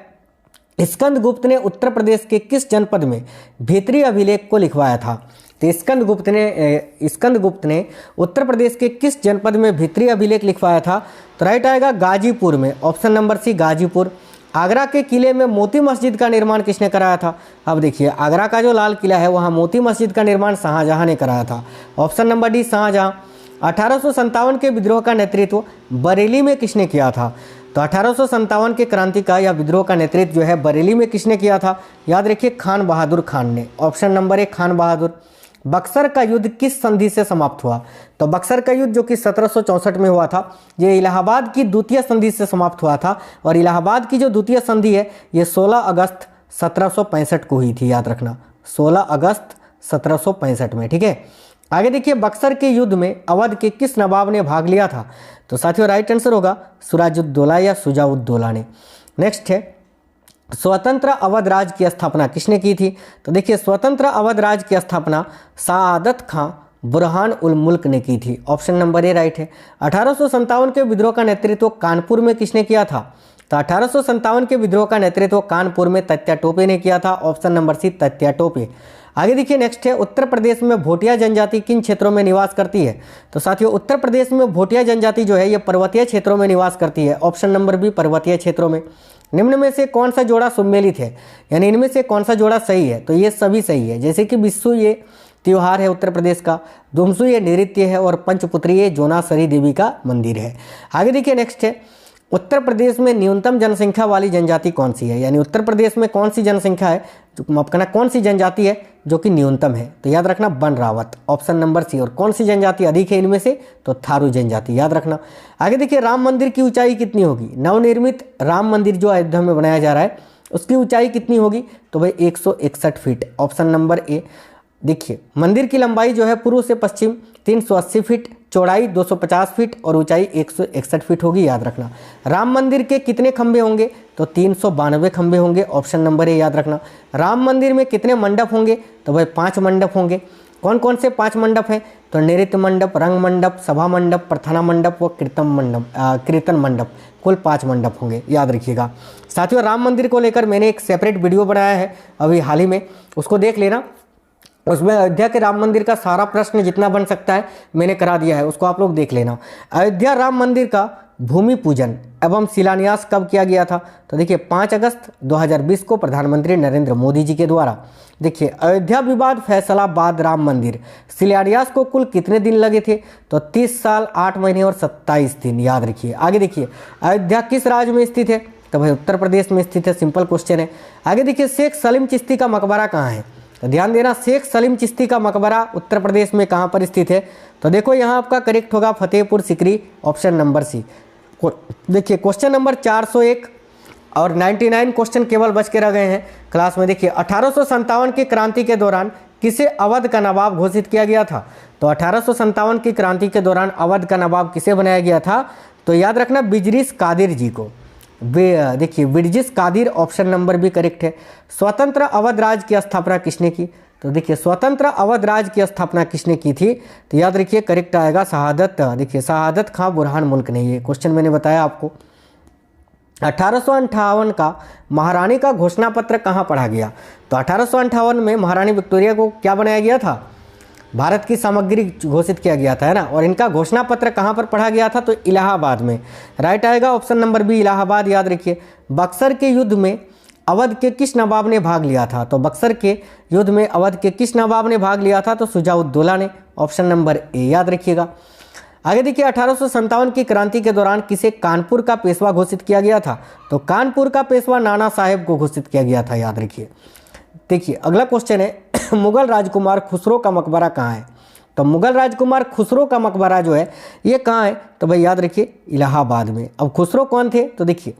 स्कंदगुप्त ने उत्तर प्रदेश के किस जनपद में भीतरी अभिलेख को लिखवाया था? तो स्कंदगुप्त ने उत्तर प्रदेश के किस जनपद में भीतरी अभिलेख लिखवाया था? तो राइट आएगा गाजीपुर में, option number C Ghazipur. Agra के किले में मोती मस्जिद का निर्माण किसने कराया था? अब देखिए आगरा का जो लाल किला है वहाँ मोती मस्जिद का निर्माण शाहजहां ने कराया था, ऑप्शन नंबर डी शाहजहां। 1857 के विद्रोह का नेतृत्व बरेली में किसने किया था? तो 1857 के क्रांति का या विद्रोह का नेतृत्व जो है बरेली में किसने किया था? याद रखिए खान बहादुर खान ने, ऑप्शन नंबर ए खान बहादुर। बक्सर का युद्ध किस संधि से समाप्त हुआ? तो बक्सर का युद्ध जो कि 1764 में हुआ था, ये इलाहाबाद की द्वितीय संधि से समाप्त हुआ था। और इलाहाबाद की जो द्वितीय संधि है ये 16 अगस्त 1765 को हुई थी, याद रखना 16 अगस्त 1765 में, ठीक है। आगे देखिए बक्सर के युद्ध में अवध के किस नवाब ने भाग लिया था? तो साथियों राइट आंसर होगा सिराजुद्दौला या शुजाउद्दौला ने। नेक्स्ट है, स्वतंत्र अवध राज्य की स्थापना किसने की थी? तो देखिए स्वतंत्र अवध राज्य की स्थापना सआदत खां बुरहान उल मुल्क ने की थी, ऑप्शन नंबर ए राइट है। 1857 के विद्रोह का नेतृत्व कानपुर में किसने किया था? तो 1857 के विद्रोह का नेतृत्व कानपुर में तत्या टोपे ने किया था, ऑप्शन नंबर सी तत्या टोपे। आगे देखिए नेक्स्ट है, उत्तर प्रदेश में भोटिया जनजाति किन क्षेत्रों में निवास करती है? तो साथियों उत्तर प्रदेश में भोटिया जनजाति जो है ये पर्वतीय क्षेत्रों में निवास करती है, ऑप्शन नंबर बी पर्वतीय क्षेत्रों में। निम्न में से कौन सा जोड़ा सुमेलित है, यानी इनमें से कौन सा जोड़ा सही है? तो ये सभी सही है, जैसे कि बिस्सू ये त्योहार है उत्तर प्रदेश का, दुमसू ये नृत्य है और पंचपुत्री ये जोनासरी देवी का मंदिर है। आगे देखिए नेक्स्ट है, उत्तर प्रदेश में न्यूनतम जनसंख्या वाली जनजाति कौन सी है? यानी उत्तर प्रदेश में कौन सी जनसंख्या है, माफ करना कौन सी जनजाति है जो कि न्यूनतम है? तो याद रखना बन रावत, ऑप्शन नंबर सी। और कौन सी जनजाति अधिक है इनमें से? तो थारू जनजाति, याद रखना। आगे देखिए राम मंदिर की ऊंचाई कितनी होगी? नवनिर्मित राम मंदिर जो अयोध्या में बनाया जा रहा है उसकी ऊंचाई कितनी होगी? तो भाई 161 फीट, ऑप्शन नंबर ए। देखिए मंदिर की लंबाई जो है पूर्व से पश्चिम 380 फीट, चौड़ाई 250 फीट और ऊंचाई 161 फीट होगी, याद रखना। राम मंदिर के कितने खंभे होंगे? तो 392 खंभे होंगे, ऑप्शन नंबर ए, याद रखना। राम मंदिर में कितने मंडप होंगे? तो भाई 5 मंडप होंगे। कौन कौन से 5 मंडप हैं? तो नृत्य मंडप, रंग मंडप, सभा मंडप, प्रार्थना मंडप व कीर्तन मंडप, कुल 5 मंडप होंगे, याद रखिएगा। साथियों राम मंदिर को लेकर मैंने एक सेपरेट वीडियो बनाया है अभी हाल ही में, उसको देख लेना। उसमें अयोध्या के राम मंदिर का सारा प्रश्न जितना बन सकता है मैंने करा दिया है, उसको आप लोग देख लेना। अयोध्या राम मंदिर का भूमि पूजन एवं शिलान्यास कब किया गया था? तो देखिए 5 अगस्त 2020 को प्रधानमंत्री नरेंद्र मोदी जी के द्वारा। देखिए अयोध्या विवाद फैसलाबाद राम मंदिर शिलान्यास को कुल कितने दिन लगे थे? तो 30 साल 8 महीने और 27 दिन, याद रखिए। आगे देखिए अयोध्या किस राज्य में स्थित है? तो भाई उत्तर प्रदेश में स्थित है, सिंपल क्वेश्चन है। आगे देखिए शेख सलीम चिश्ती का मकबरा कहाँ है? तो ध्यान देना शेख सलीम चिश्ती का मकबरा उत्तर प्रदेश में कहाँ पर स्थित है? तो देखो यहाँ आपका करेक्ट होगा Fatehpur Sikri, option number C. देखिए क्वेश्चन नंबर 401 और 99 क्वेश्चन केवल बच के रह गए हैं क्लास में। देखिए 1857 की क्रांति के दौरान किसे अवध का नवाब घोषित किया गया था? तो 1857 की क्रांति के दौरान अवध का नवाब किसे बनाया गया था? तो याद रखना बिजरिस कादिर जी को। देखिए बिरजिस कादिर, ऑप्शन नंबर भी करेक्ट है। स्वतंत्र अवध राज्य की स्थापना किसने की? तो देखिए स्वतंत्र अवध राज्य की स्थापना किसने की थी? तो याद रखिए करेक्ट आएगा शहादत, देखिए शहादत खां बुरहान मुल्क ने। ये क्वेश्चन मैंने बताया आपको। 1858 का महारानी का घोषणा पत्र कहाँ पढ़ा गया? तो 1858 में महारानी विक्टोरिया को क्या बनाया गया था? भारत की सामग्री घोषित किया गया था, है ना। और इनका घोषणा पत्र कहाँ पर पढ़ा गया था? तो इलाहाबाद में, राइट आएगा ऑप्शन नंबर बी इलाहाबाद, याद रखिए। बक्सर के युद्ध में अवध के किस नवाब ने भाग लिया था? तो बक्सर के युद्ध में अवध के किस नवाब ने भाग लिया था? तो शुजाउद्दौला ने, ऑप्शन नंबर ए, याद रखिएगा। आगे देखिए 1857 की क्रांति के दौरान किसे कानपुर का पेशवा घोषित किया गया था? तो कानपुर का पेशवा नाना साहेब को घोषित किया गया था, याद रखिए। देखिए अगला क्वेश्चन है मुगल राजकुमार खुसरो का मकबरा कहाँ है? तो मुगल राजकुमार खुसरो का मकबरा जो है ये कहाँ है? तो भाई याद रखिए इलाहाबाद में। अब खुसरो कौन थे? तो देखिए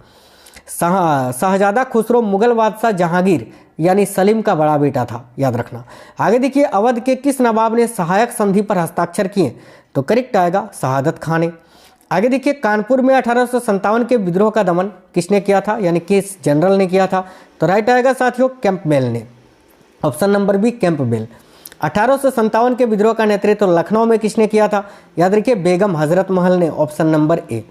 शाहजादा खुसरो मुगल बादशाह जहांगीर यानी सलीम का बड़ा बेटा था, याद रखना। आगे देखिए अवध के किस नवाब ने सहायक संधि पर हस्ताक्षर किए? तो करेक्ट आएगा शहादत खां ने। आगे देखिए कानपुर में 1857 के विद्रोह का दमन किसने किया था? यानी किस जनरल ने किया था? तो राइट आएगा साथियों कैंपबेल ने, ऑप्शन नंबर बी कैंपबेल। 1857 के विद्रोह का नेतृत्व लखनऊ में किसने किया था? याद रखिए बेगम हजरत महल ने, ऑप्शन नंबर ए।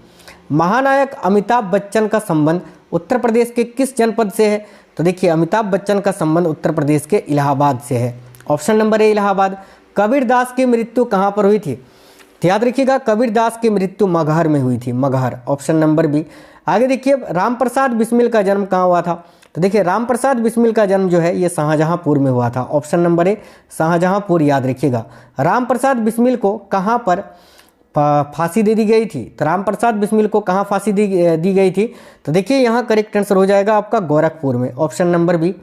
महानायक अमिताभ बच्चन का संबंध उत्तर प्रदेश के किस जनपद से है? तो देखिए अमिताभ बच्चन का संबंध उत्तर प्रदेश के इलाहाबाद से है, option number A Allahabad. Kabirdas की मृत्यु कहाँ पर हुई थी? तो याद रखिएगा कबीरदास की मृत्यु मगहर में हुई थी, मगहर, ऑप्शन नंबर बी। आगे देखिए रामप्रसाद बिस्मिल का जन्म कहाँ हुआ था? तो देखिए रामप्रसाद बिस्मिल का जन्म जो है ये शाहजहांपुर में हुआ था, ऑप्शन नंबर ए शाहजहांपुर। याद रखिएगा रामप्रसाद बिस्मिल को कहाँ पर फांसी दे दी गई थी? तो रामप्रसाद बिस्मिल को कहाँ फांसी दी गई थी? तो देखिए यहाँ करेक्ट आंसर हो जाएगा आपका गोरखपुर में, option number B.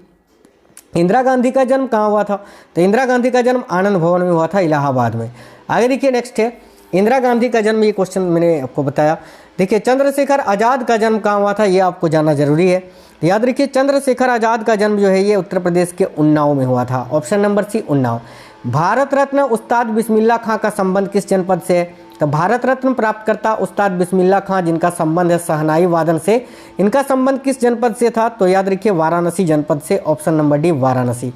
Indira Gandhi का जन्म कहाँ हुआ था? तो इंदिरा गांधी का जन्म आनंद भवन में हुआ था, इलाहाबाद में। आगे देखिए नेक्स्ट है इंदिरा गांधी का जन्म, ये क्वेश्चन मैंने आपको बताया। देखिए चंद्रशेखर आज़ाद का जन्म कहाँ हुआ था? ये आपको जानना जरूरी है। तो याद रखिए चंद्रशेखर आज़ाद का जन्म जो है ये उत्तर प्रदेश के उन्नाव में हुआ था, option number C Unnao. Bharat Ratna Ustad Bismillah खां का संबंध किस जनपद से है? तो भारत रत्न प्राप्तकर्ता उस्ताद बिस्मिल्लाह खां जिनका संबंध है शहनाई वादन से, इनका संबंध किस जनपद से था? तो याद रखिए वाराणसी जनपद से, ऑप्शन नंबर डी वाराणसी।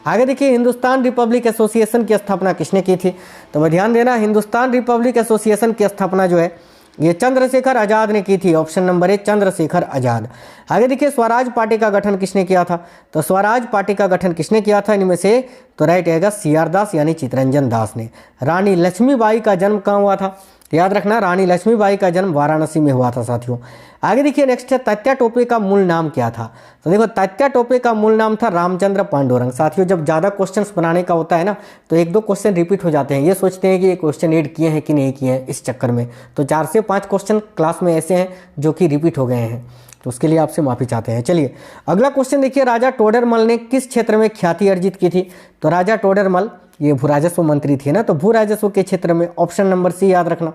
आगे देखिए हिंदुस्तान रिपब्लिक एसोसिएशन की स्थापना किसने की थी? तो वह ध्यान देना हिंदुस्तान रिपब्लिक एसोसिएशन की स्थापना जो है ये चंद्रशेखर आज़ाद ने की थी, ऑप्शन नंबर ए चंद्रशेखर आज़ाद। आगे देखिए स्वराज पार्टी का गठन किसने किया था? तो स्वराज पार्टी का गठन किसने किया था इनमें से? तो राइट रहेगा सीआर दास यानी चितरंजन दास ने। रानी लक्ष्मीबाई का जन्म कहाँ हुआ था? याद रखना रानी लक्ष्मीबाई का जन्म वाराणसी में हुआ था साथियों। आगे देखिए नेक्स्ट है तात्या टोपे का मूल नाम क्या था? तो देखो तात्या टोपे का मूल नाम था रामचंद्र पांडुरंग। साथियों जब ज़्यादा क्वेश्चंस बनाने का होता है ना तो एक दो क्वेश्चन रिपीट हो जाते हैं, ये सोचते हैं कि ये क्वेश्चन ऐड किए हैं कि नहीं किए हैं, इस चक्कर में तो 4 से 5 क्वेश्चन क्लास में ऐसे हैं जो कि रिपीट हो गए हैं, तो उसके लिए आपसे माफ़ी चाहते हैं। चलिए अगला क्वेश्चन देखिए राजा टोडरमल ने किस क्षेत्र में ख्याति अर्जित की थी? तो राजा टोडरमल ये भू राजस्व मंत्री थे ना, तो भू राजस्व के क्षेत्र में, ऑप्शन नंबर सी याद रखना।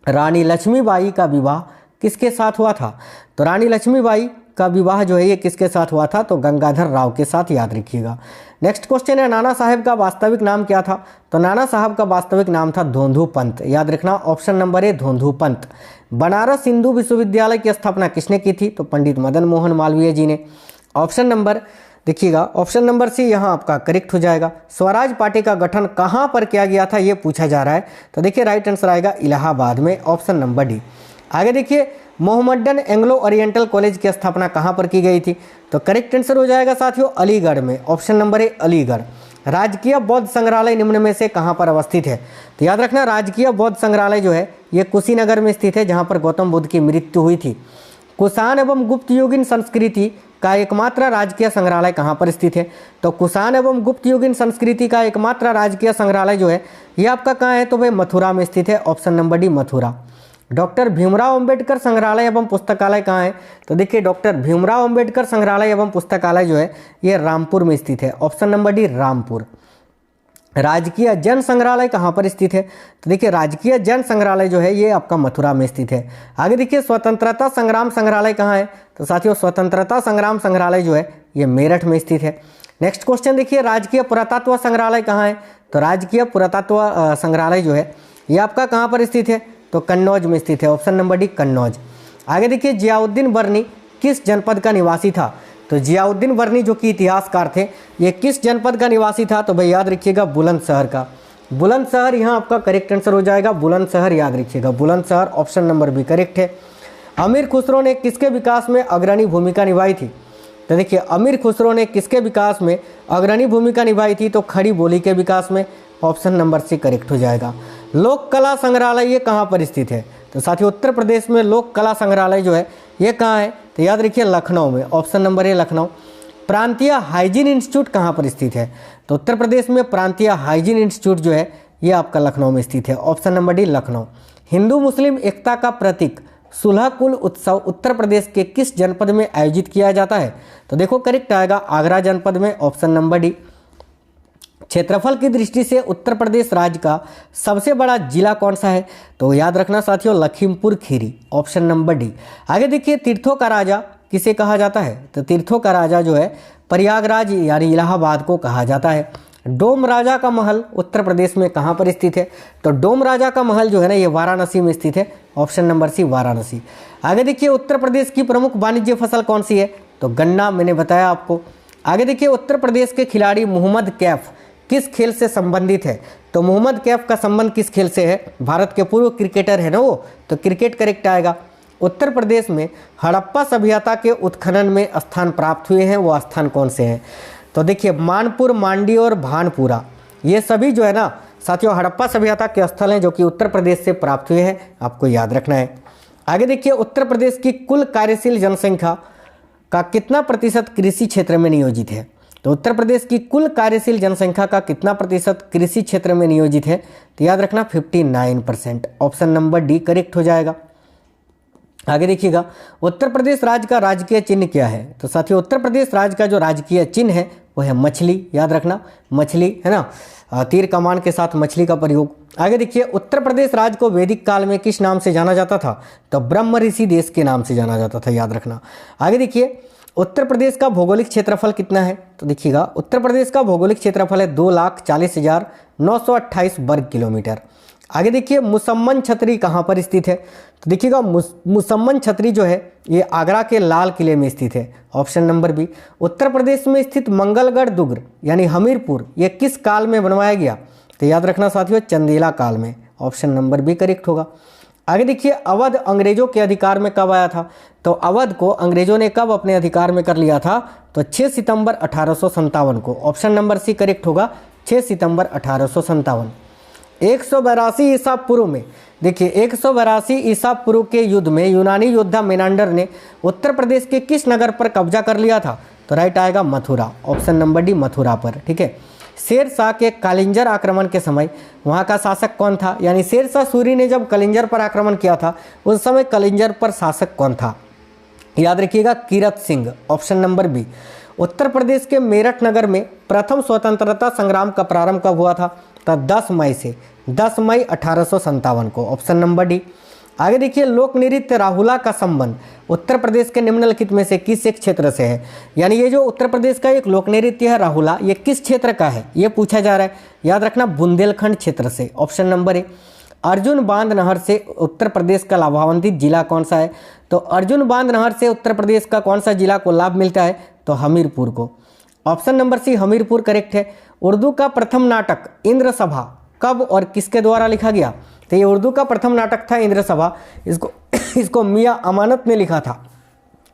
रानी लक्ष्मीबाई का विवाह किसके साथ हुआ था? तो रानी लक्ष्मीबाई का विवाह जो है ये किसके साथ हुआ था? तो गंगाधर राव के साथ, याद रखिएगा। नेक्स्ट क्वेश्चन है नाना साहब का वास्तविक नाम क्या था? तो नाना साहब का वास्तविक नाम था धोंधू पंत, याद रखना, option number A Dhondhu Pant. Banaras Hindu विश्वविद्यालय की स्थापना किसने की थी? तो पंडित मदन मोहन मालवीय जी ने, ऑप्शन नंबर देखिएगा, ऑप्शन नंबर सी यहाँ आपका करेक्ट हो जाएगा। स्वराज पार्टी का गठन कहाँ पर किया गया था ये पूछा जा रहा है, तो देखिए राइट आंसर आएगा इलाहाबाद में, ऑप्शन नंबर डी। आगे देखिए मोहम्मडन एंग्लो ओरिएंटल कॉलेज की स्थापना कहाँ पर की गई थी? तो करेक्ट आंसर हो जाएगा साथियों अलीगढ़ में, ऑप्शन नंबर ए अलीगढ़। राजकीय बौद्ध संग्रहालय निम्न में से कहाँ पर अवस्थित है? तो याद रखना राजकीय बौद्ध संग्रहालय जो है ये कुशीनगर में स्थित है, जहाँ पर गौतम बुद्ध की मृत्यु हुई थी। कुषाण एवं गुप्त युगीन संस्कृति का एकमात्र राजकीय संग्रहालय कहाँ पर स्थित है? तो कुषाण एवं गुप्त युगीन संस्कृति का एकमात्र राजकीय संग्रहालय जो है ये आपका कहाँ है? तो वह मथुरा में स्थित है, option number D Mathura. Doctor Bhimrao Ambedkar संग्रहालय एवं पुस्तकालय कहाँ है? तो देखिए डॉक्टर भीमराव अंबेडकर संग्रहालय एवं पुस्तकालय जो है ये रामपुर में स्थित है, ऑप्शन नंबर डी रामपुर। राजकीय जन संग्रहालय कहाँ पर स्थित है? तो देखिए राजकीय जन संग्रहालय जो है ये आपका मथुरा में स्थित है। आगे देखिए स्वतंत्रता संग्राम संग्रहालय कहाँ है? तो साथियों स्वतंत्रता संग्राम संग्रहालय जो है ये मेरठ में स्थित है। नेक्स्ट क्वेश्चन देखिए राजकीय पुरातत्व संग्रहालय कहाँ है? तो राजकीय पुरातत्व संग्रहालय जो है ये आपका कहाँ पर स्थित है? तो कन्नौज में स्थित है, ऑप्शन नंबर डी कन्नौज। आगे देखिए जियाउद्दीन बर्नी किस जनपद का निवासी था? तो जियाउद्दीन बर्नी जो कि इतिहासकार थे ये किस जनपद का निवासी था? तो भाई याद रखिएगा बुलंदशहर का। बुलंदशहर यहाँ आपका करेक्ट आंसर हो जाएगा, बुलंदशहर, याद रखिएगा Bulandshahr, option number B correct है। अमीर खुसरो ने किसके विकास में अग्रणी भूमिका निभाई थी? तो देखिए अमीर खुसरो ने किसके विकास में अग्रणी भूमिका निभाई थी? तो खड़ी बोली के विकास में, ऑप्शन नंबर सी करेक्ट हो जाएगा। लोक कला संग्रहालय ये कहाँ पर स्थित है? तो साथियों उत्तर प्रदेश में लोक कला संग्रहालय जो है ये कहाँ है? तो याद रखिए लखनऊ में, ऑप्शन नंबर ए लखनऊ। प्रांतीय हाइजीन इंस्टीट्यूट कहाँ पर स्थित है? तो उत्तर प्रदेश में प्रांतीय हाइजीन इंस्टीट्यूट जो है ये आपका लखनऊ में स्थित है, ऑप्शन नंबर डी लखनऊ। हिंदू मुस्लिम एकता का प्रतीक सुलह कुल उत्सव उत्तर प्रदेश के किस जनपद में आयोजित किया जाता है? तो देखो करेक्ट आएगा आगरा जनपद में, ऑप्शन नंबर डी। क्षेत्रफल की दृष्टि से उत्तर प्रदेश राज्य का सबसे बड़ा जिला कौन सा है? तो याद रखना साथियों Lakhimpur Kheri, option number D. आगे देखिए तीर्थों का राजा किसे कहा जाता है? तो तीर्थों का राजा जो है प्रयागराज यानी इलाहाबाद को कहा जाता है। डोम राजा का महल उत्तर प्रदेश में कहाँ पर स्थित है? तो डोम राजा का महल जो है ना ये वाराणसी में स्थित है, ऑप्शन नंबर सी वाराणसी। आगे देखिए उत्तर प्रदेश की प्रमुख वाणिज्य फसल कौन सी है? तो गन्ना, मैंने बताया आपको। आगे देखिए उत्तर प्रदेश के खिलाड़ी मोहम्मद कैफ किस खेल से संबंधित है? तो मोहम्मद कैफ का संबंध किस खेल से है? भारत के पूर्व क्रिकेटर है ना वो, तो क्रिकेट करेक्ट आएगा। उत्तर प्रदेश में हड़प्पा सभ्यता के उत्खनन में स्थान प्राप्त हुए हैं, वो स्थान कौन से हैं? तो देखिए मानपुर, मांडी और भानपुरा, ये सभी जो है ना साथियों हड़प्पा सभ्यता के स्थल हैं जो कि उत्तर प्रदेश से प्राप्त हुए हैं, आपको याद रखना है। आगे देखिए उत्तर प्रदेश की कुल कार्यशील जनसंख्या का कितना प्रतिशत कृषि क्षेत्र में नियोजित है? तो उत्तर प्रदेश की कुल कार्यशील जनसंख्या का कितना प्रतिशत कृषि क्षेत्र में नियोजित है? तो याद रखना 59%। ऑप्शन नंबर डी करेक्ट हो जाएगा। आगे देखिएगा उत्तर प्रदेश राज्य का राजकीय चिन्ह क्या है? तो साथियों उत्तर प्रदेश राज्य का जो राजकीय चिन्ह है वो है मछली, याद रखना मछली है ना, तीर कमान के साथ मछली का प्रयोग। आगे देखिए उत्तर प्रदेश राज्य को वैदिक काल में किस नाम से जाना जाता था? तो ब्रह्म ऋषि देश के नाम से जाना जाता था, याद रखना। आगे देखिए उत्तर प्रदेश का भौगोलिक क्षेत्रफल कितना है? तो देखिएगा उत्तर प्रदेश का भौगोलिक क्षेत्रफल है 2,40,928 वर्ग किलोमीटर। आगे देखिए मुसम्मन छतरी कहाँ पर स्थित है? तो देखिएगा मुसम्मन छतरी जो है ये आगरा के लाल किले में स्थित है। Option number B. Uttar Pradesh में स्थित मंगलगढ़ दुर्ग यानी हमीरपुर ये किस काल में बनवाया गया? तो याद रखना साथियों चंदेला काल में। ऑप्शन नंबर बी करेक्ट होगा। आगे देखिए अवध अंग्रेजों के अधिकार में कब आया था? तो अवध को अंग्रेजों ने कब अपने अधिकार में कर लिया था? तो 6 सितंबर 1857 को। ऑप्शन नंबर सी करेक्ट होगा, 6 सितंबर 1857। 182 ईसा पूर्व में देखिए 182 ईसा पूर्व के युद्ध में यूनानी योद्धा मेनांडर ने उत्तर प्रदेश के किस नगर पर कब्जा कर लिया था? तो राइट आएगा Mathura. Option number D Mathura पर, ठीक है। शेर शाह के कालिंजर आक्रमण के समय वहाँ का शासक कौन था? यानी शेर शाह सूरी ने जब कलिंजर पर आक्रमण किया था उस समय कलिंजर पर शासक कौन था? याद रखिएगा Kirat Singh. Option number B. Uttar Pradesh के मेरठ नगर में प्रथम स्वतंत्रता संग्राम का प्रारंभ कब हुआ था? तो 10 मई से 10 मई 1857 को। Option number D. आगे देखिए लोक नृत्य राहुला का संबंध उत्तर प्रदेश के निम्नलिखित में से किस एक क्षेत्र से है? यानी ये जो उत्तर प्रदेश का एक लोक नृत्य है राहुला, ये किस क्षेत्र का है ये पूछा जा रहा है। याद रखना बुंदेलखंड क्षेत्र से। ऑप्शन नंबर ए। अर्जुन बांध नहर से उत्तर प्रदेश का लाभान्वित जिला कौन सा है? तो अर्जुन बांध नहर से उत्तर प्रदेश का कौन सा जिला को लाभ मिलता है? तो हमीरपुर को। Option number C Hamirpur correct है। उर्दू का प्रथम नाटक इंद्र सभा कब और किसके द्वारा लिखा गया? तो ये उर्दू का प्रथम नाटक था इंद्र सभा, इसको मियाँ अमानत ने लिखा था।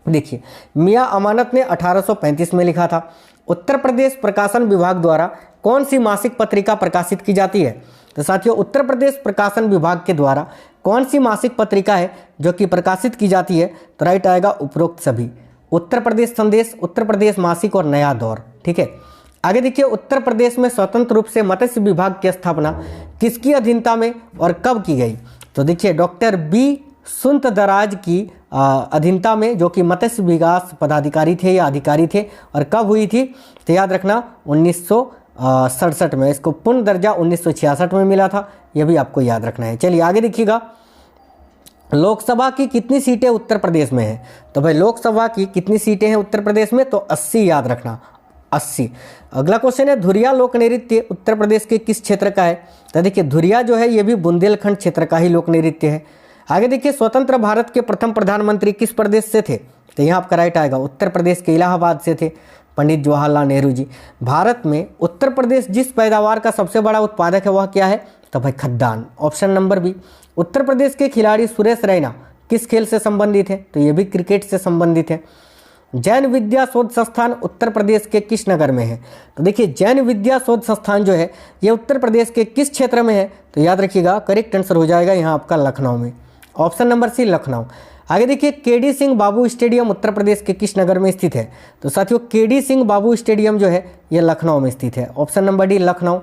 देखिए मियाँ अमानत ने 1835 में लिखा था। उत्तर प्रदेश प्रकाशन विभाग द्वारा कौन सी मासिक पत्रिका प्रकाशित की जाती है? तो साथियों उत्तर प्रदेश प्रकाशन विभाग के द्वारा कौन सी मासिक पत्रिका है जो कि प्रकाशित की जाती है? तो राइट आएगा उपरोक्त सभी। उत्तर प्रदेश संदेश, उत्तर प्रदेश मासिक और नया दौर, ठीक है। आगे देखिए उत्तर प्रदेश में स्वतंत्र रूप से मत्स्य विभाग की स्थापना किसकी अधीनता में और कब की गई? तो देखिए डॉक्टर बी सुंतदराज की अधीनता में, जो कि मत्स्य विकास पदाधिकारी थे या अधिकारी थे, और कब हुई थी? तो याद रखना 1967 में। इसको पूर्ण दर्जा 1966 में मिला था, यह भी आपको याद रखना है। चलिए आगे देखिएगा लोकसभा की कितनी सीटें उत्तर प्रदेश में हैं? तो भाई लोकसभा की कितनी सीटें हैं उत्तर प्रदेश में? तो 80, याद रखना 80। अगला क्वेश्चन है धुरिया लोक नृत्य उत्तर प्रदेश के किस क्षेत्र का है? तो देखिए धुरिया जो है ये भी बुंदेलखंड क्षेत्र का ही लोक नृत्य है। आगे देखिए स्वतंत्र भारत के प्रथम प्रधानमंत्री किस प्रदेश से थे? तो यहाँ आपका राइट आएगा उत्तर प्रदेश के इलाहाबाद से थे, पंडित जवाहरलाल नेहरू जी। भारत में उत्तर प्रदेश जिस पैदावार का सबसे बड़ा उत्पादक है वह क्या है? तो भाई खद्दान। Option number B. Uttar Pradesh के खिलाड़ी सुरेश रैना किस खेल से संबंधित है? तो ये भी क्रिकेट से संबंधित है। जैन विद्या शोध संस्थान उत्तर प्रदेश के किस नगर में है? तो देखिए जैन विद्या शोध संस्थान जो है ये उत्तर प्रदेश के किस क्षेत्र में है? तो याद रखिएगा करेक्ट आंसर हो जाएगा यहाँ आपका लखनऊ में। Option number C Lucknow. आगे देखिए केडी सिंह बाबू स्टेडियम उत्तर प्रदेश के किस नगर में स्थित है? तो साथियों केडी सिंह बाबू स्टेडियम जो है ये लखनऊ में स्थित है। Option number D Lucknow.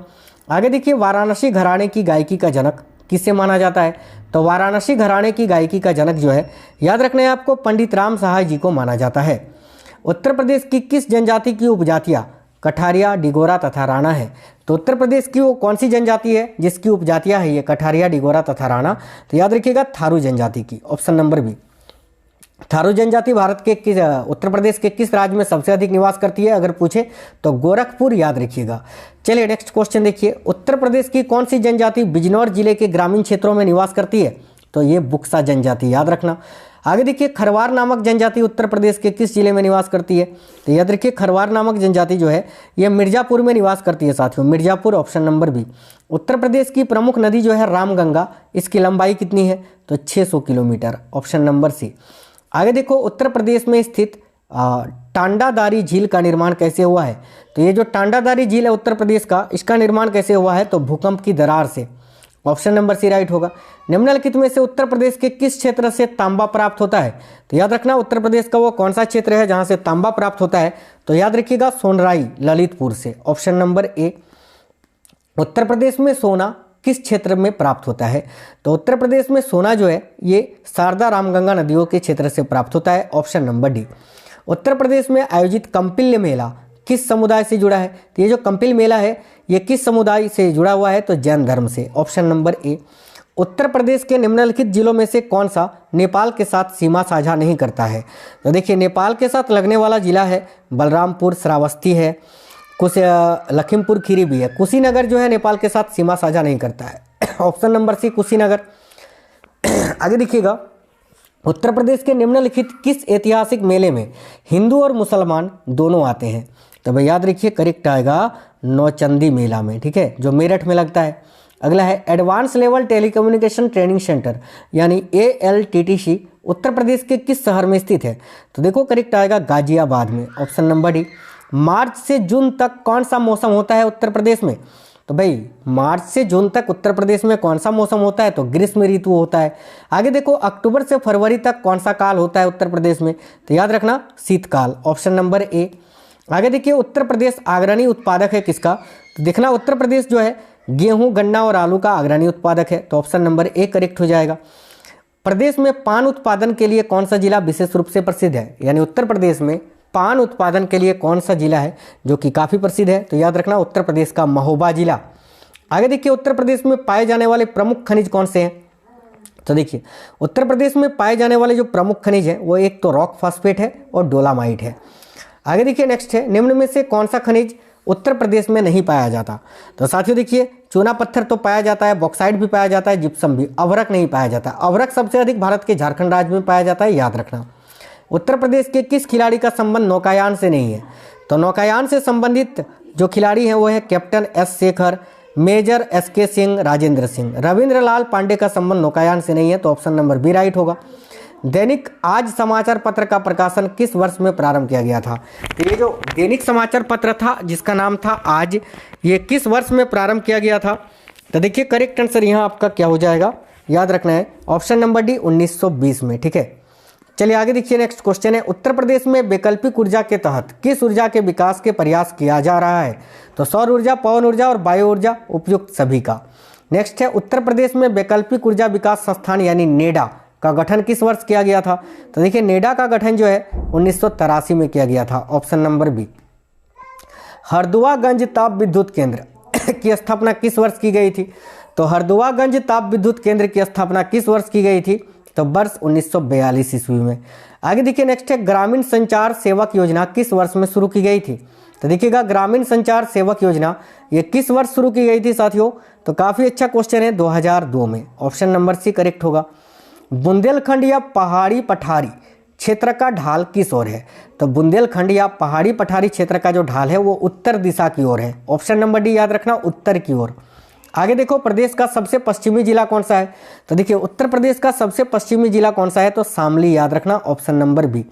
आगे देखिए वाराणसी घराने की गायकी का जनक किसे माना जाता है? तो वाराणसी घराने की गायकी का जनक जो है याद रखना है आपको पंडित राम सहाय जी को माना जाता है। उत्तर प्रदेश की किस जनजाति की उपजातियाँ कठारिया, डिगोरा तथा राणा है? तो उत्तर प्रदेश की वो कौन सी जनजाति है जिसकी उपजातियाँ है ये कठारिया, डिगोरा तथा राणा? तो याद रखिएगा थारू जनजाति की। Option number B. थारू जनजाति भारत के किस उत्तर प्रदेश के किस राज्य में सबसे अधिक निवास करती है अगर पूछे? तो गोरखपुर, याद रखिएगा। चलिए नेक्स्ट क्वेश्चन देखिए उत्तर प्रदेश की कौन सी जनजाति बिजनौर जिले के ग्रामीण क्षेत्रों में निवास करती है? तो ये बुक्सा जनजाति, याद रखना। आगे देखिए, खरवार नामक जनजाति उत्तर प्रदेश के किस जिले में निवास करती है? तो याद रखिए, खरवार नामक जनजाति जो है ये मिर्जापुर में निवास करती है साथियों, Mirzapur, option number B. Uttar Pradesh की प्रमुख नदी जो है रामगंगा, इसकी लंबाई कितनी है? तो 600 किलोमीटर, ऑप्शन नंबर सी। आगे देखो, उत्तर प्रदेश में स्थित टांडादारी झील का निर्माण कैसे हुआ है? तो ये जो टांडादारी झील है उत्तर प्रदेश का, इसका निर्माण कैसे हुआ है? तो भूकंप की दरार से, ऑप्शन नंबर सी राइट होगा। निम्नलिखित में से उत्तर प्रदेश के किस क्षेत्र से तांबा प्राप्त होता है? तो याद रखना, उत्तर प्रदेश का वो कौन सा क्षेत्र है जहां से तांबा प्राप्त होता है? तो याद रखिएगा, सोनराई, ललितपुर से, option number A. Uttar Pradesh में सोना किस क्षेत्र में प्राप्त होता है? तो उत्तर प्रदेश में सोना जो है ये शारदा रामगंगा नदियों के क्षेत्र से प्राप्त होता है, ऑप्शन नंबर डी। उत्तर प्रदेश में आयोजित कंपिल्य मेला किस समुदाय से जुड़ा है? तो ये जो कंपिल मेला है ये किस समुदाय से जुड़ा हुआ है? तो जैन धर्म से, option number A. Uttar Pradesh के निम्नलिखित जिलों में से कौन सा नेपाल के साथ सीमा साझा नहीं करता है? तो देखिए, नेपाल के साथ लगने वाला जिला है बलरामपुर, श्रावस्ती है, लखीमपुर खीरी भी है। कुशीनगर जो है नेपाल के साथ सीमा साझा नहीं करता है, ऑप्शन नंबर सी, कुशीनगर। आगे देखिएगा, उत्तर प्रदेश के निम्नलिखित किस ऐतिहासिक मेले में हिंदू और मुसलमान दोनों आते हैं? तो भाई याद रखिए, करेक्ट आएगा नौचंदी मेला में, ठीक है, जो मेरठ में लगता है। अगला है advance level telecommunication training centre यानी ALTTC उत्तर प्रदेश के किस शहर में स्थित है? तो देखो करेक्ट आएगा गाजियाबाद में, ऑप्शन नंबर डी। मार्च से जून तक कौन सा मौसम होता है उत्तर प्रदेश में? तो भाई मार्च से जून तक उत्तर प्रदेश में कौन सा मौसम होता है? तो ग्रीष्म ऋतु होता है। आगे देखो, अक्टूबर से फरवरी तक कौन सा काल होता है उत्तर प्रदेश में? तो याद रखना, शीतकाल, ऑप्शन नंबर ए। आगे देखिए, उत्तर प्रदेश अग्रणी उत्पादक है किसका? तो देखना, उत्तर प्रदेश जो है गेहूं, गन्ना और आलू का अग्रणी उत्पादक है, तो ऑप्शन नंबर ए करेक्ट हो जाएगा। प्रदेश में पान उत्पादन के लिए कौन सा जिला विशेष रूप से प्रसिद्ध है? यानी उत्तर प्रदेश में पान उत्पादन के लिए कौन सा जिला है जो कि काफ़ी प्रसिद्ध है? तो याद रखना, उत्तर प्रदेश का महोबा जिला। आगे देखिए, उत्तर प्रदेश में पाए जाने वाले प्रमुख खनिज कौन से हैं? तो देखिए, उत्तर प्रदेश में पाए जाने वाले जो प्रमुख खनिज हैं वो एक तो रॉक फॉस्फेट है और डोलामाइट है। आगे देखिए, नेक्स्ट है, निम्न में से कौन सा खनिज उत्तर प्रदेश में नहीं पाया जाता? तो साथियों देखिए, चूना पत्थर तो पाया जाता है, बॉक्साइट भी पाया जाता है, जिप्सम भी, अभ्रक नहीं पाया जाता। अभ्रक सबसे अधिक भारत के झारखंड राज्य में पाया जाता है, याद रखना। उत्तर प्रदेश के किस खिलाड़ी का संबंध नौकायान से नहीं है? तो नौकायान से संबंधित जो खिलाड़ी हैं वो है captain S Shekhar, major SK Singh, Rajendra Singh. Ravindra Lal Pandey का संबंध नौकायान से नहीं है, तो ऑप्शन नंबर बी राइट होगा। दैनिक आज समाचार पत्र का प्रकाशन किस वर्ष में प्रारंभ किया गया था? तो ये जो दैनिक समाचार पत्र था जिसका नाम था आज, ये किस वर्ष में प्रारंभ किया गया था? तो देखिए, करेक्ट आंसर यहाँ आपका क्या हो जाएगा, याद रखना है, ऑप्शन नंबर डी 1920 में, ठीक है। चलिए आगे देखिए, नेक्स्ट क्वेश्चन है, उत्तर प्रदेश में वैकल्पिक ऊर्जा के तहत किस ऊर्जा के विकास के प्रयास किया जा रहा है? तो सौर ऊर्जा, पवन ऊर्जा और बायो ऊर्जा, उपयुक्त सभी का। नेक्स्ट है, उत्तर प्रदेश में वैकल्पिक ऊर्जा विकास संस्थान यानी नेडा का गठन किस वर्ष किया गया था? तो देखिए, नेडा का गठन जो है 1983 में किया गया था, ऑप्शन नंबर बी। हरदुआगंज ताप विद्युत केंद्र की स्थापना किस वर्ष की गई थी? तो हरदुआगंज ताप विद्युत केंद्र की स्थापना किस वर्ष की गई थी? तो वर्ष 1942 ईस्वी में। आगे देखिए, नेक्स्ट है, ग्रामीण संचार सेवक योजना किस वर्ष में शुरू की गई थी? तो देखिएगा, ग्रामीण संचार सेवक योजना ये किस वर्ष शुरू की गई थी साथियों? तो काफ़ी अच्छा क्वेश्चन है, 2002 में, ऑप्शन नंबर सी करेक्ट होगा। बुंदेलखंड या पहाड़ी पठारी क्षेत्र का ढाल किस ओर है? तो बुंदेलखंड या पहाड़ी पठारी क्षेत्र का जो ढाल है वो उत्तर दिशा की ओर है, ऑप्शन नंबर डी याद रखना, उत्तर की ओर। आगे देखो, प्रदेश का सबसे पश्चिमी जिला कौन सा है? तो देखिए, उत्तर प्रदेश का सबसे पश्चिमी जिला कौन सा है? तो शामली, याद रखना, ऑप्शन नंबर बी।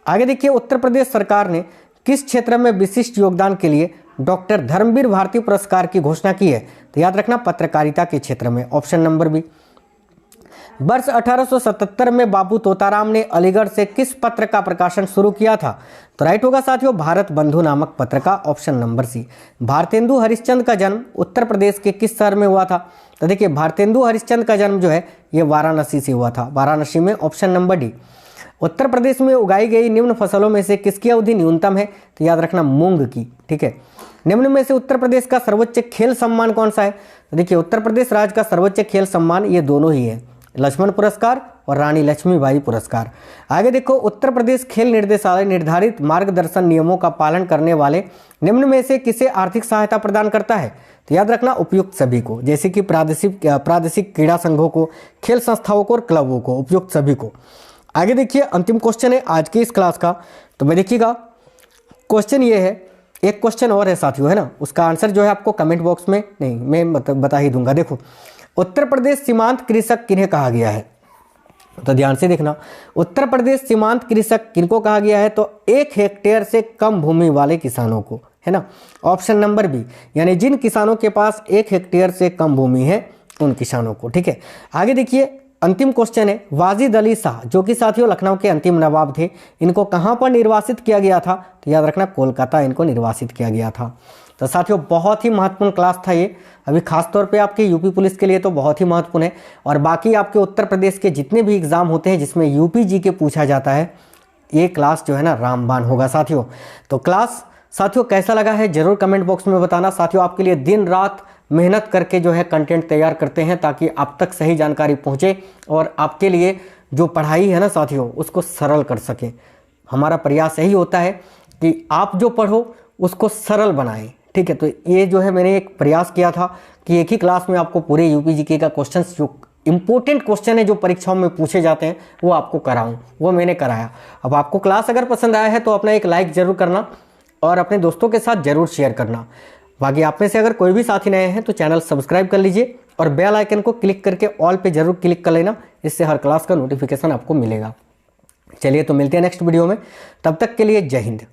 आगे देखिए, उत्तर प्रदेश सरकार ने किस क्षेत्र में विशिष्ट योगदान के लिए डॉक्टर धर्मवीर भारती पुरस्कार की घोषणा की है? तो याद रखना, पत्रकारिता के क्षेत्र में, ऑप्शन नंबर बी। वर्ष 1877 में बाबू तोताराम ने अलीगढ़ से किस पत्र का प्रकाशन शुरू किया था? तो राइट होगा साथियों, भारत बंधु नामक पत्र का, option number C. Bharatendu Harishchandra का जन्म उत्तर प्रदेश के किस शहर में हुआ था? तो देखिए, भारतेंदु हरिश्चंद्र का जन्म जो है ये वाराणसी से हुआ था, वाराणसी में, ऑप्शन नंबर डी। उत्तर प्रदेश में उगाई गई निम्न फसलों में से किसकी अवधि न्यूनतम है? तो याद रखना, मूंग की, ठीक है। निम्न में से उत्तर प्रदेश का सर्वोच्च खेल सम्मान कौन सा है? तो देखिए, उत्तर प्रदेश राज्य का सर्वोच्च खेल सम्मान ये दोनों ही है, लक्ष्मण पुरस्कार और रानी लक्ष्मीबाई पुरस्कार। आगे देखो, उत्तर प्रदेश खेल निर्देशालय निर्धारित मार्गदर्शन नियमों का पालन करने वाले निम्न में से किसे आर्थिक सहायता प्रदान करता है? तो याद रखना, उपयुक्त सभी को, जैसे कि प्रादेशिक क्रीड़ा संघों को, खेल संस्थाओं को और क्लबों को, उपयुक्त सभी को। आगे देखिए अंतिम क्वेश्चन है आज की इस क्लास का। तो मैं देखिएगा क्वेश्चन ये है, एक क्वेश्चन और है साथियों, है ना, उसका आंसर जो है आपको कमेंट बॉक्स में नहीं, मैं बता ही दूंगा। देखो, उत्तर प्रदेश सीमांत कृषक किन्हें कहा गया है? तो ध्यान से देखना, उत्तर प्रदेश सीमांत कृषक किनको कहा गया है? तो 1 हेक्टेयर से कम भूमि वाले किसानों को, है ना। ऑप्शन नंबर बी, यानी जिन किसानों के पास 1 हेक्टेयर से कम भूमि है उन किसानों को। ठीक है, आगे देखिए अंतिम क्वेश्चन है, वाजिद अली शाह जो कि साथियों लखनऊ के अंतिम नवाब थे, इनको कहां पर निर्वासित किया गया था? तो याद रखना कोलकाता इनको निर्वासित किया गया था। तो साथियों बहुत ही महत्वपूर्ण क्लास था ये, अभी खास तौर पे आपके यूपी पुलिस के लिए तो बहुत ही महत्वपूर्ण है, और बाकी आपके उत्तर प्रदेश के जितने भी एग्जाम होते हैं जिसमें यूपी जी के पूछा जाता है, ये क्लास जो है ना रामबाण होगा साथियों। तो क्लास साथियों कैसा लगा है जरूर कमेंट बॉक्स में बताना। साथियों आपके लिए दिन रात मेहनत करके जो है कंटेंट तैयार करते हैं ताकि आप तक सही जानकारी पहुंचे और आपके लिए जो पढ़ाई है ना साथियों उसको सरल कर सके। हमारा प्रयास यही होता है कि आप जो पढ़ो उसको सरल बनाएं। ठीक है, तो ये जो है मैंने एक प्रयास किया था कि एक ही क्लास में आपको पूरे यूपी जीके का क्वेश्चंस जो इंपॉर्टेंट क्वेश्चन है जो परीक्षाओं में पूछे जाते हैं वो आपको कराऊं, वो मैंने कराया। अब आपको क्लास अगर पसंद आया है तो अपना एक लाइक जरूर करना और अपने दोस्तों के साथ जरूर शेयर करना। बाकी आप में से अगर कोई भी साथी नए हैं तो चैनल सब्सक्राइब कर लीजिए और बेल आइकन को क्लिक करके ऑल पे जरूर क्लिक कर लेना, इससे हर क्लास का नोटिफिकेशन आपको मिलेगा। चलिए तो मिलते हैं नेक्स्ट वीडियो में, तब तक के लिए जय हिंद।